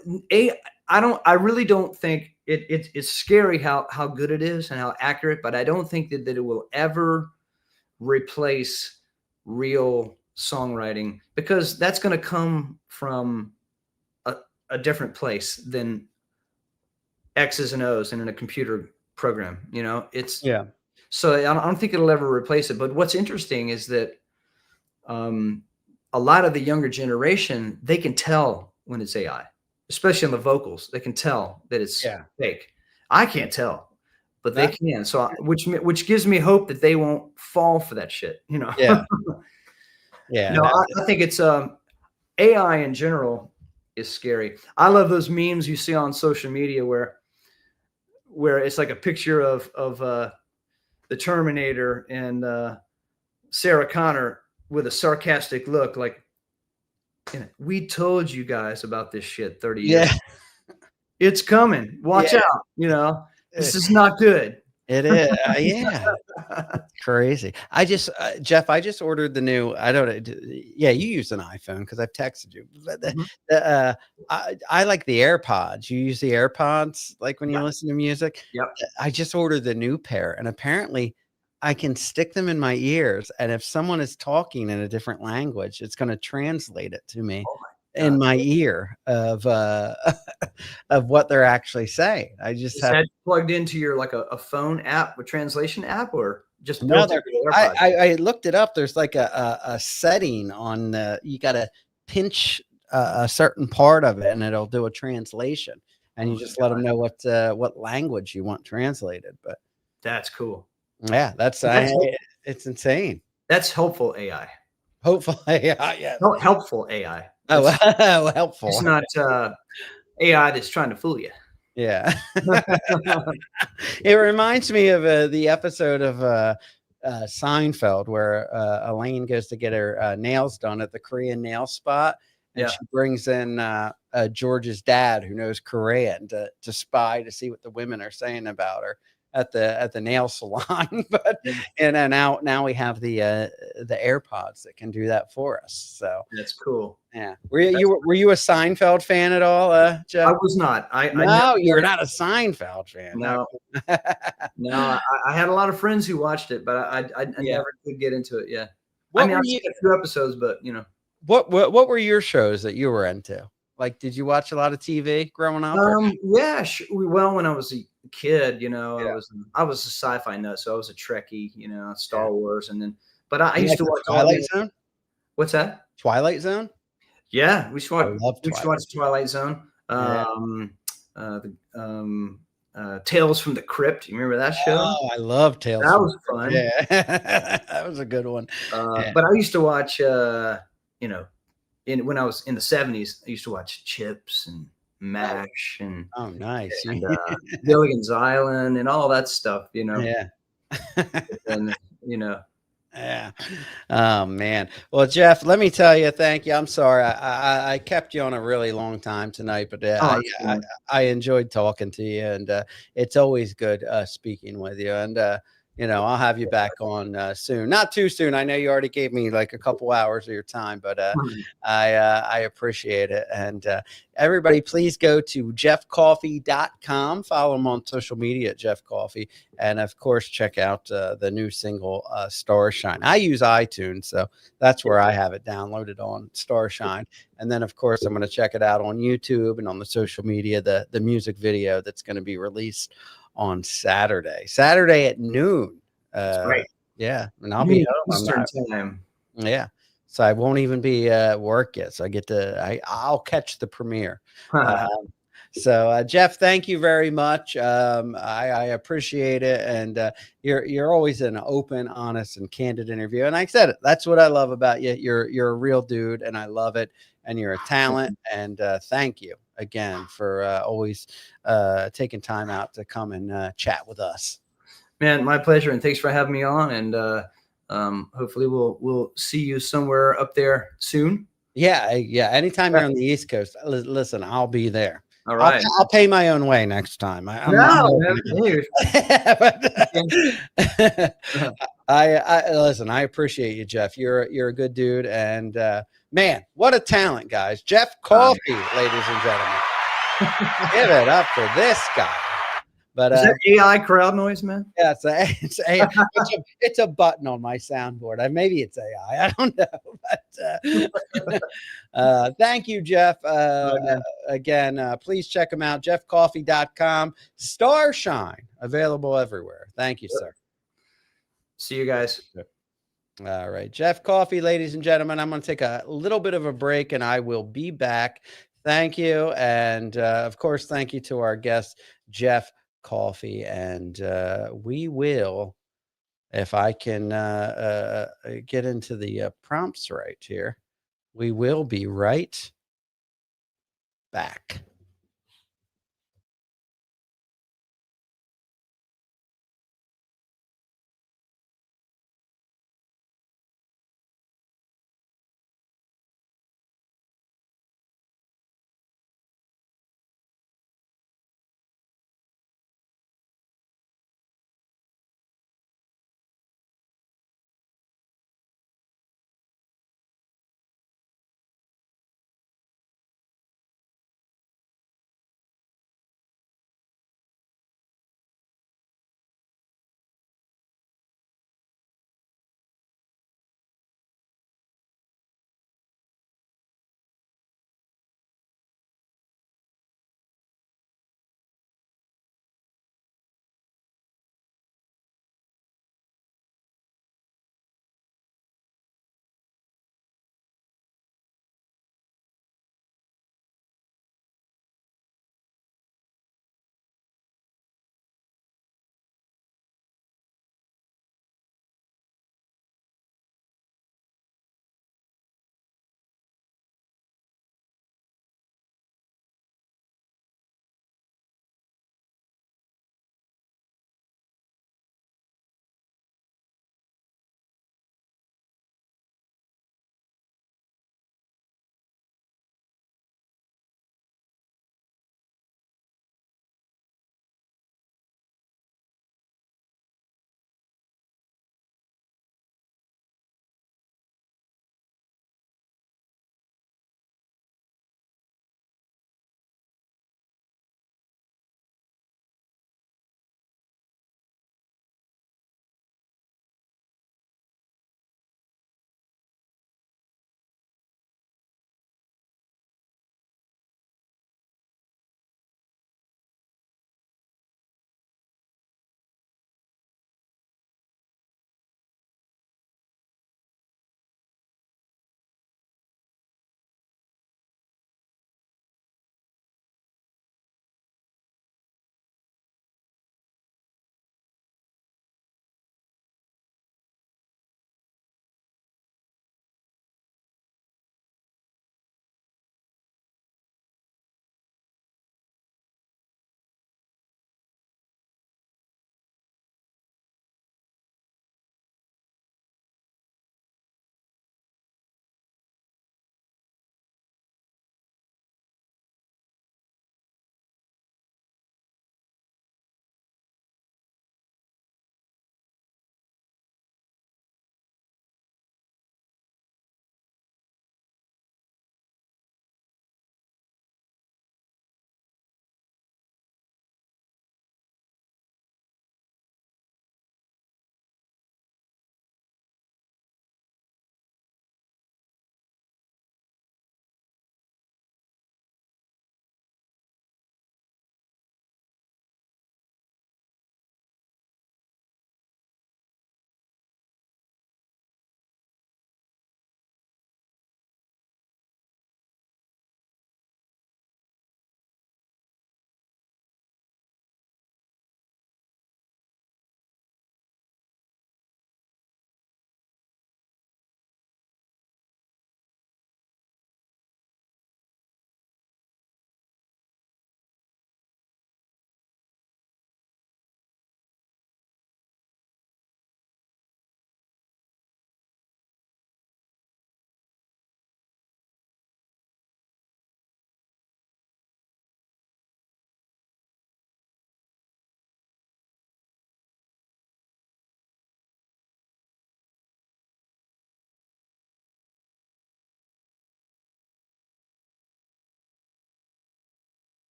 I really don't think it's scary how good it is and how accurate, but I don't think that it will ever replace real songwriting, because that's going to come from a different place than X's and O's in a computer program. You know, so I don't think it'll ever replace it. But what's interesting is that a lot of the younger generation, they can tell when it's AI, especially on the vocals. They can tell that it's fake. I can't tell, but they can. So which gives me hope that they won't fall for that shit. You know? Yeah. Yeah. No, I think it's AI in general is scary. I love those memes you see on social media where it's like a picture of the Terminator and Sarah Connor with a sarcastic look, like, we told you guys about this shit 30 years ago. It's coming. Watch out. You know, this is not good. It is. Yeah. Crazy. I just, Jeff, I just ordered the new, I don't know. Yeah. You use an iPhone because I've texted you. But I like the AirPods. You use the AirPods like when you listen to music. Yep. I just ordered the new pair, and apparently I can stick them in my ears. And if someone is talking in a different language, it's going to translate it to me in my ear of what they're actually saying. I just have that plugged into your like a phone app, a translation app, or just no. I looked it up. There's like a setting on you got to pinch a certain part of it, and it'll do a translation. And you just let them know what language you want translated. But that's cool. Yeah, it's insane. That's helpful AI. Hopeful AI, yeah. No, helpful AI. Oh, helpful. It's not AI that's trying to fool you. Yeah. It reminds me of the episode of Seinfeld where Elaine goes to get her nails done at the Korean nail spot. And she brings in George's dad, who knows Korean, to spy to see what the women are saying about her at the nail salon. But and now we have the AirPods that can do that for us. So that's cool. Yeah. Were you a Seinfeld fan at all, Jeff? I was not. You're not a Seinfeld fan. No. No, I had a lot of friends who watched it, but I never could get into it. Yeah. I've seen a few episodes, but you know. What were your shows that you were into? Like, did you watch a lot of TV growing up? Yeah. Well, when I was a kid, you know, I was a sci-fi nut, so I was a Trekkie, you know, Star Wars, and then. But I used to watch Twilight Zone. What's that? Twilight Zone. Yeah, we should watch Twilight Zone. Tales from the Crypt. You remember that show? Oh, I love Tales. That was fun. Yeah, that was a good one. Yeah. But I used to watch, when I was in the 70s, I used to watch Chips and MASH and nice. and Gilligan's Island and all that stuff, Yeah. And Yeah. Oh man. Well, Jeff, let me tell you, thank you. I'm sorry I kept you on a really long time tonight, but I enjoyed talking to you, and it's always good speaking with you. And I'll have you back on soon. Not too soon. I know you already gave me like a couple hours of your time, but I appreciate it. And everybody, please go to jeffcoffey.com. Follow him on social media at Jeff Coffey. And of course, check out the new single, Starshine. I use iTunes, so that's where I have it downloaded on, Starshine. And then, of course, I'm going to check it out on YouTube and on the social media, the music video that's going to be released on Saturday at noon. Right. Yeah. And I'll be home. Eastern time. Yeah. So I won't even be at work yet. So I'll catch the premiere. So Jeff, thank you very much. I appreciate it. And you're always an open, honest, and candid interview. And I said it, that's what I love about you. You're a real dude, and I love it. And you're a talent. And thank you again for always taking time out to come and chat with us. Man, my pleasure. And thanks for having me on. And hopefully we'll see you somewhere up there soon. Yeah. Anytime you're on the East Coast, listen, I'll be there. All right. I'll pay my own way next time. I listen, I appreciate you, Jeff. You're a good dude. And man, what a talent, guys. Jeff Coffey, ladies and gentlemen. Give it up for this guy. But is that AI crowd noise, man? Yeah, it's AI. It's a button on my soundboard. Maybe it's AI. I don't know. But thank you, Jeff. Again, please check him out. jeffcoffey.com. Starshine, available everywhere. Thank you, sir. See you guys. All right. Jeff Coffey, ladies and gentlemen. I'm going to take a little bit of a break, and I will be back. Thank you. And, of course, thank you to our guest, Jeff Coffey. And we will, if I can get into the prompts right here, we will be right back.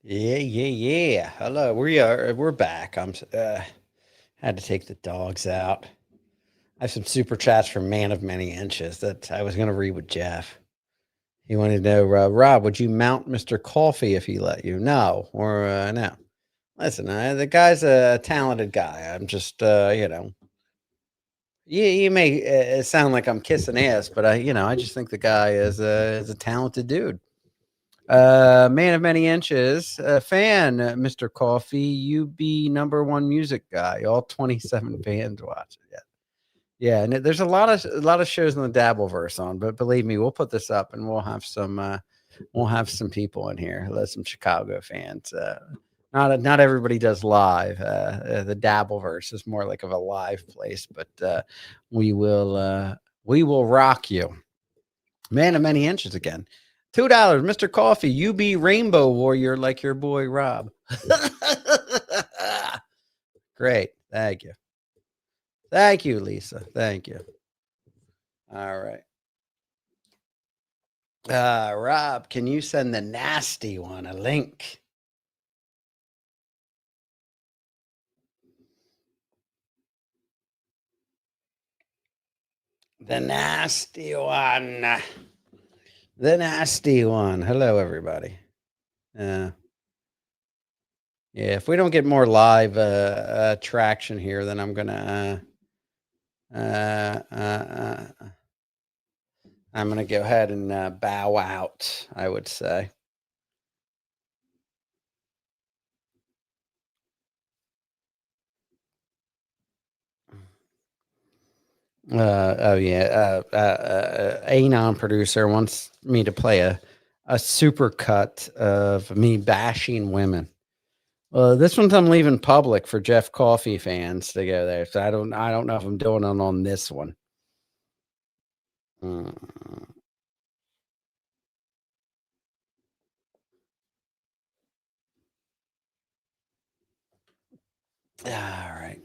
Yeah. Hello, we're back. I'm had to take the dogs out. I have some super chats from Man of Many Inches that I was going to read with Jeff. He wanted to know, Rob, would you mount Mr. Coffey if he let you? No, or no. Listen, the guy's a talented guy. I'm just, you may sound like I'm kissing ass, but I just think the guy is a talented dude. Man of Many Inches, fan, Mr. Coffey, you be #1 music guy. All 27 fans watch it. Yeah, and there's a lot of shows in the Dabbleverse on, but believe me, we'll put this up and we'll have some people in here, some Chicago fans. Not everybody does live. The Dabbleverse is more like of a live place, but we will rock you. Man of Many Inches again. $2, Mr. Coffey. You be Rainbow Warrior like your boy Rob. Great, thank you, Lisa. Thank you. All right. Rob, can you send the nasty one a link? The nasty one. The nasty one. Hello, everybody. Yeah, if we don't get more live traction here, then I'm gonna go ahead and bow out, I would say. Anon producer wants me to play a super cut of me bashing women. This one's I'm leaving public for Jeff Coffey fans to go there, so I don't know if I'm doing it on this one. All right.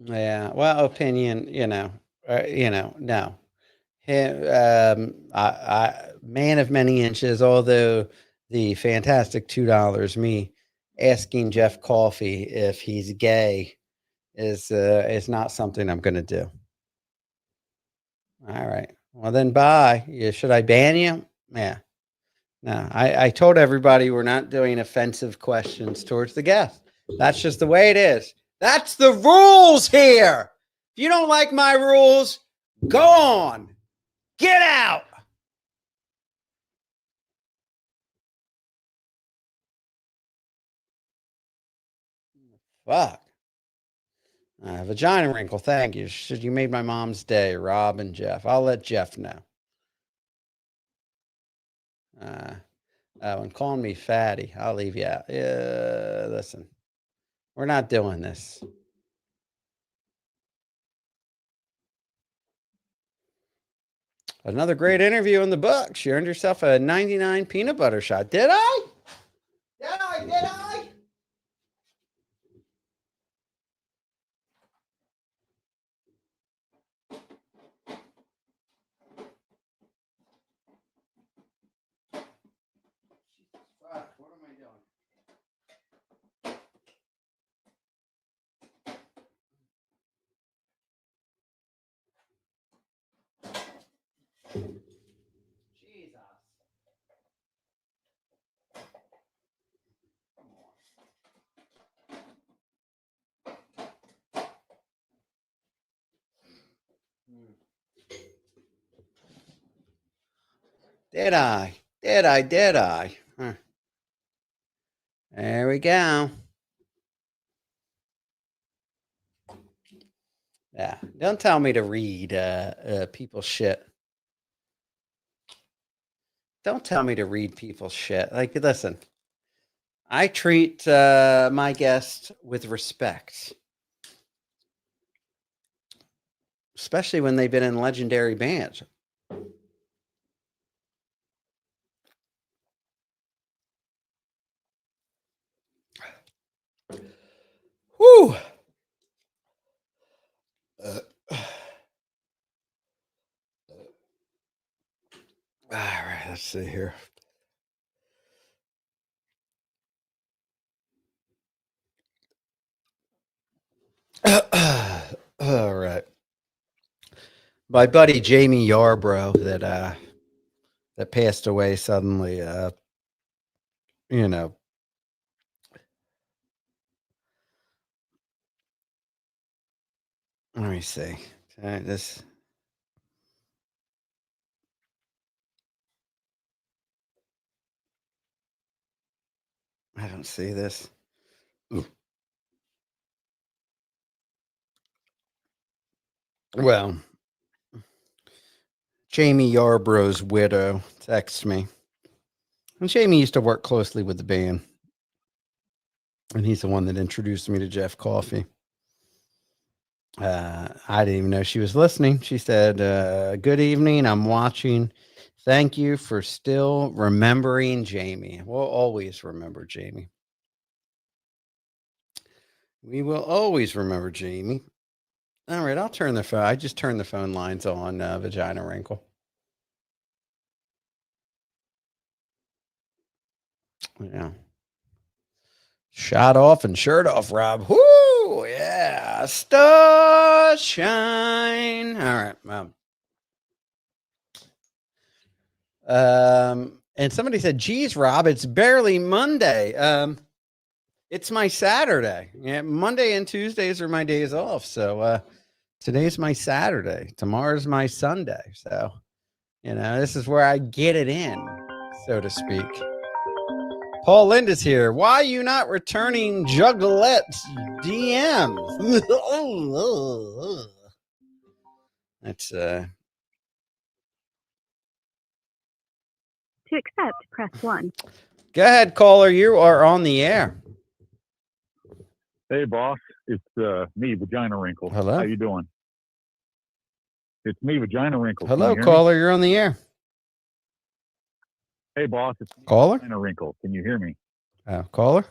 Yeah, well, opinion, no. Man of Many Inches, although the fantastic $2, me asking Jeff Coffey if he's gay is not something I'm going to do. All right. Well, then bye. Should I ban you? Yeah. No, I told everybody we're not doing offensive questions towards the guest. That's just the way it is. That's the rules here. If you don't like my rules, go on. Get out. Fuck. Vagina wrinkle. Thank you. You made my mom's day, Rob and Jeff. I'll let Jeff know. And calling me fatty. I'll leave you out. Yeah, listen. We're not doing this. Another great interview in the books. You earned yourself a 99 peanut butter shot. Did I? Did I? Fuck, what am I doing? Jesus. Did I? Huh. There we go. Yeah. Don't tell me to read people's shit. Don't tell me to read people's shit. Like, listen, I treat my guests with respect, especially when they've been in legendary bands. Whew. Let's see here. All right. My buddy Jamie Yarbrough that passed away suddenly. You know. Let me see. This. I don't see this. Ooh. Well, Jamie Yarbrough's widow texts me. And Jamie used to work closely with the band. And he's the one that introduced me to Jeff Coffey. I didn't even know she was listening. She said, good evening. I'm watching. Thank you for still remembering Jamie. We'll always remember Jamie. We will always remember Jamie. All right, I'll turn the phone. I just turned the phone lines on, Vagina Wrinkle. Yeah. Shot off and shirt off, Rob. Whoo! Yeah. Starshine. All right. And somebody said, geez, Rob, it's barely Monday. It's my Saturday. Yeah, Monday and Tuesdays are my days off. So today's my Saturday. Tomorrow's my Sunday. So, this is where I get it in, so to speak. Paul Linda's here. Why are you not returning Juggalette's DMs? That's To accept, press 1. Go ahead, caller. You are on the air. Hey, boss. It's me, Vagina Wrinkle. Hello. How you doing? It's me, Vagina Wrinkle. Hello, caller. You're on the air. Hey, boss. It's me, caller. Vagina Wrinkle. Can you hear me? Caller.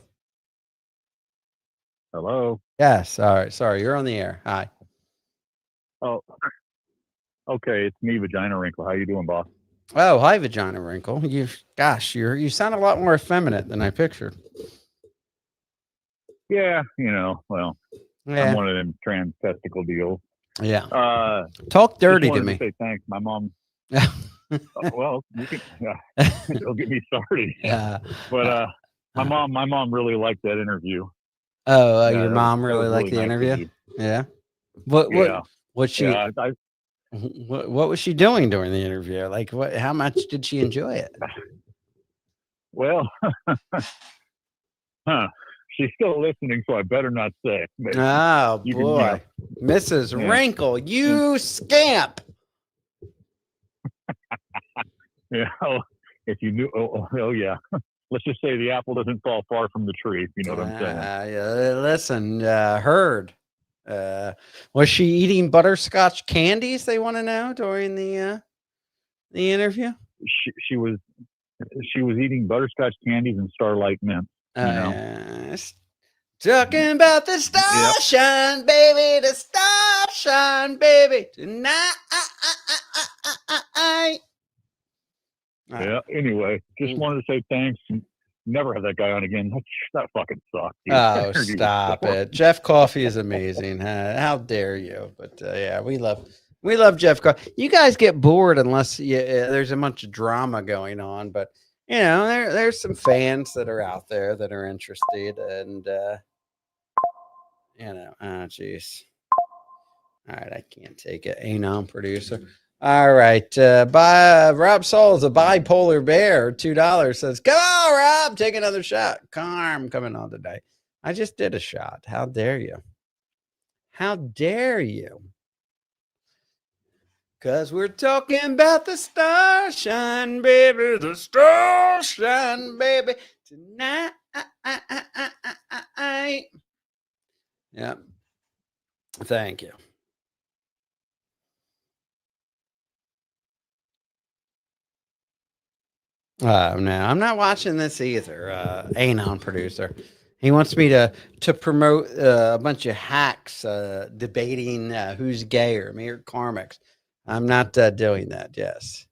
Hello. Yes. All right. Sorry. You're on the air. Hi. Oh, okay. It's me, Vagina Wrinkle. How you doing, boss? Oh, hi, Vagina Wrinkle. You sound a lot more effeminate than I pictured. Yeah. Well, yeah. I'm one of them trans testicle deals. Yeah. Talk dirty to me. Say thanks. My mom. Well, you can, don't get me started. Yeah. But my mom really liked that interview. Oh, your mom really liked the interview? Yeah. What she? Yeah, what was she doing during the interview? Like, how much did she enjoy it? Well, she's still listening, so I better not say. Oh boy, Mrs. Wrinkle, you scamp! Yeah, if you knew, oh yeah. Let's just say the apple doesn't fall far from the tree. If you know what I'm saying. Yeah, listen, heard. Was she eating butterscotch candies? They want to know during the interview. She was eating butterscotch candies and Starlight mints. Talking about the starshine, baby, the starshine, baby, tonight. Yeah. Anyway, just wanted to say thanks. Never have that guy on again. That fucking sucks. Dude. Oh, stop it! Jeff Coffey is amazing. How dare you? But yeah, we love Jeff Coffey. You guys get bored unless there's a bunch of drama going on. But there's some fans that are out there that are interested, and oh geez. All right, I can't take it. Anon producer. All right. Rob Saul is a bipolar bear. $2 says, come on, Rob, take another shot. Carm coming on today. I just did a shot. How dare you? How dare you? Because we're talking about the starshine, baby. The starshine, baby. Tonight. Yeah. Thank you. No, I'm not watching this either. Anon producer. He wants me to promote a bunch of hacks debating who's gayer, me or Carmex. I'm not doing that. Yes.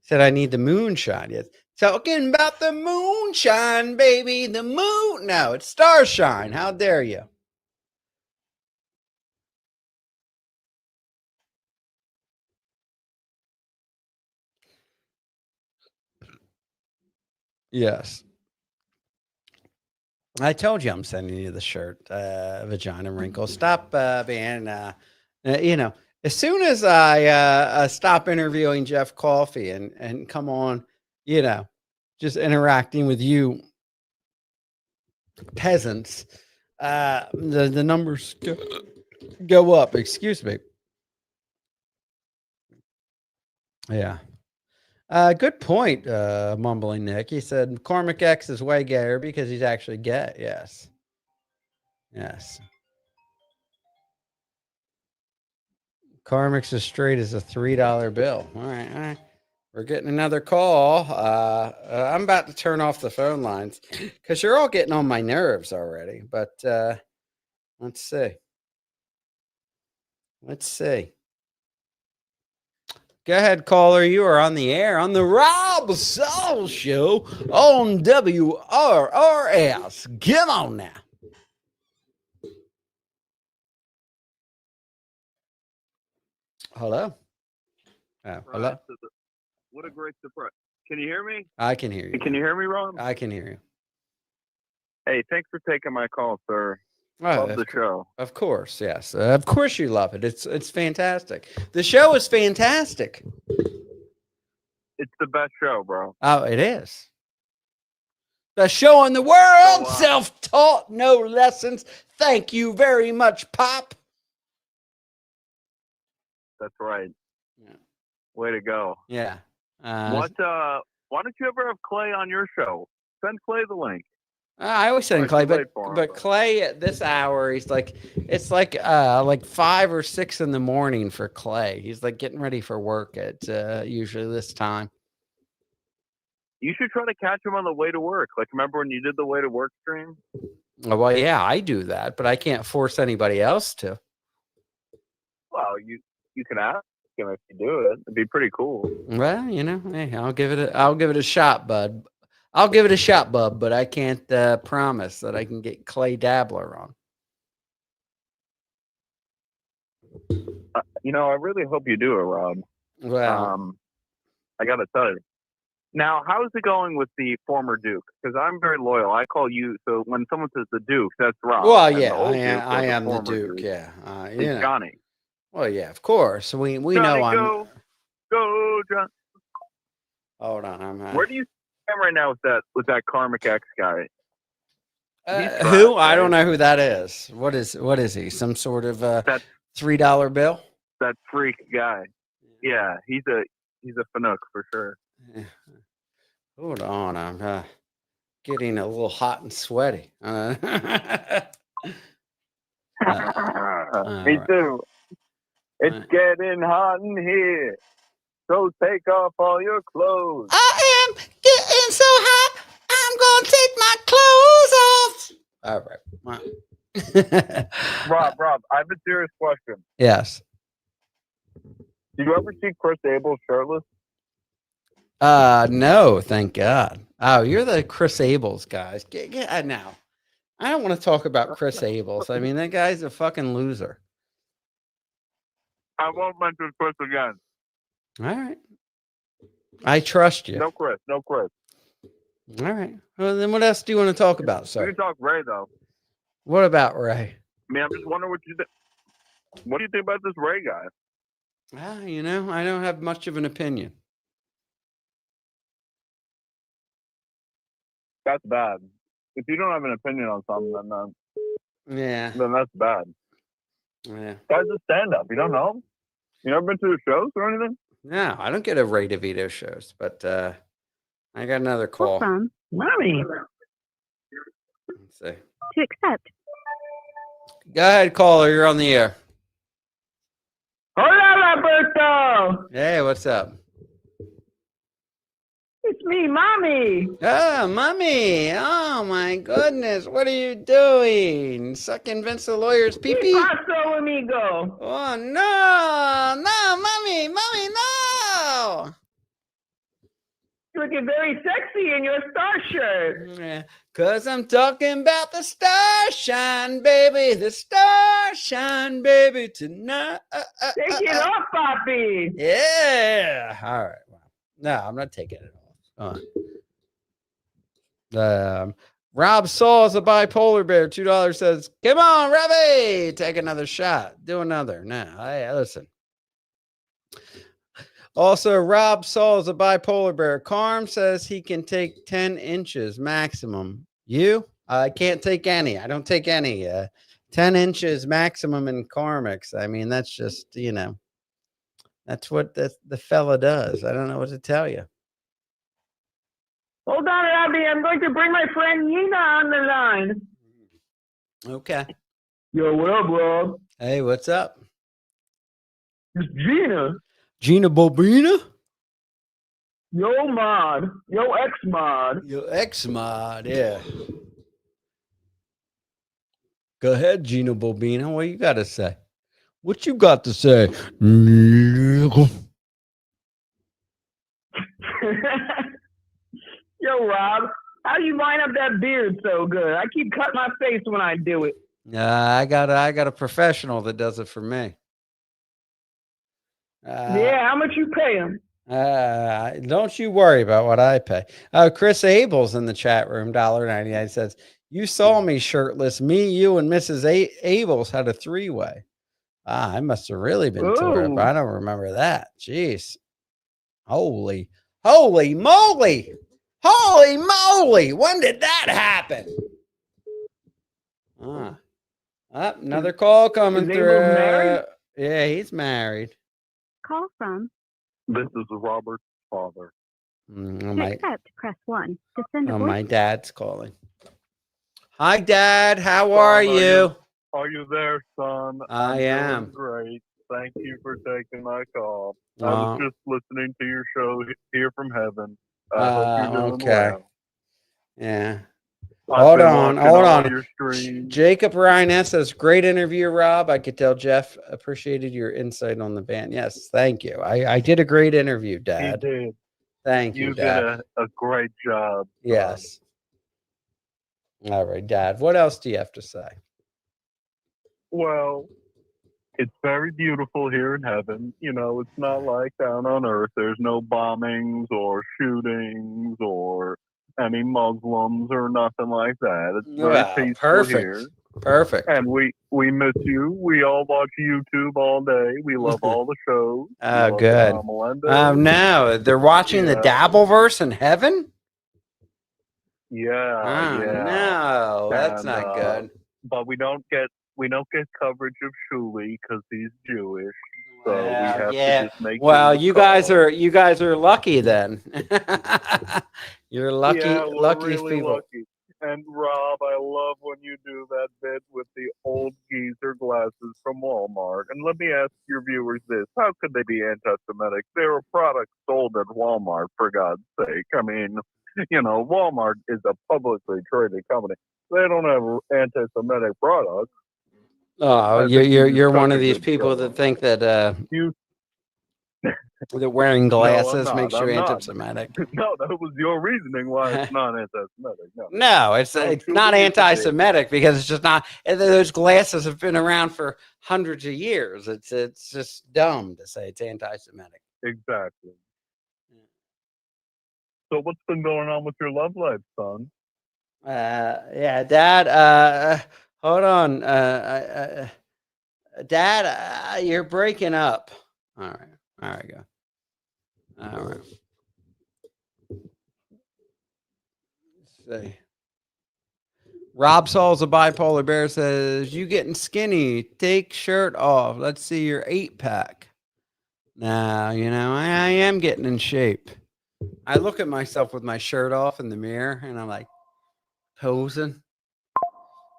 Said I need the moonshine. Yes. Talking about the moonshine, baby. The moon. No, it's Starshine. How dare you? Yes. I told you I'm sending you the shirt, Vagina Wrinkle. Stop being, as soon as I stop interviewing Jeff Coffey and come on, just interacting with you peasants, the numbers go up. Excuse me. Yeah. Good point, mumbling Nick. He said Cormac X is way gayer because he's actually gay. Yes. Yes. Cormac's as straight as a $3 bill. All right. We're getting another call. I'm about to turn off the phone lines because you're all getting on my nerves already. But let's see. Go ahead, caller. You are on the air on the Rob Saul Show on WRRS. Get on now. Hello. Hello. What a great surprise. Can you hear me? I can hear you. Can you hear me, Ron? I can hear you. Hey, thanks for taking my call, sir. Oh, Love the show. Of course, yes. Of course you love it. It's fantastic. The show is fantastic. It's the best show, bro. Oh, it is. The show in the world, self-taught, no lessons. Thank you very much, Pop. That's right. Yeah. Way to go. Yeah. Why don't you ever have Clay on your show? Send Clay the link. I always send Clay, but Clay at this hour, it's like 5 or 6 in the morning for Clay. He's like getting ready for work at usually this time. You should try to catch him on the way to work. Like, remember when you did the way to work stream? Oh, well, yeah, I do that, but I can't force anybody else to. Well, you can ask him if you do it. It'd be pretty cool. Well, hey, I'll give it a shot, bud. I'll give it a shot, bub, but I can't promise that I can get Clay Dabbler on. I really hope you do it, Rob. Well, I got to tell you. Now, how's it going with the former Duke? Because I'm very loyal. I call you. So when someone says the Duke, that's Rob. Well, yeah, I am the Duke. Yeah, it's Johnny. Well, yeah, of course. We Johnny, know go, John. Hold on, where do you stand right now with that Karmic X guy? Who? I don't know who that is. What is he? Some sort of $3 bill? That freak guy. Yeah, he's a Fanook for sure. Hold on, I'm getting a little hot and sweaty. Me right. too. It's getting hot in here, so take off all your clothes. I am getting so hot, I'm going to take my clothes off. All right. Rob, I have a serious question. Yes. Did you ever see Chris Abel shirtless? No, thank God. Oh, you're the Chris Abels guys. Get now. I don't want to talk about Chris Abels. I mean, that guy's a fucking loser. I won't mention Chris again. All right. I trust you. No Chris. All right. Well, then what else do you want to talk about, sir? We can talk Ray, though. What about Ray? I mean, I'm just wondering what do you think about this Ray guy? I don't have much of an opinion. That's bad. If you don't have an opinion on something, then that's bad. Yeah. Guy's a stand-up. You don't know him? You never been to his shows or anything? No, I don't get a Ray DeVito shows, but I got another call. From Mommy. Let's see. To accept. Go ahead, caller. You're on the air. Hola, Roberto. Hey, what's up? It's me, Mommy. Oh, Mommy. Oh, my goodness. What are you doing? Sucking Vince the lawyer's pee-pee? Paso, amigo. Oh, no. No, Mommy. Mommy, no. You're looking very sexy in your star shirt. Yeah, 'cause I'm talking about the starshine, baby. The starshine, baby, tonight. Take it off, Poppy. Yeah. All right. Well, no, I'm not taking it off. Rob Saul is a bipolar bear. $2 says, "Come on, Robbie, take another shot. Do another." No, listen. Also, Rob Saul is a bipolar bear. Carm says he can take 10 inches maximum. You? I can't take any. I don't take any. 10 inches maximum in karmics. I mean, that's just, that's what the fella does. I don't know what to tell you. Hold on, Robbie. I'm going to bring my friend Nina on the line. Okay. Yo, what up, Rob? Hey, what's up? It's Gina. Gina Bobina? Yo, mod. Yo, ex-mod. Yo, ex-mod, yeah. Go ahead, Gina Bobina. What you got to say? What you got to say? Yo, Rob. How do you line up that beard so good? I keep cutting my face when I do it. I got a professional that does it for me. Yeah, how much you pay him? Don't you worry about what I pay. Chris Abel's in the chat room, $1.99 says, "You saw me shirtless. Me, you, and Mrs. Abel's had a three-way." I must have really been to her, but I don't remember that. Jeez. Holy moly. Holy moly. When did that happen? Another call coming through. Married? Yeah, he's married. Call from. This is Robert's father. To accept, press 1. To send a voice. My dad's calling. Hi, Dad. How are you? Are you there, son? I am. Great. Thank you for taking my call. I was just listening to your show here from heaven. I hope you're doing well. Yeah. Hold on. Your stream. Jacob Ryan says, "Great interview, Rob. I could tell Jeff appreciated your insight on the band." Yes, thank you. I did a great interview, Dad. He did. Thank you, Dad. You did a great job. Yes. All right, Dad. What else do you have to say? Well, it's very beautiful here in heaven. It's not like down on earth. There's no bombings or shootings or any Muslims or nothing like that. It's very peaceful here. Perfect. And we miss you. We all watch YouTube all day. We love all the shows. Oh, good. No, they're watching the Dabbleverse in heaven? Yeah. No, that's not good. But we don't get coverage of Shuli because he's Jewish. So we have to just make. Well, you guys are lucky then. You're lucky, really people. Lucky. And Rob, I love when you do that bit with the old geezer glasses from Walmart. And let me ask your viewers this: how could they be anti-Semitic? They're a product sold at Walmart, for God's sake. I mean, Walmart is a publicly traded company. They don't have anti-Semitic products. Oh, you're one of these people that think that that wearing glasses makes you anti-Semitic. No, that was your reasoning why it's not anti-Semitic. No, it's not anti-Semitic because it's just not. Those glasses have been around for hundreds of years. It's just dumb to say it's anti-Semitic. Exactly. So what's been going on with your love life, son? Dad. Hold on. Dad, you're breaking up. All right. Go. All right. Let's see. Rob Saul's a bipolar bear says, "You getting skinny? Take shirt off. Let's see your 8-pack." Now, I am getting in shape. I look at myself with my shirt off in the mirror and I'm like posing.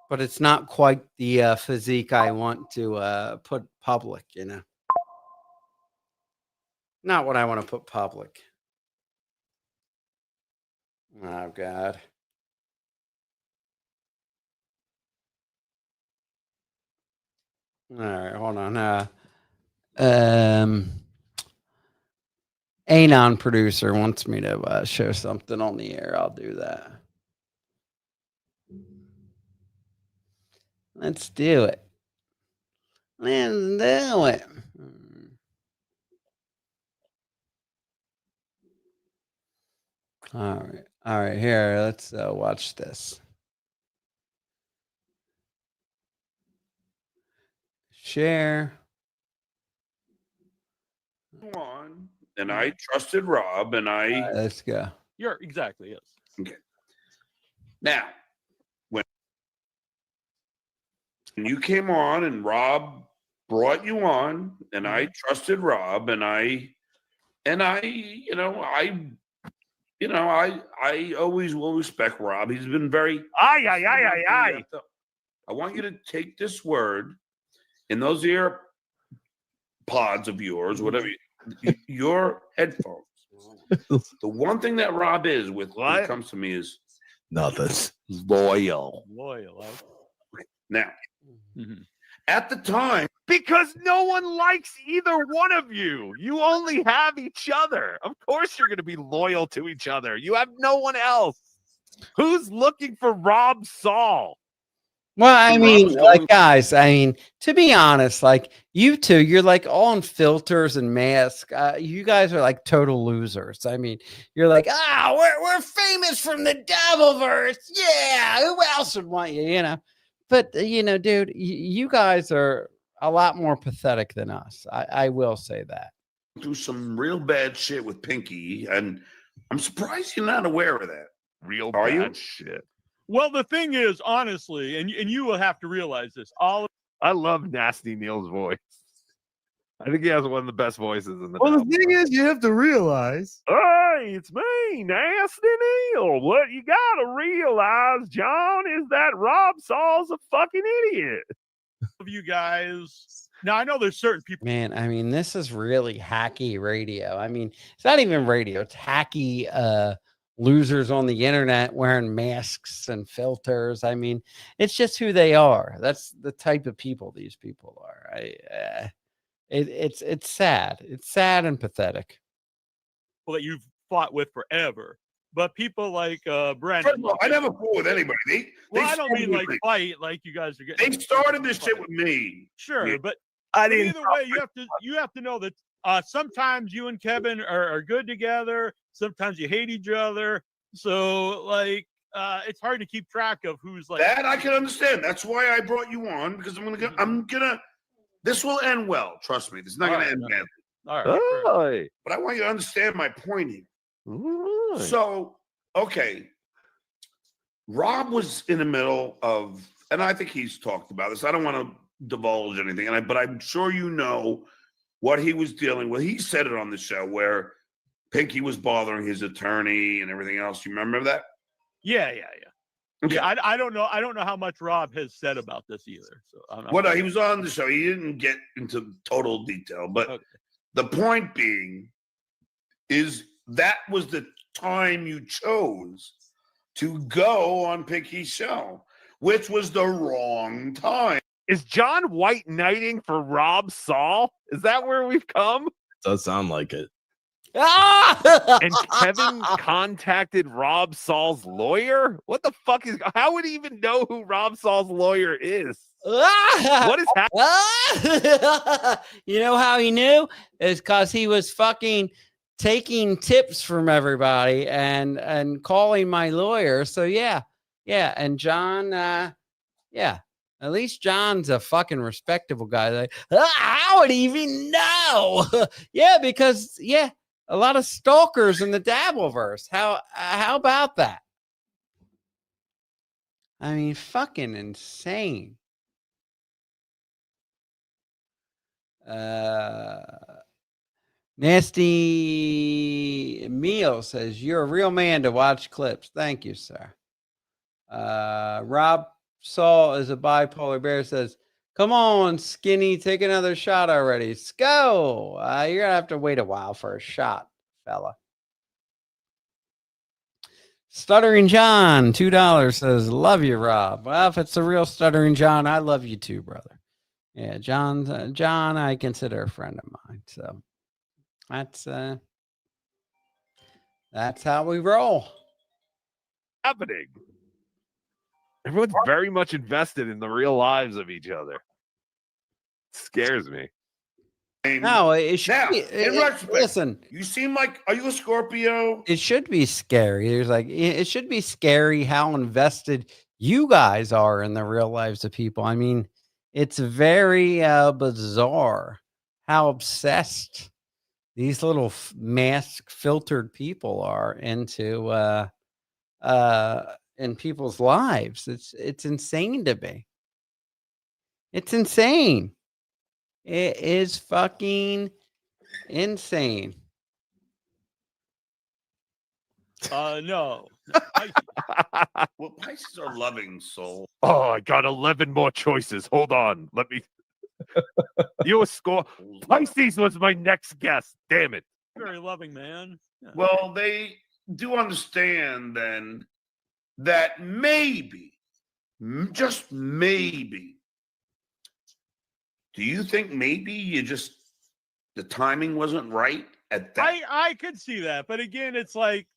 But it's not quite the physique I want to put public, Not what I want to put public. Oh, God. All right, hold on. Anon producer wants me to show something on the air. I'll do that. Let's do it. Let's do it. All right. All right. Here, let's watch this. Share. On, and I trusted Rob, and I. Let's go. You're exactly, yes. Okay. Now, when you came on and Rob brought you on, and I trusted Rob, and I always will respect Rob. He's been very. I want you to take this word in those ear pods of yours, whatever, your headphones. The one thing that Rob is with when it comes to me is nothing. Loyal. Now, at the time, because no one likes either one of you. You only have each other. Of course you're going to be loyal to each other. You have no one else. Who's looking for Rob Saul? Well, I mean, like, guys, I mean, to be honest, like, you two, you're like on filters and masks. You guys are like total losers. I mean, you're like, we're famous from the Devilverse. Yeah, who else would want you, you know? But, you know, dude, you guys are a lot more pathetic than us. I will say that. Do some real bad shit with Pinky, and I'm surprised you're not aware of that. Real Are you? bad shit. Well, the thing is, honestly, and you will have to realize this. I love Nasty Neil's voice. I think he has one of the best voices in the. Well, the thing is, you have to realize. Hey, it's me, Nasty Neil. What you gotta realize, John, is that Rob Saul's a fucking idiot. Of you guys. Now, I know there's certain people. Man, I mean, this is really hacky radio. I mean, it's not even radio. It's hacky losers on the internet wearing masks and filters. I mean, it's just who they are. That's the type of people these people are. It's sad. It's sad and pathetic. That you've fought with forever. But people like Brandon. All, I never fought with anybody. I don't mean like fight like you guys are getting. They started this shit with me. Sure, Yeah. but I didn't. either way, you have to know that sometimes you and Kevin are good together. Sometimes you hate each other. So like it's hard to keep track of who's like That I can understand. That's why I brought you on, because I'm gonna this will end well. Trust me. This is not gonna end badly. All right. But I want you to understand my point here. Right. So, okay. Rob was in the middle of, and I think he's talked about this. I don't want to divulge anything, but I'm sure you know what he was dealing with. He said it on the show where Pinky was bothering his attorney and everything else. You remember that? Yeah. Okay. Yeah, I don't know. I don't know how much Rob has said about this either. So He was on the show. He didn't get into total detail, but the point being is that was the time you chose to go on Pinky's show, which was the wrong time. Is John White knighting for Rob Saul? Is that where we've come? Does sound like it. And Kevin contacted Rob Saul's lawyer? What the fuck is... How would he even know who Rob Saul's lawyer is? What is happening? You know how he knew? Is because he was fucking taking tips from everybody and calling my lawyer. So yeah. And John, at least John's a fucking respectable guy. Like, how would he even know? Yeah, because a lot of stalkers in the Dabbleverse. How about that? I mean, fucking insane. Nasty Meal says, you're a real man to watch clips. Thank you, sir. Rob Saul is a bipolar bear, says, come on, Skinny, take another shot already. Let's go. You're going to have to wait a while for a shot, fella. Stuttering John, $2 says, love you, Rob. Well, if it's the real Stuttering John, I love you too, brother. Yeah, John, I consider a friend of mine. So that's That's how we roll. Happening. Everyone's very much invested in the real lives of each other. Scares me. No, it should Now, be. in retrospect, Listen, you seem like, are you a Scorpio? it should be scary. There's like, it should be scary how invested you guys are in the real lives of people. I mean, it's very bizarre how obsessed these little mask filtered people are into in people's lives. It's insane to me. It's insane. It is fucking insane. No. Well, Pisces are loving souls. Oh, I got 11 more choices. Hold on. Let me. You a score. Pisces was my next guess. Damn it. Very loving man. Yeah. Well, they do understand then that maybe, just maybe, do you think maybe the timing wasn't right at that? I could see that, but again, it's like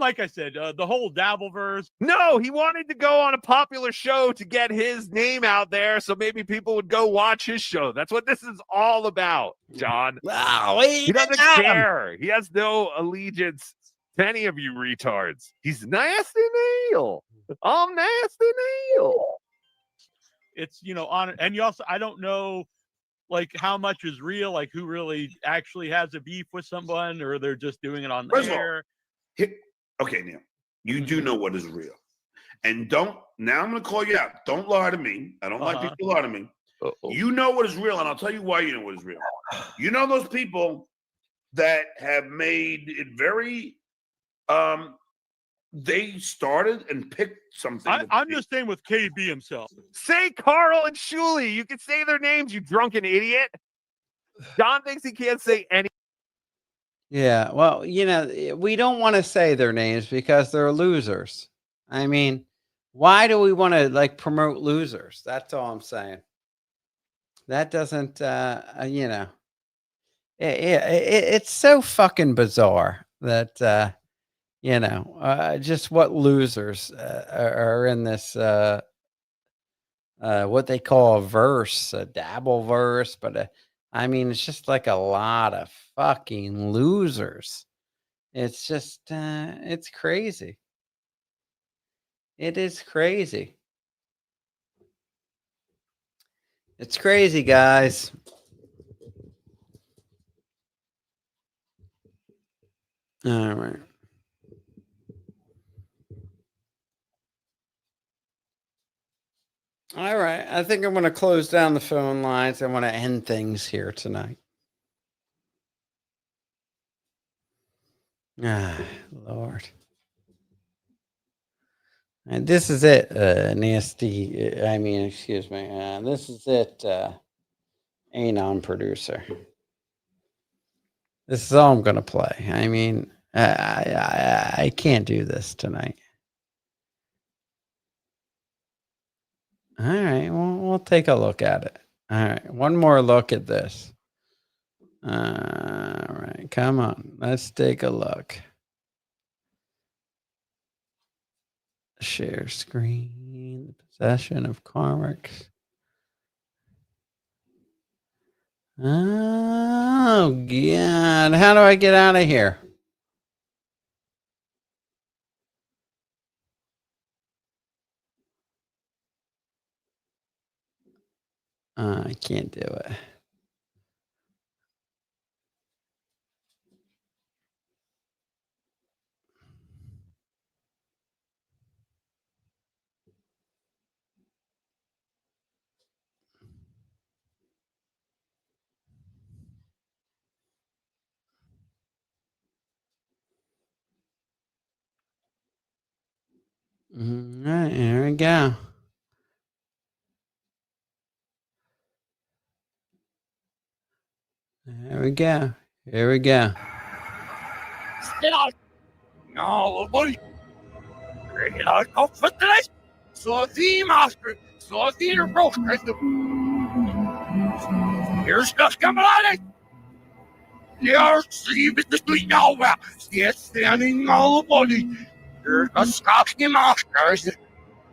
I said, the whole Dabbleverse. No, he wanted to go on a popular show to get his name out there so maybe people would go watch his show. That's what this is all about, John. Wow, he doesn't care. He has no allegiance to any of you retards. He's Nasty Neil. I'm Nasty Neil. It's, on, and you also, I don't know, like, how much is real, like who really actually has a beef with someone, or they're just doing it on the air. Okay, Neil, you do know what is real. And now I'm going to call you out. Don't lie to me. I don't like people to lie to me. You know what is real, and I'll tell you why you know what is real. You know those people that have made it very, they started and picked something. I'm just saying with KB himself. Say Carl and Shuli. You can say their names, you drunken idiot. John thinks he can't say any. Yeah, well, we don't want to say their names because they're losers. I mean, why do we want to promote losers? That's all I'm saying. That doesn't, it's so fucking bizarre that, just what losers are in this, what they call a verse, a dabble verse, but I mean, it's just like a lot of fucking losers. It's just, it's crazy. It is crazy. It's crazy, guys. All right. All right. I think I'm going to close down the phone lines. I want to end things here tonight. Ah, Lord. And this is it, nasty. Excuse me. This is it, Anon producer. This is all I'm going to play. I mean, I can't do this tonight. All right, well, we'll take a look at it. All right, one more look at this. All right, come on. Let's take a look. Share screen. Possession of comics. Oh, God. How do I get out of here? I can't do it. All right, here we go. There we go. Here we go. Sit down. No, buddy. Jag har fått dig. Så fin master. Så fin brosk. Here's stuff coming out of it. You're sleeping the street now. Yes, standing all body. You're a Scotty Masters.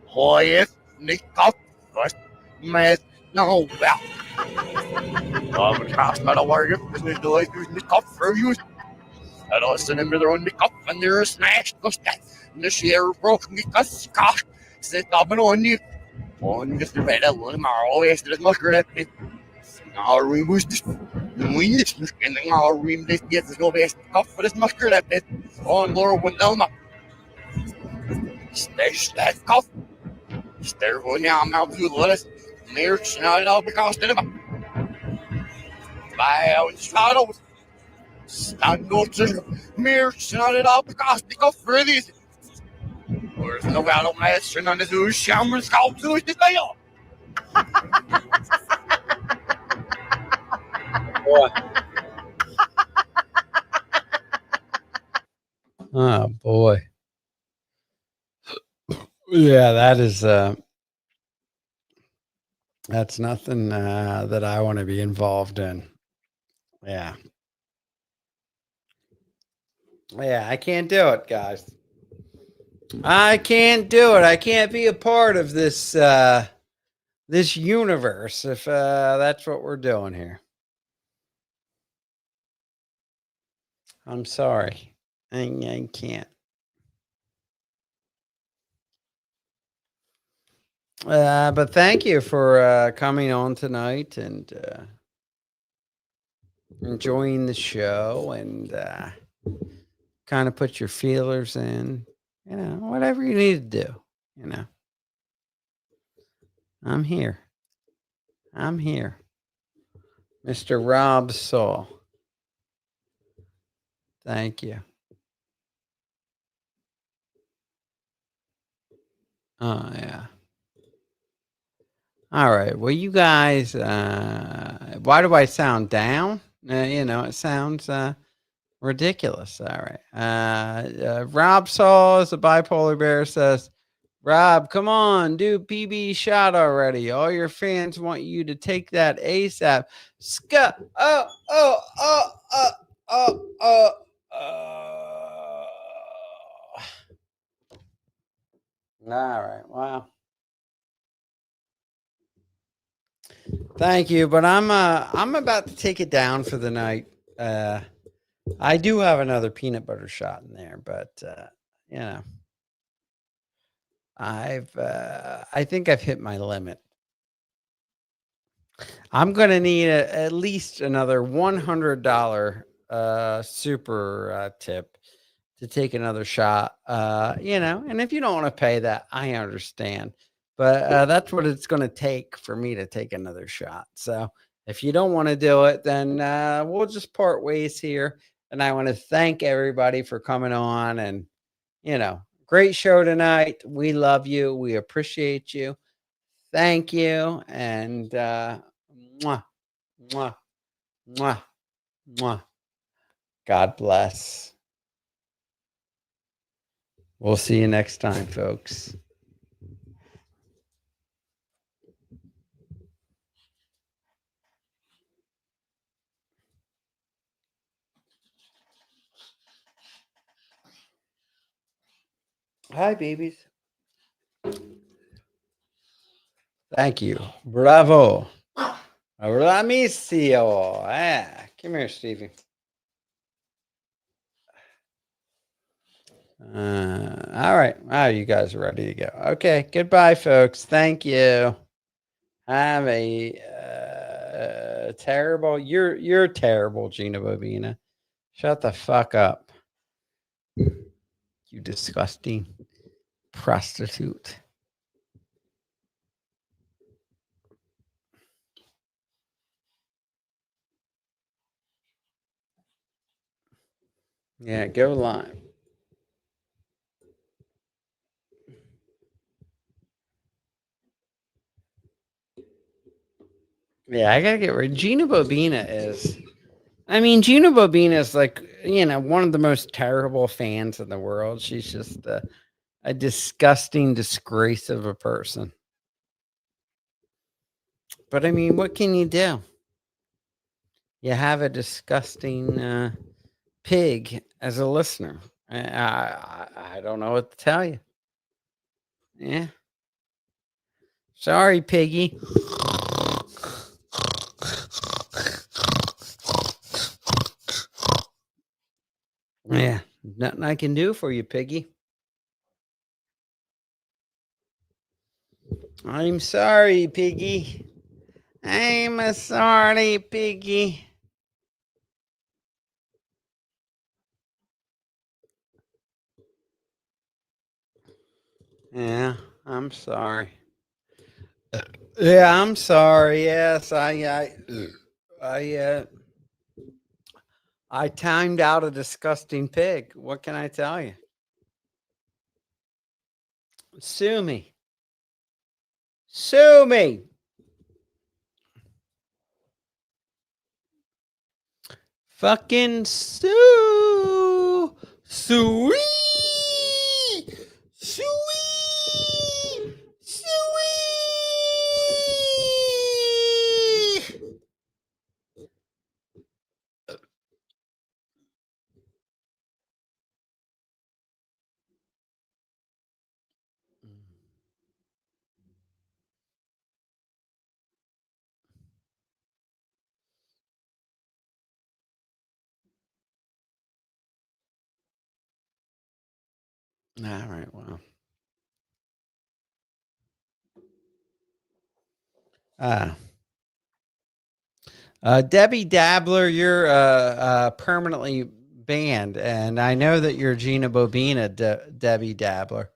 Hoyes, Nick up. Mas no, well. I'm cast not a warrior. This is the way to Nick up for you. I listen in their own Nick up and they're a smash. Because that. And the share broke Nick up. Scott. Sit up and on you. On just the red alone. Always the mucker. Our room was just doing this and our room this gets no best cup for this mucker that bit on Laura went down up. Stash that cup. Stare for now, I'm out to let us. Merch not all because of them. By out shadows. Stand no to merch not all because they go for these. There's no battle master on the zoo shammer scalp to it. Oh boy. Yeah, that is that's nothing that I want to be involved in. Yeah. Yeah, I can't do it, guys. I can't do it. I can't be a part of this this universe if that's what we're doing here. I'm sorry. I can't. But thank you for coming on tonight and enjoying the show and kind of put your feelers in, you know, whatever you need to do, you know. I'm here. I'm here. Mr. Rob Saul. Thank you. Oh, yeah. All right. Well, you guys, why do I sound down? You know, it sounds ridiculous. All right. Rob Saul is a bipolar bear says, Rob, come on, do PB shot already. All your fans want you to take that ASAP. All right. Wow. Thank you, but I'm about to take it down for the night. I do have another peanut butter shot in there, but you know, I think I've hit my limit. I'm gonna need at least another $100 super tip to take another shot. You know, and if you don't want to pay that, I understand. But that's what it's going to take for me to take another shot. So if you don't want to do it, then we'll just part ways here. And I want to thank everybody for coming on. And, you know, great show tonight. We love you. We appreciate you. Thank you. And mwah, mwah, mwah, mwah. God bless. We'll see you next time, folks. Hi, babies. Thank you. Bravo. Bramicio. Come here, Stevie. All right. Wow, you guys are ready to go. Okay. Goodbye, folks. Thank you. Have a terrible. You're terrible, Gina Bobina. Shut the fuck up. You disgusting prostitute. Yeah, go live. Yeah, I gotta get rid. Gina Bobina is. I mean, Gina Bobina is like, you know, one of the most terrible fans in the world. She's just a disgusting disgrace of a person. But I mean, what can you do? you have a disgusting pig as a listener. I don't know what to tell you. Yeah. Sorry, piggy. Yeah, nothing I can do for you, piggy. I'm sorry, piggy. I'm a sorry, piggy. Yeah, I'm sorry. Yeah, I'm sorry. Yes, I timed out a disgusting pig. What can I tell you? Sue me. Sue me. Fucking sue. Sweet. Sweet. Sweet. All right, well. Debbie Dabbler, you're permanently banned, and I know that you're Gina Bobina, Debbie Dabbler.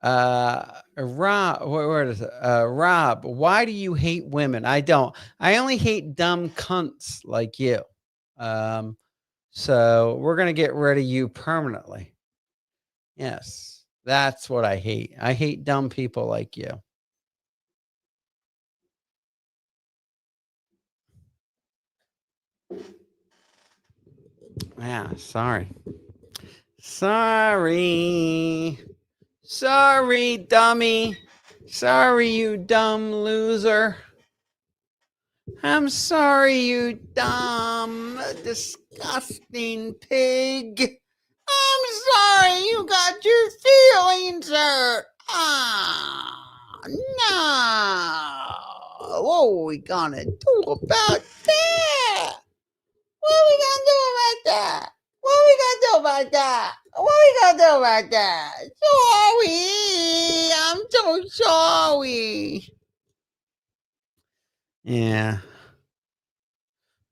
Rob, where is it? Rob, why do you hate women? I don't. I only hate dumb cunts like you. So we're gonna get rid of you permanently. Yes, that's what I hate. I hate dumb people like you. Yeah, sorry. Sorry. Sorry, dummy. Sorry, you dumb loser. I'm sorry, you dumb, disgusting pig. I'm sorry you got your feelings hurt. Ah, no. What are we gonna do about that? What are we gonna do about that? What are we gonna do about that? What are we gonna do about that? Sorry. I'm so sorry. Yeah.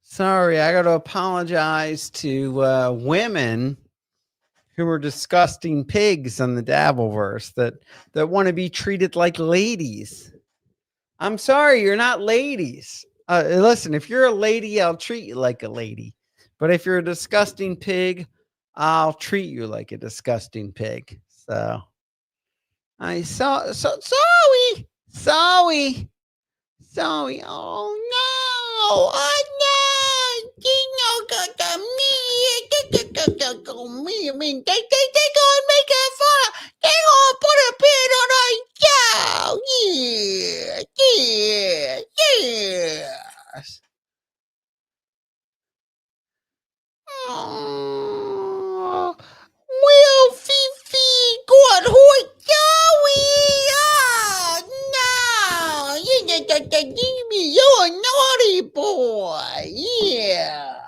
Sorry, I got to apologize to women who are disgusting pigs on the Dabbleverse that want to be treated like ladies. I'm sorry, you're not ladies. Listen, if you're a lady, I'll treat you like a lady. But if you're a disgusting pig, I'll treat you like a disgusting pig. So sorry. Sorry. Sorry. Oh no. Oh no. Me. I mean, they gonna make it fun. They gonna put a pin on our show. Yes. Oh, Will Fifi got Hoy Joey. Oh no. You're a naughty boy. Yeah.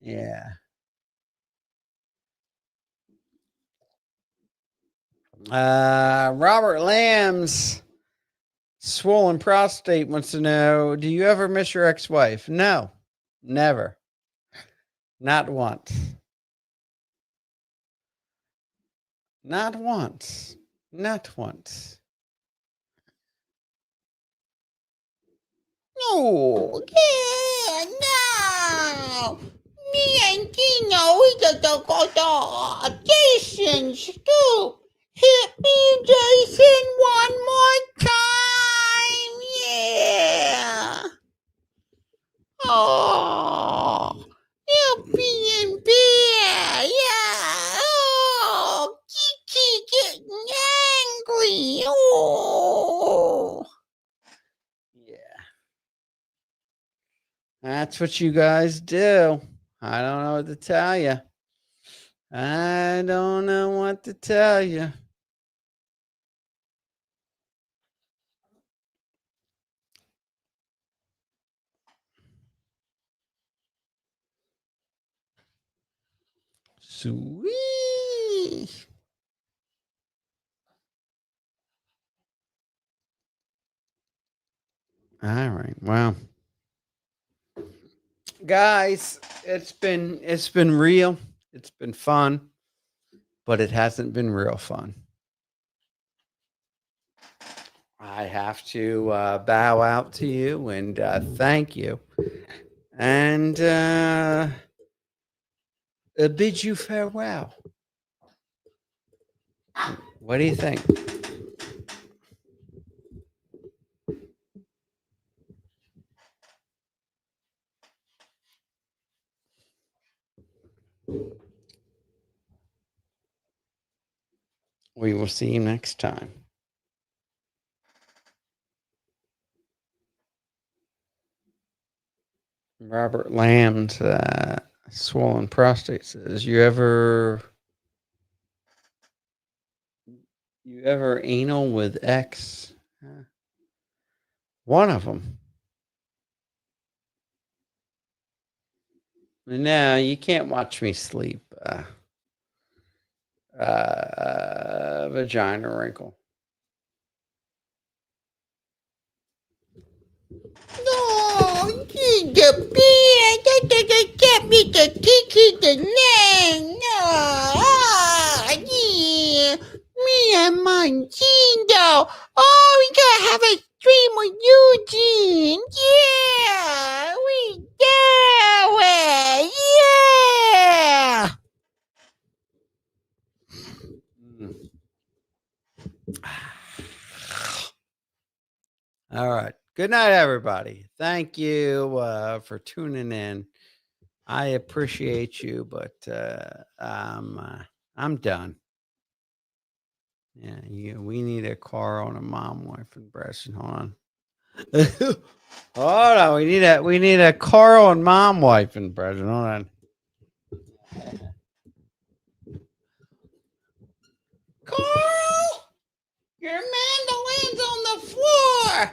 Yeah. Robert Lamb's swollen prostate wants to know, do you ever miss your ex-wife? No, never. Not once. Not once. Not once. No. Yeah, no. Me and Gino, we just go to Jason Stoop. Hit me, Jason, one more time. Yeah. Oh, you're being bad. Yeah. Oh, Kiki getting angry. Oh. Yeah. That's what you guys do. I don't know what to tell you. I don't know what to tell you. Sweet. All right. Well, guys, it's been real. It's been fun, but it hasn't been real fun. I have to bow out to you and thank you, and bid you farewell. What do you think? We will see you next time. Robert Lamb's swollen prostate says, you ever anal with X? One of them. No, you can't watch me sleep. Vagina wrinkle. No, the beer, get me the ticket, the name. No, yeah. Me and Montino. Oh, we gotta have a stream with Eugene. Yeah, we do it. Yeah. All right. Good night, everybody. Thank you for tuning in. I appreciate you, but I'm done. Yeah, we need a Carl and a mom, wife, and Bresson. Hold on. Hold on. We need a Carl and mom, wife, and Bresson. Hold on. Carl, your mandolin's on the floor.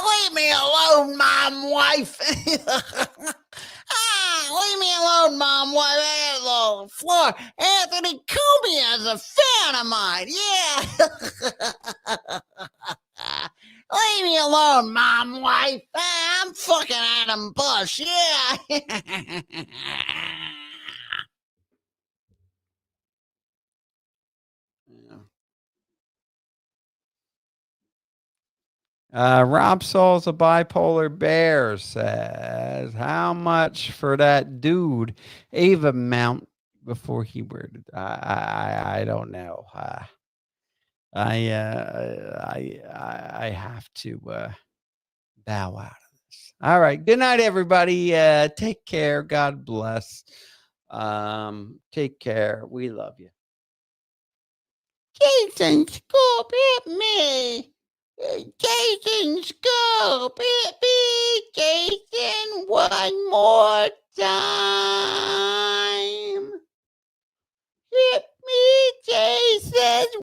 Leave me alone, mom, wife. Leave me alone, mom, wife. On the floor. Anthony Coomey is a fan of mine. Yeah. Leave me alone, mom, wife. I'm fucking Adam Bush. Yeah. Rob Saul's a bipolar bear says, how much for that dude Ava mount before he weird? I don't know. I have to bow out of this. All right. Good night, everybody. Take care. God bless. Take care. We love you. Jason, scoop hit me. Jason, scoop hit me. Jason, one more